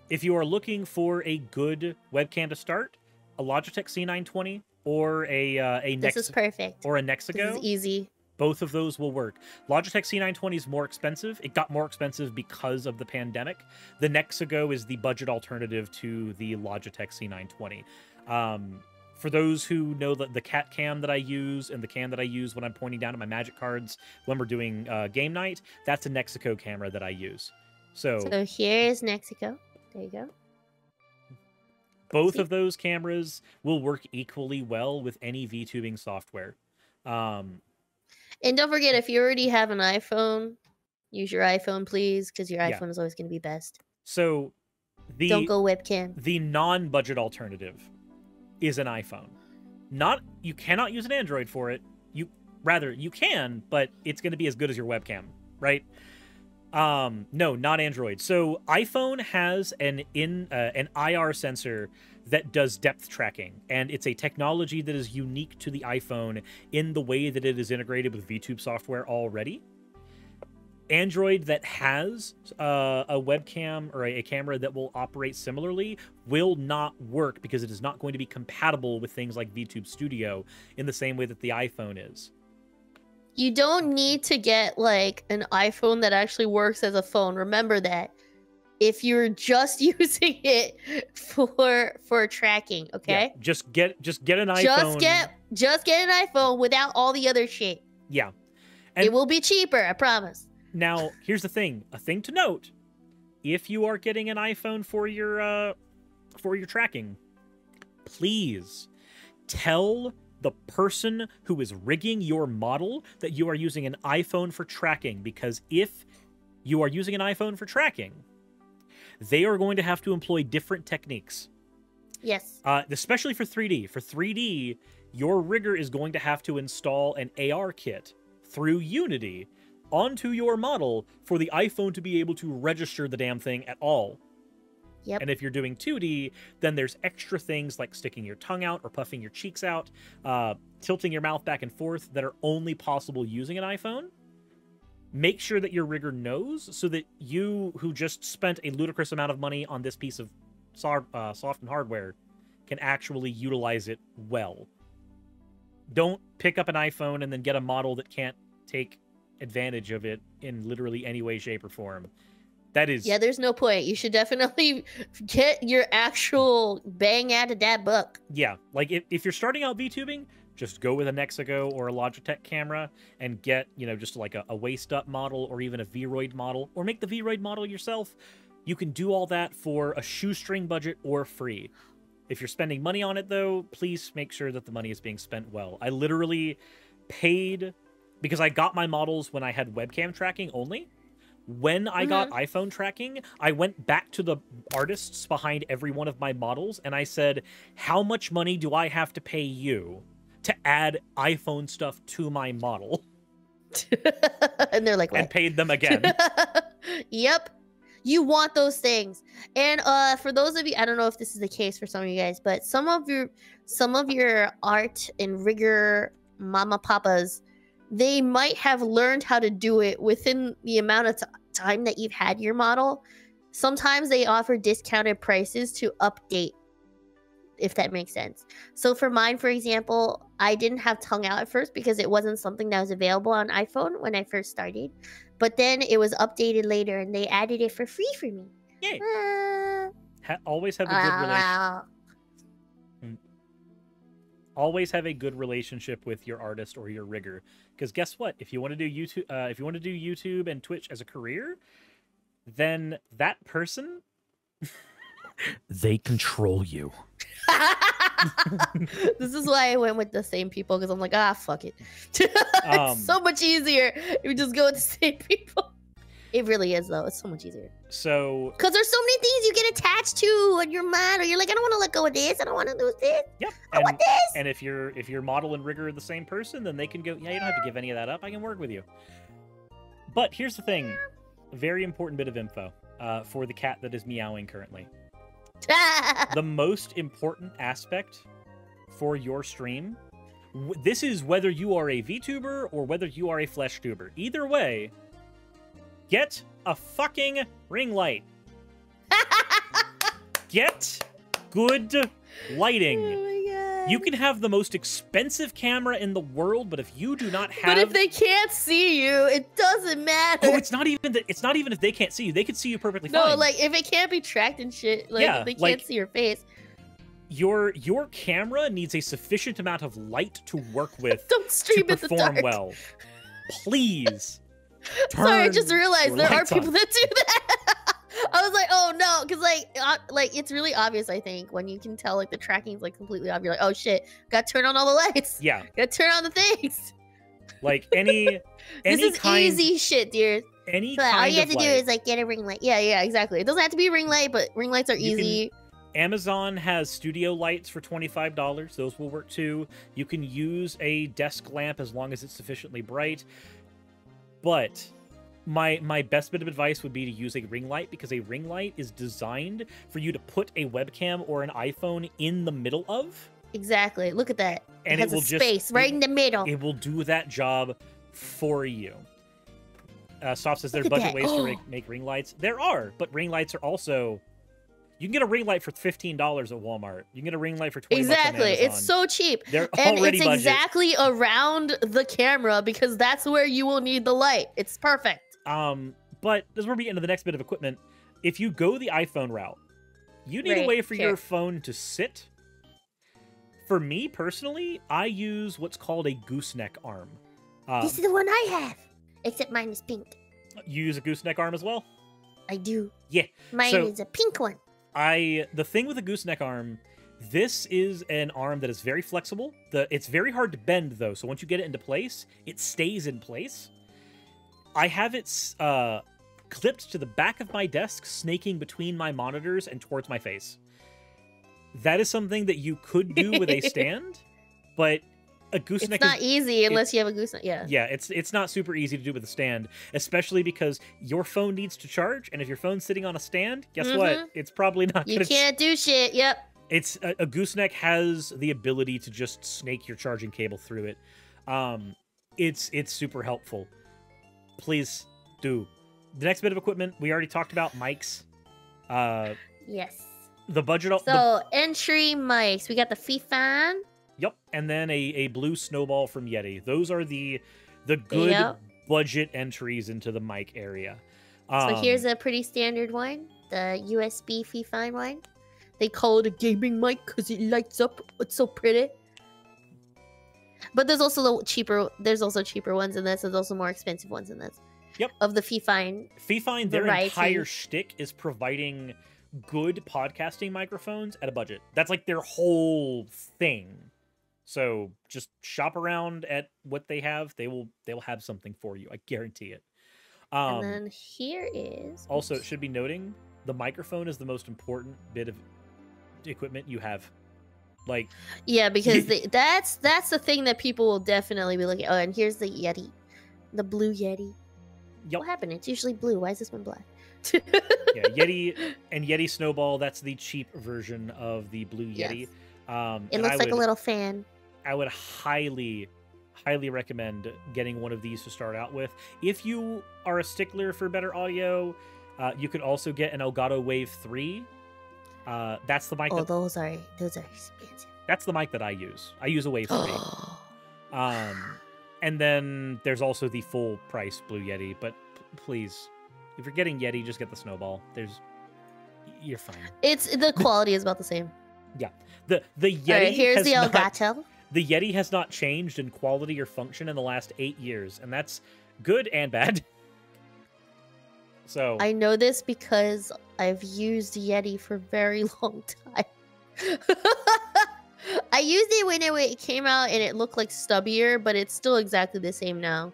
Speaker 1: if you are looking for a good webcam to start, a Logitech C920 or
Speaker 2: This is perfect.
Speaker 1: or a
Speaker 2: This
Speaker 1: Nexigo,
Speaker 2: is easy.
Speaker 1: both of those will work. Logitech C920 is more expensive. It got more expensive because of the pandemic. The Nexigo is the budget alternative to the Logitech C920. For those who know the cat cam that I use and the cam that I use when I'm pointing down at my magic cards when we're doing game night, that's a Nexigo camera that I use. So
Speaker 2: here's Nexico. There you go.
Speaker 1: both of those cameras will work equally well with any VTubing software.
Speaker 2: And don't forget, if you already have an iPhone, use your iPhone, please, because your
Speaker 1: Yeah.
Speaker 2: iPhone is always going to be best.
Speaker 1: So
Speaker 2: Don't go webcam.
Speaker 1: the non-budget alternative is an iPhone. You cannot use an Android for it. You can, but it's going to be as good as your webcam, right? No, not Android. So iPhone has an IR sensor that does depth tracking, and it's a technology that is unique to the iPhone in the way that it is integrated with VTube software already. Android that has a webcam or a camera that will operate similarly will not work because it is not going to be compatible with things like VTube Studio in the same way that the iPhone is.
Speaker 2: You don't need to get like an iPhone that actually works as a phone. Remember that. If you're just using it for tracking, okay?
Speaker 1: Yeah, just get an iPhone.
Speaker 2: Just get an iPhone without all the other shit.
Speaker 1: Yeah.
Speaker 2: It will be cheaper, I promise.
Speaker 1: Now, here's the thing. A thing to note. If you are getting an iPhone for your tracking, please tell the person who is rigging your model that you are using an iPhone for tracking, because if you are using an iPhone for tracking, they are going to have to employ different techniques.
Speaker 2: Yes.
Speaker 1: Especially for 3D. For 3D, your rigger is going to have to install an AR kit through Unity onto your model for the iPhone to be able to register the damn thing at all.
Speaker 2: Yep.
Speaker 1: And if you're doing 2D, then there's extra things like sticking your tongue out or puffing your cheeks out, tilting your mouth back and forth that are only possible using an iPhone. Make sure that your rigger knows so that you, who just spent a ludicrous amount of money on this piece of soft and hardware, can actually utilize it well. Don't pick up an iPhone and then get a model that can't take advantage of it in literally any way, shape, or form. That is...
Speaker 2: Yeah, there's no point. You should definitely get your actual bang out of that buck.
Speaker 1: Yeah, like if you're starting out VTubing, just go with a Nexigo or a Logitech camera and get, just like a waist-up model or even a Vroid model, or make the Vroid model yourself. You can do all that for a shoestring budget or free. If you're spending money on it, though, please make sure that the money is being spent well. I literally paid... because I got my models when I had webcam tracking only. When I got iPhone tracking, I went back to the artists behind every one of my models, and I said, how much money do I have to pay you to add iPhone stuff to my model
Speaker 2: And they're like,
Speaker 1: and
Speaker 2: what?
Speaker 1: paid them again.
Speaker 2: Yep. You want those things. And for those of you, I don't know if this is the case for some of you guys, but some of your art and rigor mama papas, they might have learned how to do it within the amount of time that you've had your model. Sometimes they offer discounted prices to update, if that makes sense. So for mine, for example, I didn't have tongue out at first because it wasn't something that was available on iPhone when I first started. But then it was updated later and they added it for free for me.
Speaker 1: Yay. Always have a good relationship. Always have a good relationship with your artist or your rigger, because guess what? If you want to do YouTube, and Twitch as a career, then that person, they control you.
Speaker 2: This is why I went with the same people, because I'm like, fuck it. It's so much easier if you just go with the same people. It really is, though. It's so much easier.
Speaker 1: So,
Speaker 2: because there's so many things you get attached to when you're mad, or you're like, I don't want to let go of this. I don't want to lose this.
Speaker 1: Yep.
Speaker 2: I want this.
Speaker 1: And if your model and rigger are the same person, then they can go, yeah, you don't have to give any of that up. I can work with you. But here's the thing. A very important bit of info for the cat that is meowing currently. The most important aspect for your stream, this is whether you are a VTuber or whether you are a flesh tuber. Either way, get a fucking ring light. Get good lighting.
Speaker 2: Oh my God.
Speaker 1: You can have the most expensive camera in the world, but if you do not have,
Speaker 2: but if they can't see you, it doesn't matter.
Speaker 1: oh, it's not even if they can't see you; they can see you perfectly fine.
Speaker 2: No, like if it can't be tracked and shit, like
Speaker 1: Yeah,
Speaker 2: if they can't
Speaker 1: like,
Speaker 2: see your face.
Speaker 1: Your camera needs a sufficient amount of light to work with
Speaker 2: Don't
Speaker 1: to
Speaker 2: stream in the
Speaker 1: perform
Speaker 2: dark.
Speaker 1: well. Please.
Speaker 2: Sorry, I just
Speaker 1: turn
Speaker 2: realized
Speaker 1: your
Speaker 2: there are
Speaker 1: lights on.
Speaker 2: people that do that. I was like, oh no, because like it's really obvious. I think when you can tell like the tracking's like completely obvious. You're like, oh shit, gotta turn on all the lights.
Speaker 1: Yeah,
Speaker 2: Gotta turn on the things.
Speaker 1: like any
Speaker 2: This is
Speaker 1: kind,
Speaker 2: easy shit, dude.
Speaker 1: any
Speaker 2: So all
Speaker 1: kind
Speaker 2: you have
Speaker 1: of
Speaker 2: to do
Speaker 1: light.
Speaker 2: is like get a ring light. Yeah, exactly. It doesn't have to be a ring light, but ring lights are
Speaker 1: You can-
Speaker 2: easy.
Speaker 1: Amazon has studio lights for $25. Those will work too. You can use a desk lamp as long as it's sufficiently bright. But my best bit of advice would be to use a ring light, because a ring light is designed for you to put a webcam or an iPhone in the middle of.
Speaker 2: Exactly. Look at that.
Speaker 1: And
Speaker 2: it has
Speaker 1: it will
Speaker 2: a
Speaker 1: just-
Speaker 2: space right in the middle.
Speaker 1: It will do that job for you. Stop says there are
Speaker 2: Look at
Speaker 1: budget
Speaker 2: that.
Speaker 1: ways to
Speaker 2: Oh.
Speaker 1: make ring lights. There are, but ring lights are also... You can get a ring light for $15 at Walmart. You can get a ring light for $20
Speaker 2: Exactly.
Speaker 1: on Amazon.
Speaker 2: It's so cheap.
Speaker 1: They're
Speaker 2: And
Speaker 1: already
Speaker 2: it's
Speaker 1: budget.
Speaker 2: exactly around the camera because that's where you will need the light. It's perfect.
Speaker 1: But this is where we get into the next bit of equipment. If you go the iPhone route, you need a
Speaker 2: Right,
Speaker 1: way for
Speaker 2: sure.
Speaker 1: your phone to sit. For me, personally, I use what's called a gooseneck arm.
Speaker 2: This is the one I have. Except mine is pink.
Speaker 1: You use a gooseneck arm as well?
Speaker 2: I do.
Speaker 1: Yeah.
Speaker 2: Mine
Speaker 1: So-
Speaker 2: is a pink one.
Speaker 1: The thing with a gooseneck arm, this is an arm that is very flexible. It's very hard to bend, though, so once you get it into place, it stays in place. I have it clipped to the back of my desk, snaking between my monitors and towards my face. That is something that you could do with a stand, but a gooseneck
Speaker 2: It's not
Speaker 1: is...
Speaker 2: easy unless you have a gooseneck. Yeah.
Speaker 1: Yeah, it's not super easy to do with a stand, especially because your phone needs to charge, and if your phone's sitting on a stand, guess what? It's probably not
Speaker 2: You
Speaker 1: gonna...
Speaker 2: can't do shit. Yep.
Speaker 1: It's a gooseneck has the ability to just snake your charging cable through it. It's super helpful. Please do. The next bit of equipment we already talked about, mics.
Speaker 2: Yes.
Speaker 1: The budget.
Speaker 2: So entry mics. We got the Fifan.
Speaker 1: Yep, and then a blue snowball from Yeti. Those are the good
Speaker 2: Yep.
Speaker 1: budget entries into the mic area.
Speaker 2: So here's a pretty standard one, the USB Fifan one. They call it a gaming mic because it lights up. It's so pretty. But there's also cheaper ones in this. There's also more expensive ones in this.
Speaker 1: Yep.
Speaker 2: Of the Fifine.
Speaker 1: Fifine, their
Speaker 2: variety.
Speaker 1: entire shtick is providing good podcasting microphones at a budget. That's like their whole thing. So just shop around at what they have. They will have something for you. I guarantee it.
Speaker 2: And then here is...
Speaker 1: Also, it should be noting the microphone is the most important bit of equipment you have. Like,
Speaker 2: Yeah, because that's the thing that people will definitely be looking. Oh, and here's the Yeti, the blue Yeti.
Speaker 1: yep.
Speaker 2: What happened? It's usually blue. Why is this one black?
Speaker 1: Yeah, Yeti and Yeti Snowball. That's the cheap version of the blue Yeti.
Speaker 2: Yes. It looks like a little fan.
Speaker 1: I would highly recommend getting one of these to start out with. If you are a stickler for better audio, you could also get an Elgato Wave 3. That's the mic.
Speaker 2: Oh, those are expensive.
Speaker 1: That's the mic that I use. I use a Wave 3. And then there's also the full price Blue Yeti. But please, if you're getting Yeti, just get the Snowball. You're fine.
Speaker 2: It's the quality is about the same.
Speaker 1: Yeah. The Yeti.
Speaker 2: All right, here's the Elgato.
Speaker 1: The Yeti has not changed in quality or function in the last 8 years, and that's good and bad. So
Speaker 2: I know this because I've used Yeti for a very long time. I used it when it came out and it looked like stubbier, but it's still exactly the same now.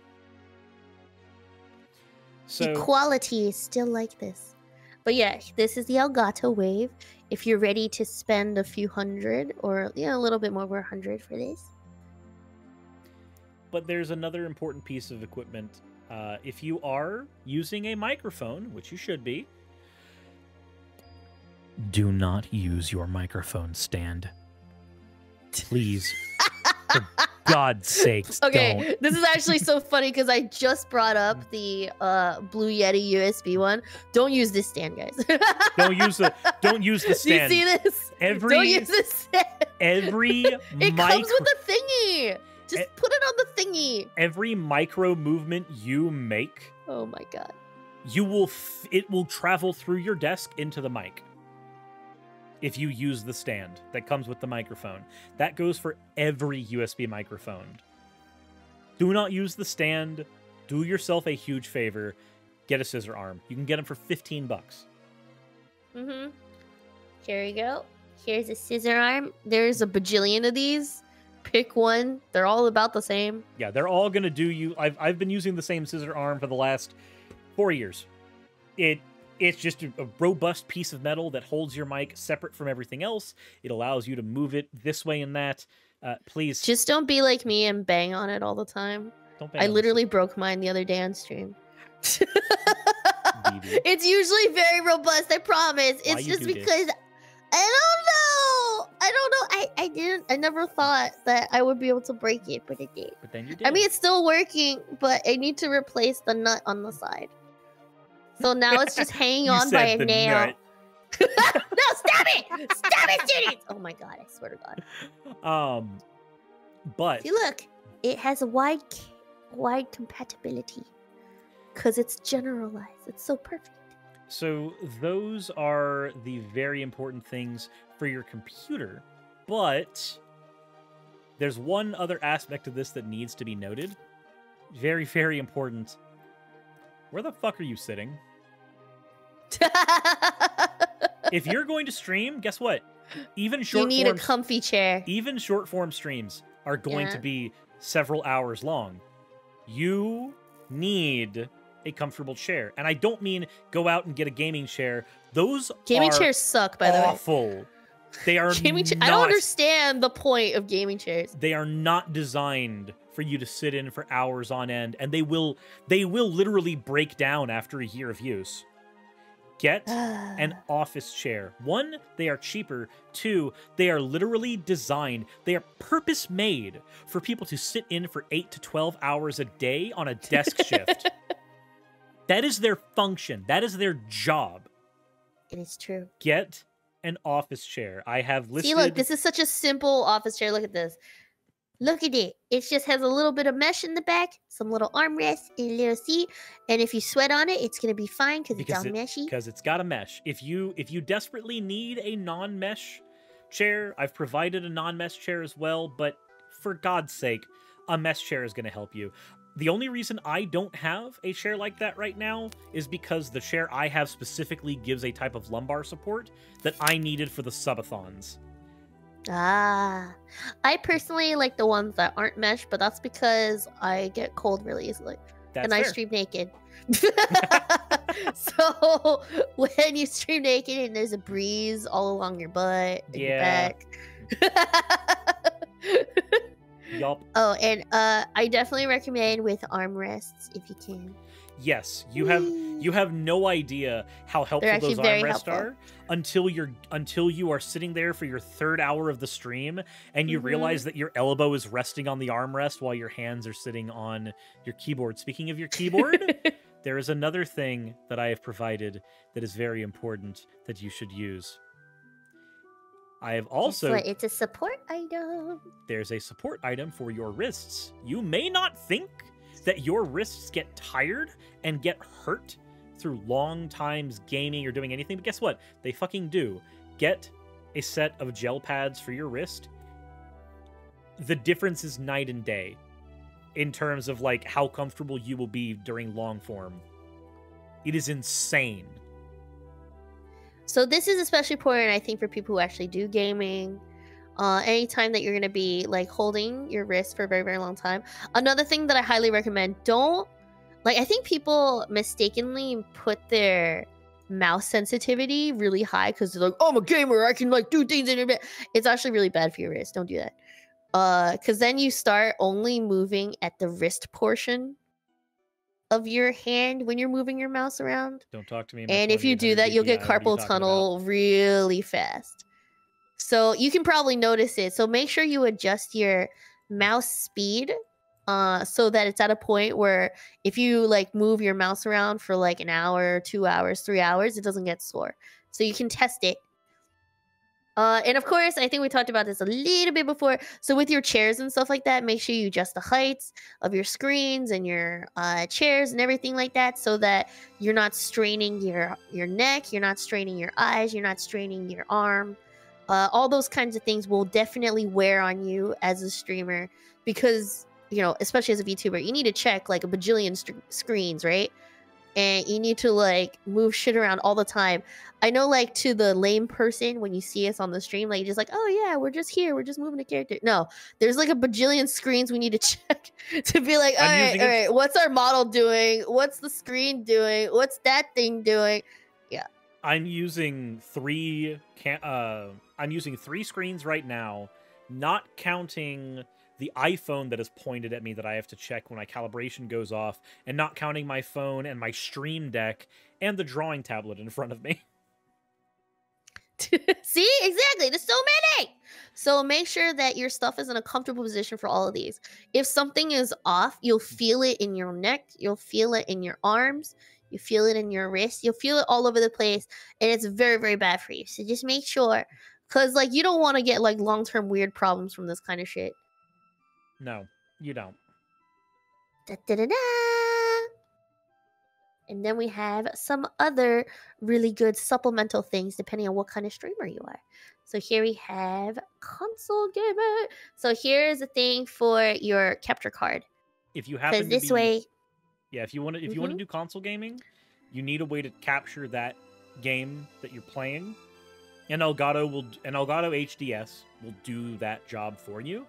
Speaker 1: So
Speaker 2: the quality is still like this. But yeah, this is the Elgato Wave. If you're ready to spend a few hundred or a little bit more over 100 for this.
Speaker 1: But there's another important piece of equipment. If you are using a microphone, which you should be, do not use your microphone stand. Please. For God's sakes.
Speaker 2: Okay,
Speaker 1: don't.
Speaker 2: This is actually so funny because I just brought up the Blue Yeti USB one. Don't use this stand, guys.
Speaker 1: Don't use the stand.
Speaker 2: Do you see this? Don't use this stand. It comes with a thingy. Just put it on the thingy.
Speaker 1: Every micro movement you make,
Speaker 2: oh my god,
Speaker 1: it will travel through your desk into the mic. If you use the stand that comes with the microphone. That goes for every USB microphone. Do not use the stand. Do yourself a huge favor. Get a scissor arm. You can get them for $15.
Speaker 2: Mm-hmm. Here we go. Here's a scissor arm. There's a bajillion of these. Pick one. They're all about the same.
Speaker 1: Yeah, they're all going to do you. I've been using the same scissor arm for the last 4 years. It's just a robust piece of metal that holds your mic separate from everything else. It allows you to move it this way and that. Please.
Speaker 2: Just don't be like me and bang on it all the time.
Speaker 1: Don't bang
Speaker 2: I literally broke mine the other day on stream.
Speaker 1: BB.
Speaker 2: It's usually very robust, I promise. It's just because I don't know. I never thought that I would be able to break it, but it did.
Speaker 1: But then you did.
Speaker 2: I mean, it's still working, but I need to replace the nut on the side. So now it's just hanging on by a nail. No, stop it! Stop it, students! Oh my god, I swear to god.
Speaker 1: But
Speaker 2: see, look, it has a wide compatibility because it's generalized. It's so perfect.
Speaker 1: So those are the very important things for your computer, but there's one other aspect of this that needs to be noted. Very, very important. Where the fuck are you sitting? If you're going to stream, guess what? Even short
Speaker 2: you need a comfy chair.
Speaker 1: Even short form streams are going to be several hours long. You need a comfortable chair. And I don't mean go out and get a gaming chair. Those
Speaker 2: gaming chairs suck, by the way.
Speaker 1: Awful. They are not,
Speaker 2: I don't understand the point of gaming chairs.
Speaker 1: They are not designed for you to sit in for hours on end, and they will literally break down after a year of use. Get an office chair. 1, they are cheaper. 2, they are literally designed. They are purpose-made for people to sit in for 8 to 12 hours a day on a desk shift. That is their function. That is their job.
Speaker 2: It is true.
Speaker 1: Get an office chair. I have listed...
Speaker 2: See, look, this is such a simple office chair. Look at this. Look at it. It just has a little bit of mesh in the back, some little armrests, and a little seat. And if you sweat on it, it's going to be fine because it's all meshy.
Speaker 1: Because it's got a mesh. If you desperately need a non-mesh chair, I've provided a non-mesh chair as well. But for God's sake, a mesh chair is going to help you. The only reason I don't have a chair like that right now is because the chair I have specifically gives a type of lumbar support that I needed for the subathons.
Speaker 2: Ah, I personally like the ones that aren't mesh, but that's because I get cold really easily. And I stream naked. So when you stream naked and there's a breeze all along your butt and your back,
Speaker 1: Yup.
Speaker 2: Oh, and I definitely recommend with armrests if you can.
Speaker 1: Yes, you have no idea how helpful
Speaker 2: actually
Speaker 1: those
Speaker 2: very
Speaker 1: armrests
Speaker 2: helpful.
Speaker 1: are until you are sitting there for your 3rd hour of the stream and you realize that your elbow is resting on the armrest while your hands are sitting on your keyboard. Speaking of your keyboard, there is another thing that I have provided that is very important that you should use. I have also...
Speaker 2: Guess what? It's a support item.
Speaker 1: There's a support item for your wrists. You may not think that your wrists get tired and get hurt through long times gaming or doing anything, but guess what? They fucking do. Get a set of gel pads for your wrist. The difference is night and day in terms of like how comfortable you will be during long form. It is insane.
Speaker 2: So this is especially important, I think, for people who actually do gaming. Anytime that you're going to be like holding your wrist for a very, very long time. Another thing that I highly recommend, I think people mistakenly put their mouse sensitivity really high because they're like, oh, I'm a gamer, I can like do things in your bed. It's actually really bad for your wrist. Don't do that. Because then you start only moving at the wrist portion of your hand when you're moving your mouse around.
Speaker 1: Don't talk to me.
Speaker 2: And if you do that, you'll get carpal tunnel really fast. So you can probably notice it. So make sure you adjust your mouse speed so that it's at a point where if you like move your mouse around for like an hour, 2 hours, 3 hours, it doesn't get sore. So you can test it. And of course, I think we talked about this a little bit before. So with your chairs and stuff like that, make sure you adjust the heights of your screens and your chairs and everything like that so that you're not straining your neck, you're not straining your eyes, you're not straining your arm. All those kinds of things will definitely wear on you as a streamer because, you know, especially as a VTuber, you need to check like a bajillion screens, right? And you need to like move shit around all the time. I know, like, to the lame person, when you see us on the stream, like, you're just like, oh yeah, we're just here, we're just moving the character. No, there's like a bajillion screens we need to check to be like, all right, what's our model doing? What's the screen doing? What's that thing doing? Yeah.
Speaker 1: I'm using 3 screens right now, not counting the iPhone that is pointed at me that I have to check when my calibration goes off, and not counting my phone and my Stream Deck and the drawing tablet in front of me.
Speaker 2: See, exactly. There's so many. So make sure that your stuff is in a comfortable position for all of these. If something is off, you'll feel it in your neck, you'll feel it in your arms, you feel it in your wrist, you'll feel it all over the place, and it's very, very bad for you. So just make sure, because like you don't want to get like long-term weird problems from this kind of shit.
Speaker 1: No, you don't.
Speaker 2: Da, da, da, da. And then we have some other really good supplemental things depending on what kind of streamer you are. So here we have console gamer. So here's a thing for your capture card.
Speaker 1: If you happen to
Speaker 2: this way,
Speaker 1: yeah, if you want to do console gaming, you need a way to capture that game that you're playing. And Elgato HDS will do that job for you.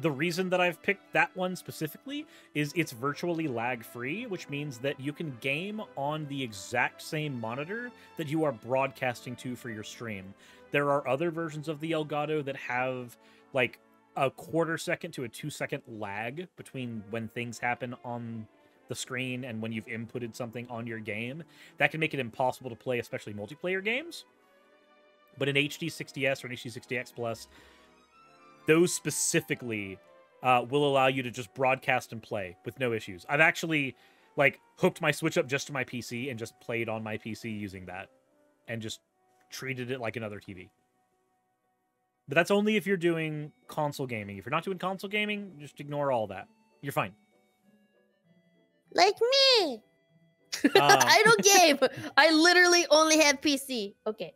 Speaker 1: The reason that I've picked that one specifically is it's virtually lag-free, which means that you can game on the exact same monitor that you are broadcasting to for your stream. There are other versions of the Elgato that have like a 1/4 second to a 2-second lag between when things happen on the screen and when you've inputted something on your game. That can make it impossible to play, especially multiplayer games. But an HD60S or an HD60X Plus, those specifically will allow you to just broadcast and play with no issues. I've actually like hooked my Switch up just to my PC and just played on my PC using that and just treated it like another TV. But that's only if you're doing console gaming. If you're not doing console gaming, just ignore all that. You're fine.
Speaker 2: Like me. I don't game. I literally only have PC. Okay.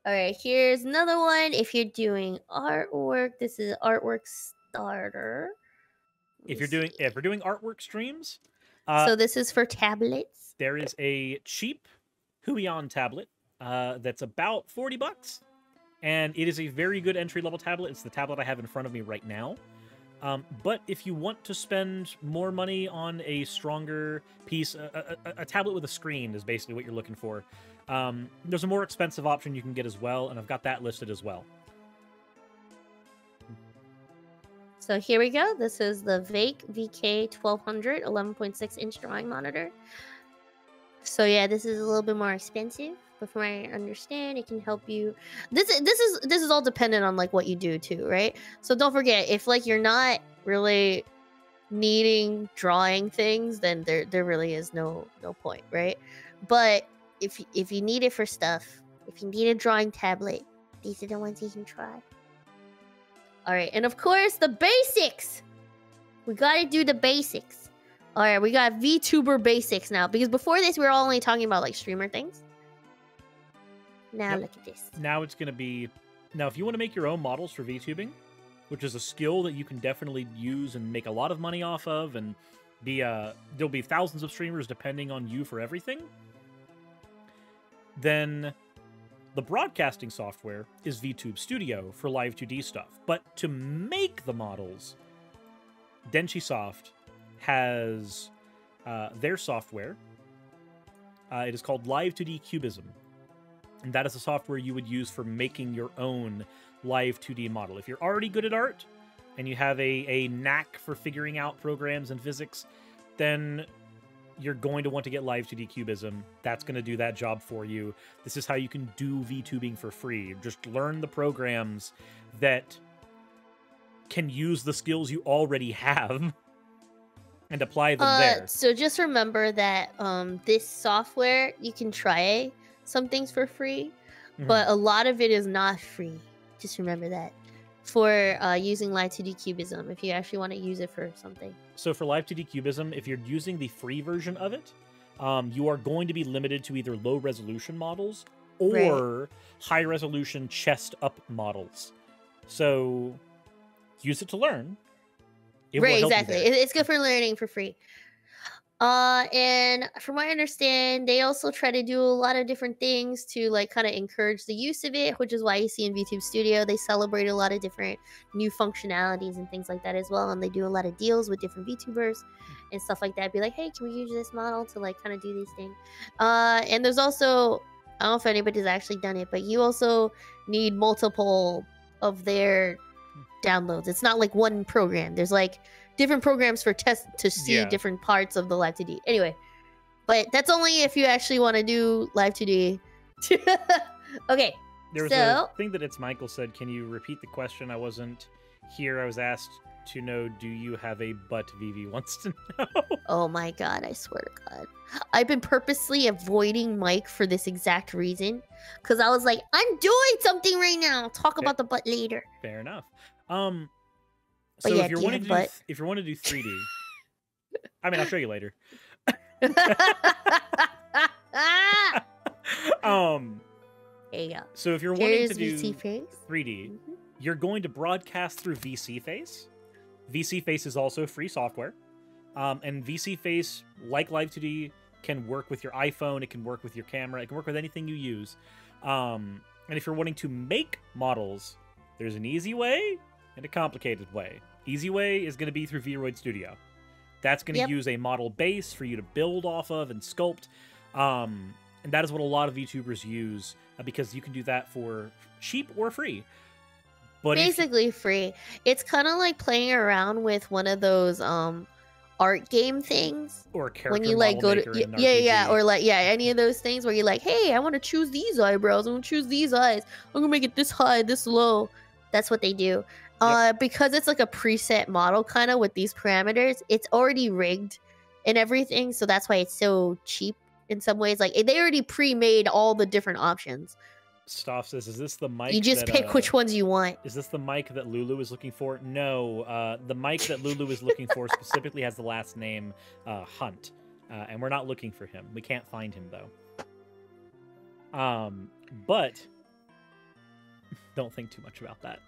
Speaker 2: All right, here's another one. If you're doing artwork, this is artwork starter.
Speaker 1: If you're doing artwork streams,
Speaker 2: so this is for tablets.
Speaker 1: There is a cheap Huion tablet that's about $40, and it is a very good entry-level tablet. It's the tablet I have in front of me right now. But if you want to spend more money on a stronger piece, a tablet with a screen is basically what you're looking for. There's a more expensive option you can get as well, and I've got that listed as well.
Speaker 2: So here we go. This is the Vake VK1200 11.6-inch drawing monitor. So yeah, this is a little bit more expensive, but from what I understand, it can help you. This is all dependent on like what you do too, right? So don't forget, if like you're not really needing drawing things, then there really is no point, right? But if you need it for stuff, if you need a drawing tablet, these are the ones you can try. All right, and of course the basics. We gotta do the basics. All right, we got VTuber basics now, because before this we were only talking about like streamer things. Now look at this.
Speaker 1: Now it's gonna be, now if you want to make your own models for VTubing, which is a skill that you can definitely use and make a lot of money off of, and be there'll be thousands of streamers depending on you for everything, then the broadcasting software is VTube Studio for live 2D stuff. But to make the models, Denchisoft has their software. It is called Live 2D Cubism. And that is the software you would use for making your own live 2D model. If you're already good at art and you have a knack for figuring out programs and physics, then you're going to want to get Live 2D Cubism. That's going to do that job for you. This is how you can do VTubing for free. Just learn the programs that can use the skills you already have and apply them there.
Speaker 2: So just remember that this software, you can try some things for free, but a lot of it is not free. Just remember that for using Live 2D Cubism, if you actually want to use it for something.
Speaker 1: So for Live 2D Cubism, if you're using the free version of it, you are going to be limited to either low resolution models or high resolution chest up models. So use it to learn. It will help
Speaker 2: Exactly.
Speaker 1: you there.
Speaker 2: It's good for learning for free. And from what I understand, they also try to do a lot of different things to like kind of encourage the use of it, which is why you see in VTube Studio, they celebrate a lot of different new functionalities and things like that as well. And they do a lot of deals with different VTubers and stuff like that. Be like, hey, can we use this model to like kind of do these things? And there's also, I don't know if anybody's actually done it, but you also need multiple of their downloads. It's not like one program. There's like different programs for test to see different parts of the Live 2D. Anyway, but that's only if you actually want to do Live 2D. Okay.
Speaker 1: There was a thing that It's Michael said. Can you repeat the question? I wasn't here. I was asked to know, do you have a butt? Vivi wants to know.
Speaker 2: Oh my god, I swear to god. I've been purposely avoiding Mike for this exact reason. Because I was like, I'm doing something right now. I'll talk about the butt later.
Speaker 1: Fair enough. So
Speaker 2: yeah,
Speaker 1: if you're wanting to do 3D, I mean, I'll show you later.
Speaker 2: There you go.
Speaker 1: So if you're wanting to do
Speaker 2: VC
Speaker 1: 3D, you're going to broadcast through VSeeFace. VSeeFace is also free software. And VSeeFace, like Live 2D, can work with your iPhone. It can work with your camera. It can work with anything you use. And if you're wanting to make models, there's an easy way and a complicated way. Easy way is going to be through VRoid Studio. That's going to use a model base for you to build off of and sculpt. And that is what a lot of VTubers use because you can do that for cheap or free. But
Speaker 2: basically free. It's kind of like playing around with one of those art game things,
Speaker 1: or a character
Speaker 2: when you like go to or like any of those things where you're like, hey, I want to choose these eyebrows, I want to choose these eyes, I'm gonna make it this high, this low. That's what they do. Because it's like a preset model kind of with these parameters, it's already rigged and everything, so that's why it's so cheap in some ways. Like they already pre-made all the different options.
Speaker 1: Stoff says, is this the mic?
Speaker 2: You just pick which ones you want.
Speaker 1: Is this the mic that Lulu is looking for? No, the mic that Lulu is looking for specifically has the last name Hunt, and we're not looking for him. We can't find him though. But don't think too much about that.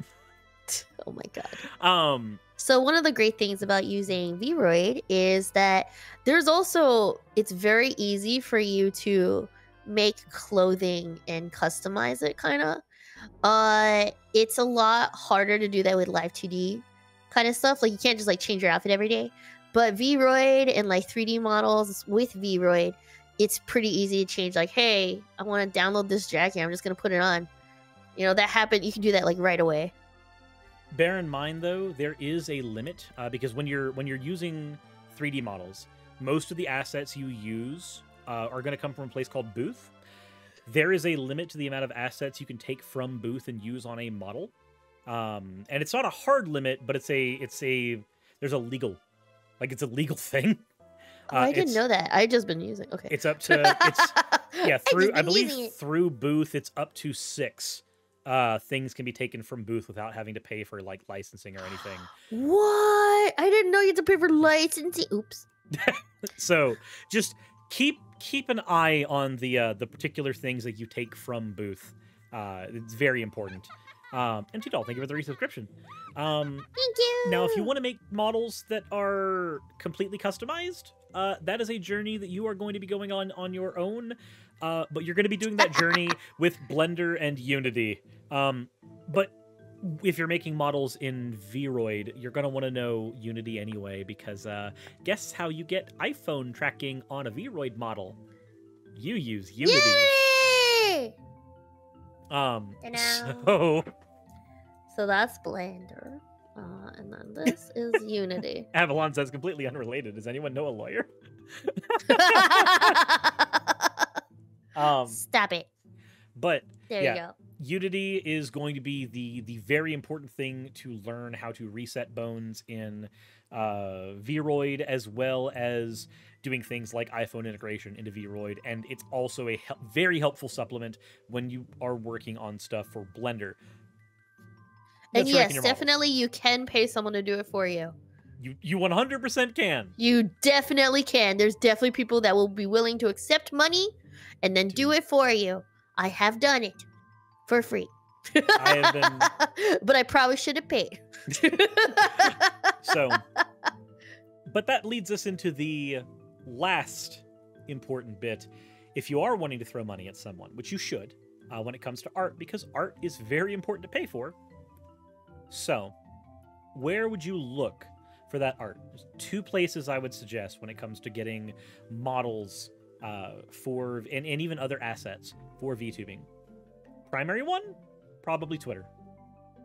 Speaker 2: Oh my god. So one of the great things about using VRoid is that there's also, it's very easy for you to make clothing and customize it kind of. It's a lot harder to do that with Live 2D kind of stuff. Like you can't just like change your outfit every day. But VRoid and like 3D models with VRoid, it's pretty easy to change. Like, hey, I want to download this jacket, I'm just gonna put it on. You know, that happened. You can do that like right away.
Speaker 1: Bear in mind, though, there is a limit because when you're using 3D models, most of the assets you use are going to come from a place called Booth. There is a limit to the amount of assets you can take from Booth and use on a model, and it's not a hard limit, but it's a there's a legal, like it's a legal thing.
Speaker 2: Oh, I didn't know that. I just been using. Okay.
Speaker 1: It's up to I believe through Booth it's up to 6 things can be taken from Booth without having to pay for like licensing or anything.
Speaker 2: What? I didn't know you had to pay for licensing. Oops.
Speaker 1: So just keep an eye on the particular things that you take from Booth. It's very important. And Tidal, thank you for the resubscription.
Speaker 2: Thank you.
Speaker 1: Now, if you want to make models that are completely customized, that is a journey that you are going to be going on your own. But you're going to be doing that journey with Blender and Unity. But if you're making models in Vroid, you're going to want to know Unity anyway, because guess how you get iPhone tracking on a Vroid model? You use Unity.
Speaker 2: Yay! So that's Blender. And then this is Unity.
Speaker 1: Avalon says completely unrelated. Does anyone know a lawyer?
Speaker 2: Stop it.
Speaker 1: But
Speaker 2: there you go.
Speaker 1: Unity is going to be the very important thing to learn how to reset bones in Vroid, as well as doing things like iPhone integration into Vroid. And it's also a very helpful supplement when you are working on stuff for Blender.
Speaker 2: And yes, definitely you can pay someone to do it for you.
Speaker 1: You 100% can.
Speaker 2: You definitely can. There's definitely people that will be willing to accept money and then do it for you. I have done it for free.
Speaker 1: I have been...
Speaker 2: But I probably should have paid.
Speaker 1: So, but that leads us into the last important bit. If you are wanting to throw money at someone, which you should, when it comes to art, because art is very important to pay for. So, where would you look for that art? There's 2 places I would suggest when it comes to getting models for, and even other assets for VTubing. Primary one, probably Twitter.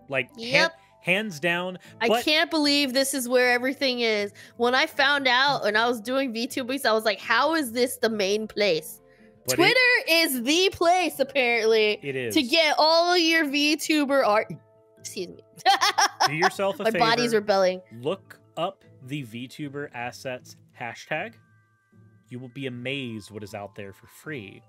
Speaker 1: Like,
Speaker 2: yep.
Speaker 1: Hands down.
Speaker 2: I can't believe this is where everything is. When I found out and I was doing VTubing, I was like, how is this the main place? Twitter is the place, apparently.
Speaker 1: It is.
Speaker 2: To get all of your VTuber art. Excuse me.
Speaker 1: Do yourself a favor.
Speaker 2: My body's rebelling.
Speaker 1: Look up the VTuber assets hashtag. You will be amazed what is out there for free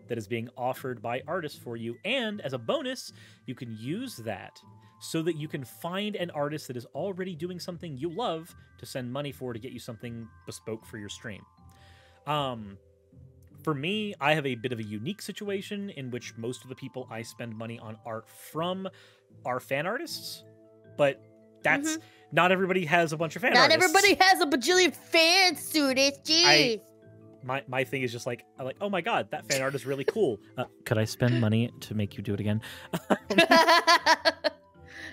Speaker 1: that is being offered by artists for you. And as a bonus, you can use that so that you can find an artist that is already doing something you love to send money for to get you something bespoke for your stream. For me, I have a bit of a unique situation in which most of the people I spend money on art from are fan artists, but that's not everybody has a bunch of fan artists.
Speaker 2: Not everybody has a bajillion fan students. Jeez.
Speaker 1: My thing is just like, oh my god, that fan art is really cool. Could I spend money to make you do it again?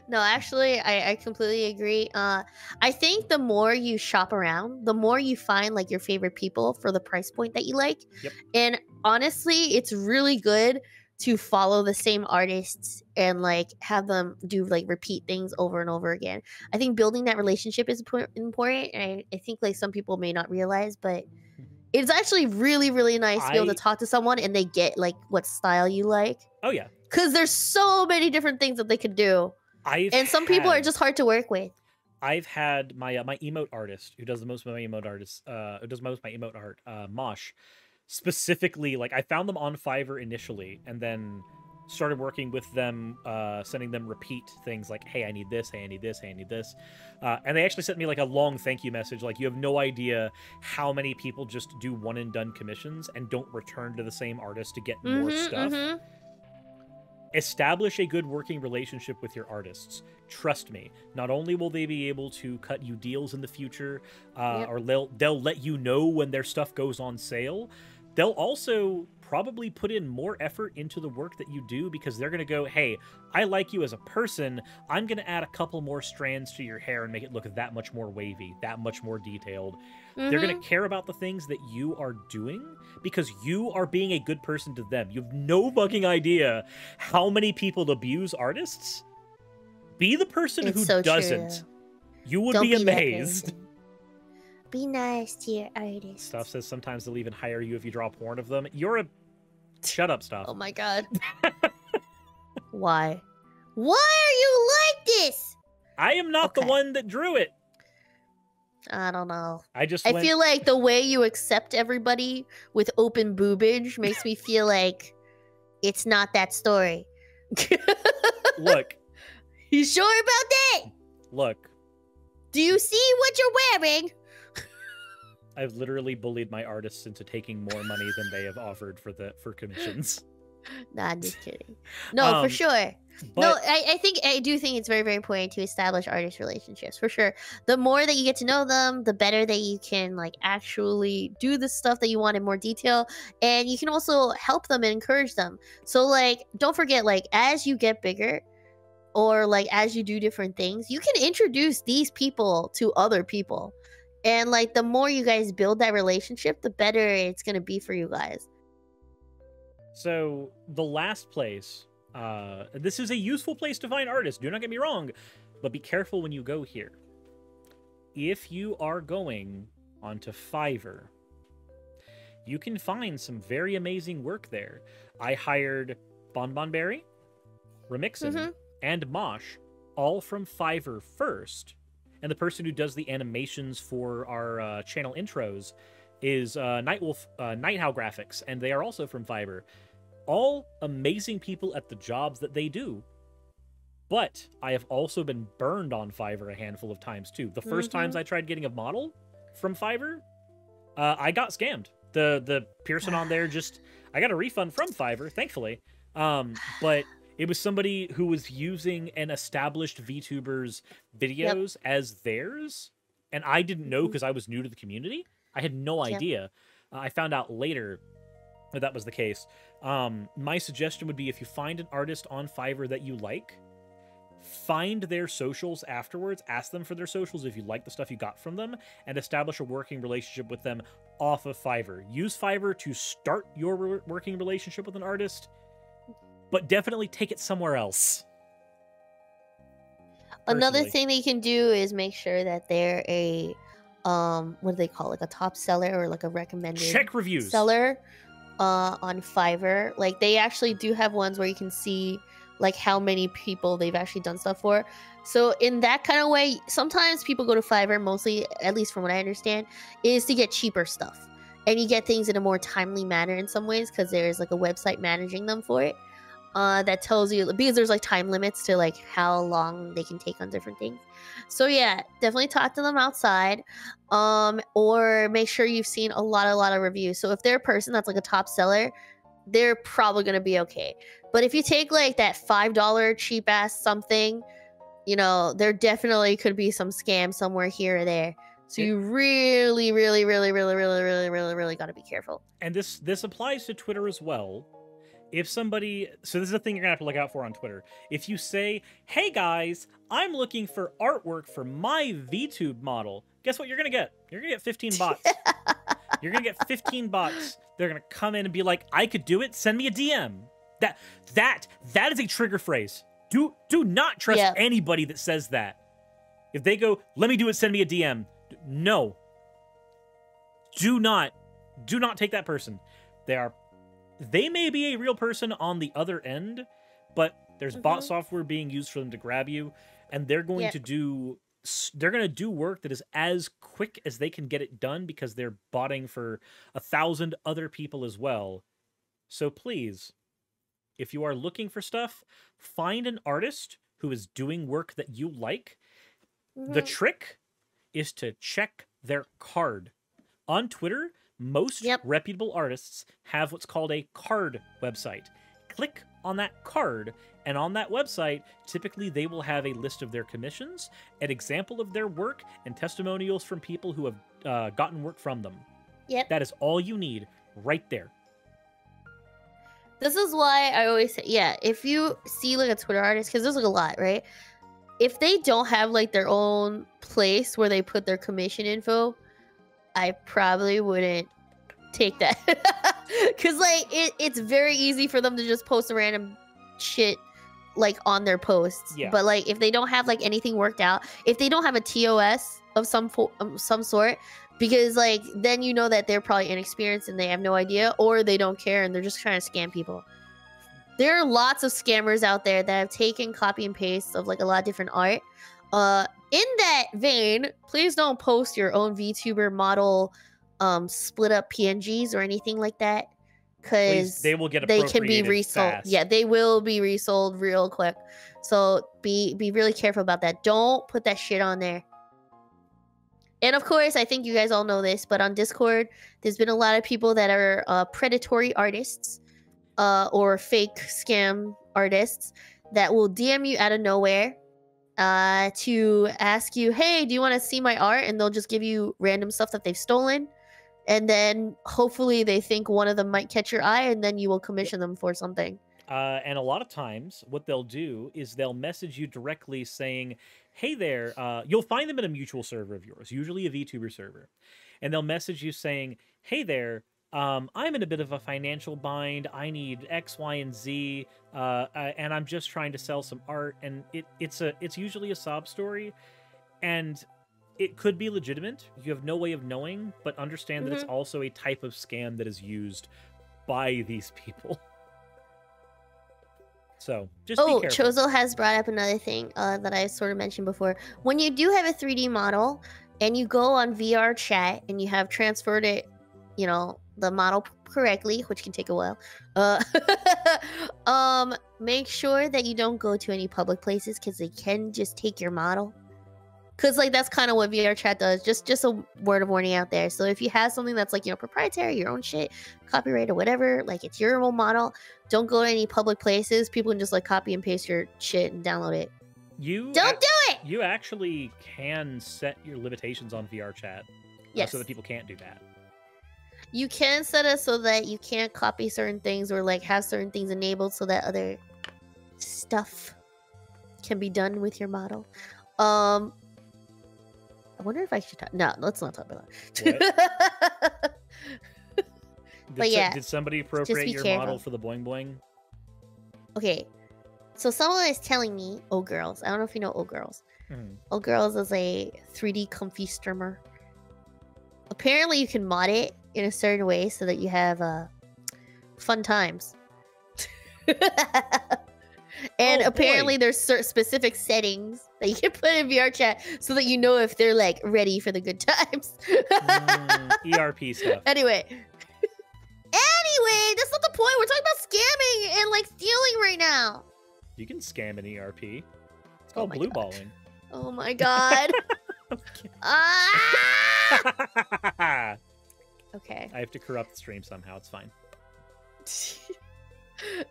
Speaker 2: No, actually, I completely agree. I think the more you shop around, the more you find like your favorite people for the price point that you like.
Speaker 1: Yep.
Speaker 2: And honestly, it's really good to follow the same artists and like have them do like repeat things over and over again. I think building that relationship is important. And I think like some people may not realize, but it's actually really, really nice to be able to talk to someone and they get like what style you like.
Speaker 1: Oh yeah.
Speaker 2: Because there's so many different things that they could do. Some people are just hard to work with.
Speaker 1: I've had my my emote artist who does the most of my emote artists, who does most of my emote art, Mosh, specifically, like I found them on Fiverr initially and then started working with them, sending them repeat things like, hey, I need this, hey, I need this, hey, I need this. And they actually sent me like a long thank you message. Like, you have no idea how many people just do one and done commissions and don't return to the same artist to get more stuff. Establish a good working relationship with your artists. Trust me, not only will they be able to cut you deals in the future, or they'll let you know when their stuff goes on sale, they'll also probably put in more effort into the work that you do because they're going to go, hey, I like you as a person. I'm going to add a couple more strands to your hair and make it look that much more wavy, that much more detailed. They're going to care about the things that you are doing because you are being a good person to them. You have no fucking idea how many people abuse artists Be the person
Speaker 2: It's
Speaker 1: who
Speaker 2: so
Speaker 1: doesn't.
Speaker 2: true.
Speaker 1: You would
Speaker 2: Don't
Speaker 1: be
Speaker 2: that
Speaker 1: amazed.
Speaker 2: person. Be nice to your artist.
Speaker 1: Stuff says sometimes they'll even hire you if you draw porn of them. You're a... Shut up, Stuff.
Speaker 2: Oh my god. Why? Why are you like this?
Speaker 1: I am not the
Speaker 2: Okay.
Speaker 1: one that drew it.
Speaker 2: I don't know.
Speaker 1: I just
Speaker 2: I
Speaker 1: went...
Speaker 2: feel like the way you accept everybody with open boobage makes me feel like it's not that story.
Speaker 1: Look,
Speaker 2: You sure about that?
Speaker 1: look.
Speaker 2: Do you see what you're wearing?
Speaker 1: I've literally bullied my artists into taking more money than they have offered for commissions.
Speaker 2: Nah, I'm just kidding. No, for sure.
Speaker 1: But
Speaker 2: No, I do think it's very, very important to establish artist relationships for sure. The more that you get to know them, the better that you can like actually do the stuff that you want in more detail, and you can also help them and encourage them. So like, don't forget, like as you get bigger, or like as you do different things, you can introduce these people to other people, and like the more you guys build that relationship, the better it's gonna be for you guys.
Speaker 1: so the last place, this is a useful place to find artists, do not get me wrong, but be careful when you go here. If you are going onto Fiverr, you can find some very amazing work there. I hired Bonbonberry, Remixin, and Mosh, all from Fiverr first. And the person who does the animations for our channel intros is Nightwolf, Nighthowl Graphics, and they are also from Fiverr. All amazing people at the jobs that they do. But I have also been burned on Fiverr a handful of times too. The first times I tried getting a model from Fiverr, I got scammed. The person on there I got a refund from Fiverr, thankfully. But it was somebody who was using an established VTuber's videos as theirs, and I didn't know because I was new to the community. I had no idea. I found out later that was the case. My suggestion would be, if you find an artist on Fiverr that you like, find their socials afterwards, ask them for their socials if you like the stuff you got from them, and establish a working relationship with them off of Fiverr. Use Fiverr to start your working relationship with an artist, but definitely take it somewhere else.
Speaker 2: Another
Speaker 1: Personally.
Speaker 2: thing that you can do is make sure that they're a what do they call, like a top seller or like a recommended
Speaker 1: Check reviews.
Speaker 2: seller on Fiverr. Like they actually do have ones where you can see like how many people they've actually done stuff for. So in that kind of way, sometimes people go to Fiverr, mostly, at least from what I understand, is to get cheaper stuff. And you get things in a more timely manner in some ways because there's like a website managing them for it. That tells you, because there's like time limits to like how long they can take on different things. So yeah, definitely talk to them outside, or make sure you've seen a lot of reviews. So if they're a person that's like a top seller, they're probably gonna be okay. But if you take like that $5 cheap ass something, you know, there definitely could be some scam somewhere here or there. So you really gotta be careful.
Speaker 1: And this applies to Twitter as well. If somebody, so this is a thing you're gonna have to look out for on Twitter. If you say, "Hey guys, I'm looking for artwork for my VTube model," guess what you're gonna get? You're gonna get 15 bots. You're gonna get 15 bots. They're gonna come in and be like, "I could do it. Send me a DM." That is a trigger phrase. Do not trust anybody that says that. If they go, "Let me do it. Send me a DM." No. Do not take that person. They may be a real person on the other end, but there's bot software being used for them to grab you, and they're going to do work that is as quick as they can get it done because they're botting for 1,000 other people as well. So please, if you are looking for stuff, find an artist who is doing work that you like. The trick is to check their card. On Twitter, most reputable artists have what's called a card website. Click on that card, and on that website, typically they will have a list of their commissions, an example of their work, and testimonials from people who have gotten work from them.
Speaker 2: Yep.
Speaker 1: That is all you need right there.
Speaker 2: This is why I always say, if you see like a Twitter artist, because there's like a lot, right? If they don't have like their own place where they put their commission info, I probably wouldn't take that. Because like it's very easy for them to just post a random shit like on their posts.
Speaker 1: Yeah.
Speaker 2: But like if they don't have like anything worked out, if they don't have a TOS of some sort, because like then you know that they're probably inexperienced and they have no idea, or they don't care and they're just trying to scam people. There are lots of scammers out there that have taken copy and paste of like a lot of different art. In that vein, please don't post your own VTuber model split up PNGs or anything like that, because
Speaker 1: they will get
Speaker 2: they can be
Speaker 1: appropriated
Speaker 2: resold.
Speaker 1: fast.
Speaker 2: Yeah, they will be resold real quick. So be really careful about that. Don't put that shit on there. And of course, I think you guys all know this, but on Discord, there's been a lot of people that are predatory artists or fake scam artists that will DM you out of nowhere to ask you, hey, do you want to see my art? And they'll just give you random stuff that they've stolen. And then hopefully they think one of them might catch your eye, and then you will commission them for something.
Speaker 1: And a lot of times what they'll do is they'll message you directly saying, hey there, you'll find them in a mutual server of yours, usually a VTuber server. And they'll message you saying, hey there, I'm in a bit of a financial bind. I need X, Y, and Z, and I'm just trying to sell some art. And it's usually a sob story, and it could be legitimate. You have no way of knowing, but understand that it's also a type of scam that is used by these people. So just be careful.
Speaker 2: Chozo has brought up another thing that I sort of mentioned before. When you do have a 3D model and you go on VR chat and you have transferred it, you know, the model correctly, which can take a while, make sure that you don't go to any public places, because they can just take your model. Because like that's kind of what VR chat does. Just a word of warning out there. So if you have something that's like, you know, proprietary, your own shit, copyright or whatever, like it's your own model, don't go to any public places. People can just like copy and paste your shit and download it. Don't do it.
Speaker 1: You actually can set your limitations on VR chat,
Speaker 2: yes,
Speaker 1: so that people can't do that.
Speaker 2: You can set it so that you can't copy certain things or like have certain things enabled so that other stuff can be done with your model. I wonder if I should talk. No, let's not talk about that. But yeah,
Speaker 1: did somebody appropriate your model for the boing boing?
Speaker 2: Okay, so someone is telling me, Oh Girls. I don't know if you know Oh Girls. Oh Girls is a 3D comfy streamer. Apparently, you can mod it in a certain way so that you have fun times. And apparently there's specific settings that you can put in VR chat so that you know if they're like ready for the good times.
Speaker 1: ERP stuff.
Speaker 2: Anyway, that's not the point. We're talking about scamming and like stealing right now.
Speaker 1: You can scam an ERP. It's called blue balling.
Speaker 2: Oh my god. Okay.
Speaker 1: I have to corrupt the stream somehow. It's fine.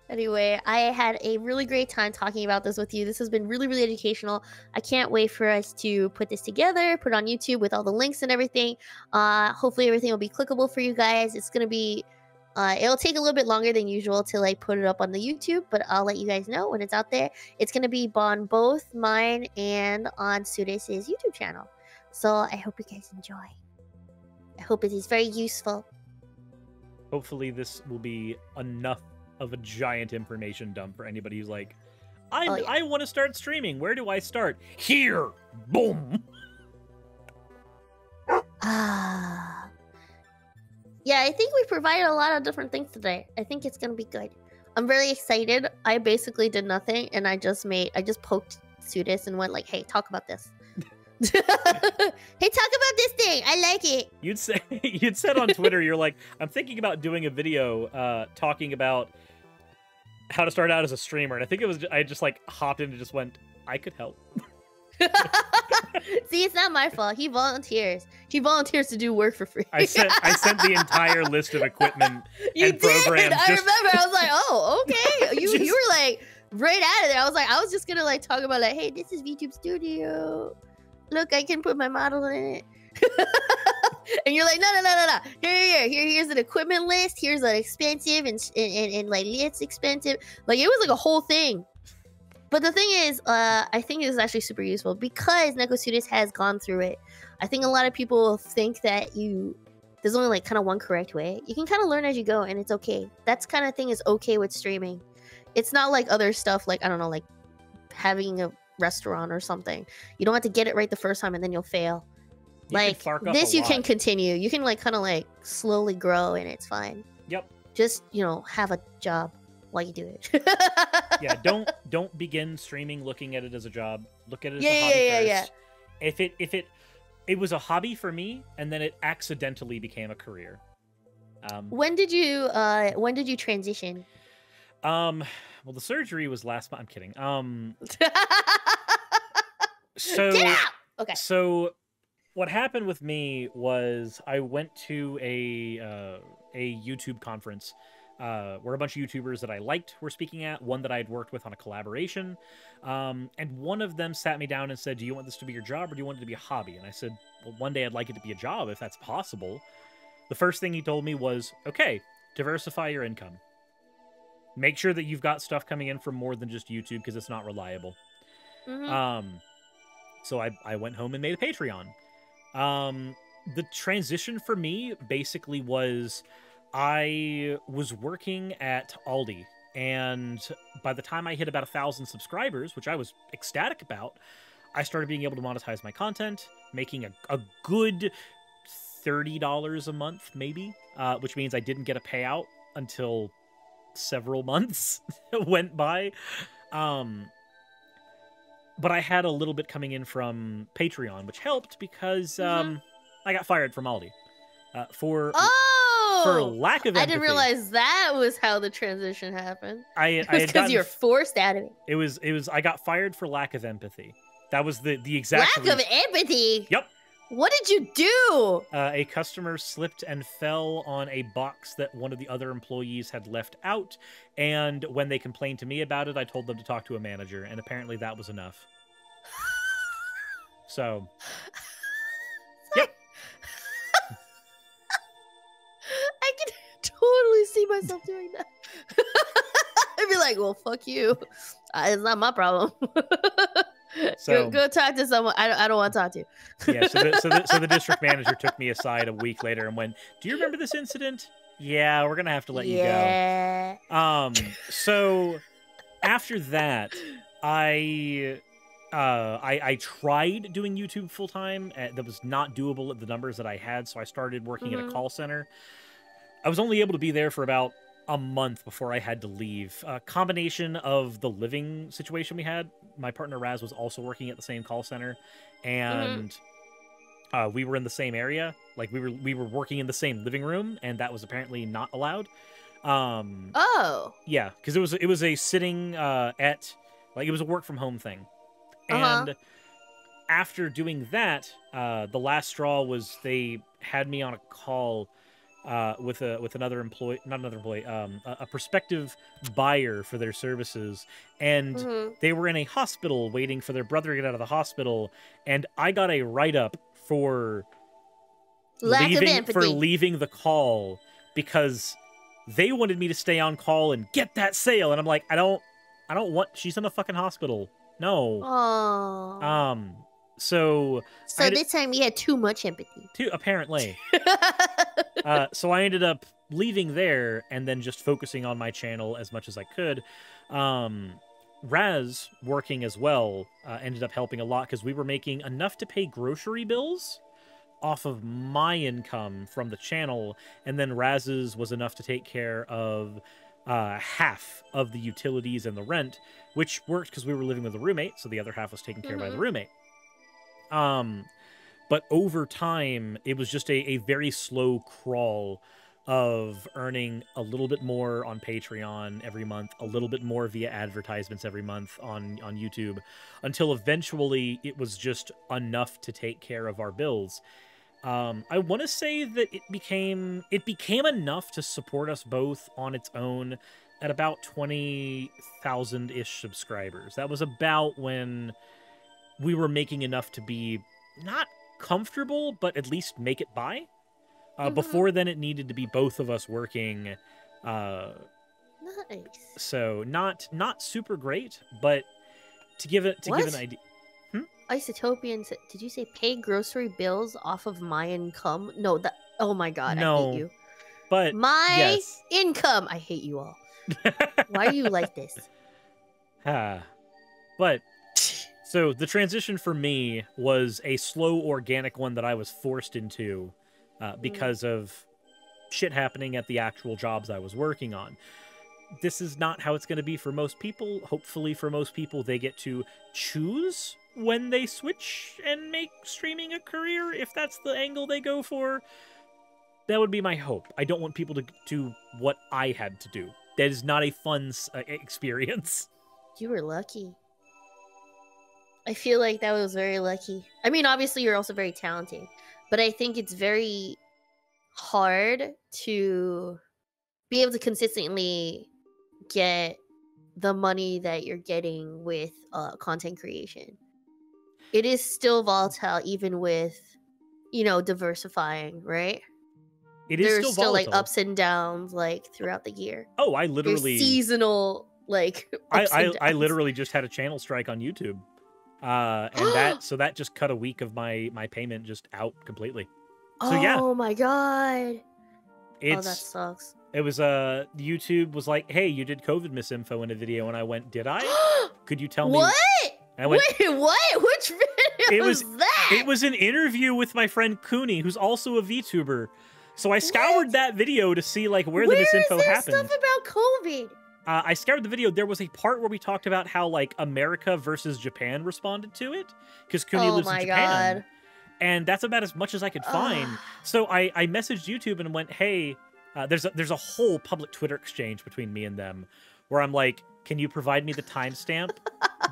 Speaker 2: Anyway, I had a really great time talking about this with you. This has been really, really educational. I can't wait for us to put this together, put it on YouTube with all the links and everything. Hopefully everything will be clickable for you guys. It's going to be, it'll take a little bit longer than usual to like put it up on the YouTube, but I'll let you guys know when it's out there. It's going to be on both mine and on Sudes's YouTube channel. So I hope you guys enjoy. I hope it is very useful.
Speaker 1: Hopefully this will be enough of a giant information dump for anybody who's like, I want to start streaming. Where do I start? Here! Boom!
Speaker 2: Yeah, I think we provided a lot of different things today. I think it's gonna be good. I'm really excited. I basically did nothing, and I just poked Sudes and went like, hey, talk about this. Hey, talk about this thing. I like it.
Speaker 1: You'd said on Twitter, you're like, I'm thinking about doing a video talking about how to start out as a streamer. And I think it was, I just like hopped in and just went, I could help.
Speaker 2: See, it's not my fault. He volunteers. He volunteers to do work for free.
Speaker 1: I sent the entire list of equipment and programs.
Speaker 2: I remember. I was like, oh, okay. You were like right out of there. I was just gonna like talk about like, hey, this is VTube Studio. Look, I can put my model in it. And you're like, no. Here's an equipment list. Here's an expensive and like it's expensive. Like it was like a whole thing. But the thing is, I think it's actually super useful because NekoSudes has gone through it. I think a lot of people think that there's only like kind of one correct way. You can kind of learn as you go, and it's okay. That's kind of thing is okay with streaming. It's not like other stuff, like, I don't know, like having a restaurant or something. You don't have to get it right the first time and then you'll fail.
Speaker 1: You can
Speaker 2: Like
Speaker 1: flark up
Speaker 2: this,
Speaker 1: a
Speaker 2: you can
Speaker 1: lot.
Speaker 2: continue. You can like kind of like slowly grow and it's fine.
Speaker 1: Yep.
Speaker 2: Just, you know, have a job while you do it.
Speaker 1: Yeah, don't begin streaming looking at it as a job. Look at it as
Speaker 2: Yeah,
Speaker 1: a hobby
Speaker 2: yeah,
Speaker 1: first. If it was a hobby for me and then it accidentally became a career.
Speaker 2: When did you transition?
Speaker 1: Well, the surgery was last month. I'm kidding. So
Speaker 2: Get out! Okay.
Speaker 1: So what happened with me was I went to a YouTube conference where a bunch of YouTubers that I liked were speaking at, one that I had worked with on a collaboration. And one of them sat me down and said, do you want this to be your job or do you want it to be a hobby? And I said, well, one day I'd like it to be a job if that's possible. The first thing he told me was, okay, diversify your income. Make sure that you've got stuff coming in from more than just YouTube because it's not reliable.
Speaker 2: Mm-hmm.
Speaker 1: So I went home and made a Patreon. The transition for me basically was I was working at Aldi, and by the time I hit about 1,000 subscribers, which I was ecstatic about, I started being able to monetize my content, making a good $30 a month, maybe, which means I didn't get a payout until several months went by. But I had a little bit coming in from Patreon, which helped because I got fired from Aldi for lack of empathy.
Speaker 2: I didn't realize that was how the transition happened.
Speaker 1: I
Speaker 2: because you're forced out of it.
Speaker 1: It was. I got fired for lack of empathy. That was the exact
Speaker 2: lack of empathy.
Speaker 1: Yep.
Speaker 2: What did you do?
Speaker 1: A customer slipped and fell on a box that one of the other employees had left out, and when they complained to me about it, I told them to talk to a manager, and apparently that was enough. So, yep.
Speaker 2: I can totally see myself doing that. I'd be like, well, fuck you. It's not my problem.
Speaker 1: So
Speaker 2: go talk to someone. I don't want to talk to you.
Speaker 1: Yeah, so the district manager took me aside a week later and went, "Do you remember this incident? Yeah, we're gonna have to let you go." So after that, I tried doing YouTube full time. That was not doable at the numbers that I had, so I started working at a call center. I was only able to be there for about a month before I had to leave. A combination of the living situation we had. My partner Raz was also working at the same call center, and we were in the same area. Like we were working in the same living room, and that was apparently not allowed. Yeah, because it was a sitting at, like, it was a work from home thing, and after doing that, the last straw was they had me on a call with another employee, not another employee, a prospective buyer for their services, and they were in a hospital waiting for their brother to get out of the hospital, and I got a write-up for leaving the call because they wanted me to stay on call and get that sale, and I'm like, I don't want. She's in a fucking hospital. No.
Speaker 2: Oh.
Speaker 1: So
Speaker 2: this time you had too much empathy.
Speaker 1: Apparently. So I ended up leaving there and then just focusing on my channel as much as I could. Raz, working as well, ended up helping a lot because we were making enough to pay grocery bills off of my income from the channel, and then Raz's was enough to take care of half of the utilities and the rent, which worked because we were living with a roommate, so the other half was taken care of by the roommate. But over time, it was just a very slow crawl of earning a little bit more on Patreon every month, a little bit more via advertisements every month on YouTube, until eventually it was just enough to take care of our bills. I want to say that it became enough to support us both on its own at about 20,000-ish subscribers. That was about when we were making enough to be not comfortable, but at least make it by. Before then, it needed to be both of us working.
Speaker 2: Nice.
Speaker 1: So not super great, but to give an idea.
Speaker 2: Isotopian, did you say pay grocery bills off of my income? No, that. Oh my god,
Speaker 1: No,
Speaker 2: I hate you.
Speaker 1: But
Speaker 2: my income, I hate you all. Why are you like this?
Speaker 1: But so the transition for me was a slow, organic one that I was forced into because of shit happening at the actual jobs I was working on. This is not how it's going to be for most people. Hopefully for most people, they get to choose when they switch and make streaming a career, if that's the angle they go for. That would be my hope. I don't want people to do what I had to do. That is not a fun experience.
Speaker 2: You were lucky. I feel like that was very lucky. I mean, obviously you're also very talented, but I think it's very hard to be able to consistently get the money that you're getting with content creation. It is still volatile, even with, you know, diversifying, right?
Speaker 1: There's
Speaker 2: still like ups and downs like throughout the year.
Speaker 1: Oh, I literally
Speaker 2: There's seasonal like ups and
Speaker 1: I
Speaker 2: downs.
Speaker 1: literally just had a channel strike on YouTube. And that just cut a week of my payment just out completely. So yeah.
Speaker 2: Oh my god.
Speaker 1: That
Speaker 2: sucks.
Speaker 1: It was YouTube was like, "Hey, you did COVID misinfo in a video," and I went, "Did I? Could you tell me
Speaker 2: what?"
Speaker 1: And I went,
Speaker 2: wait, what? Which video was that?
Speaker 1: It was an interview with my friend Cooney, who's also a VTuber. So I scoured that video to see like where the misinfo happened.
Speaker 2: Stuff about COVID?
Speaker 1: I scoured the video. There was a part where we talked about how like America versus Japan responded to it because Cooney lives in Japan.
Speaker 2: God.
Speaker 1: And that's about as much as I could find. So I messaged YouTube and went, "Hey, there's a whole public Twitter exchange between me and them where I'm like, can you provide me the timestamp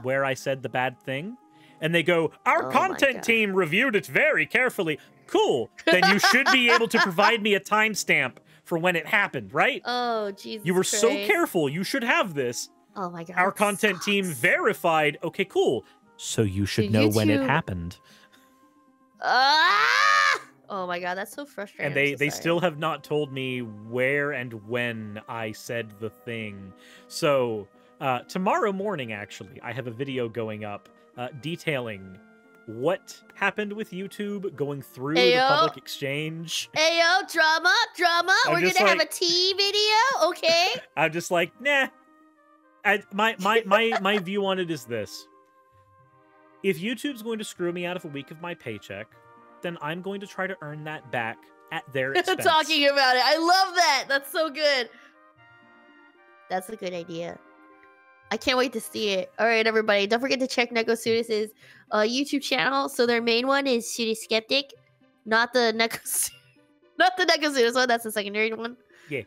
Speaker 1: where I said the bad thing?" And they go, "Our content team reviewed it very carefully." Cool. Then you should be able to provide me a timestamp for when it happened, right?
Speaker 2: Oh, Jesus
Speaker 1: You were
Speaker 2: Christ.
Speaker 1: so careful. You should have this.
Speaker 2: Oh my god.
Speaker 1: Our content team verified. Okay, cool. So you should know when it happened.
Speaker 2: Oh my god, that's so frustrating.
Speaker 1: And they still have not told me where and when I said the thing. So tomorrow morning, actually, I have a video going up detailing what happened with YouTube going through the public exchange.
Speaker 2: Ayo, drama. We're gonna have a tea video, okay?
Speaker 1: I'm just like, nah. My view on it is this. If YouTube's going to screw me out of a week of my paycheck, then I'm going to try to earn that back at their expense.
Speaker 2: Talking about it. I love that. That's so good. That's a good idea. I can't wait to see it. All right, everybody. Don't forget to check Nekosutis' YouTube channel. So their main one is Sudis Skeptic, not the Nekosutis one. That's the secondary one.
Speaker 1: Yeah.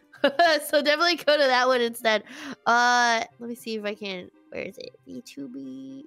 Speaker 2: So definitely go to that one instead. Let me see if I can. Where is it? VTuber.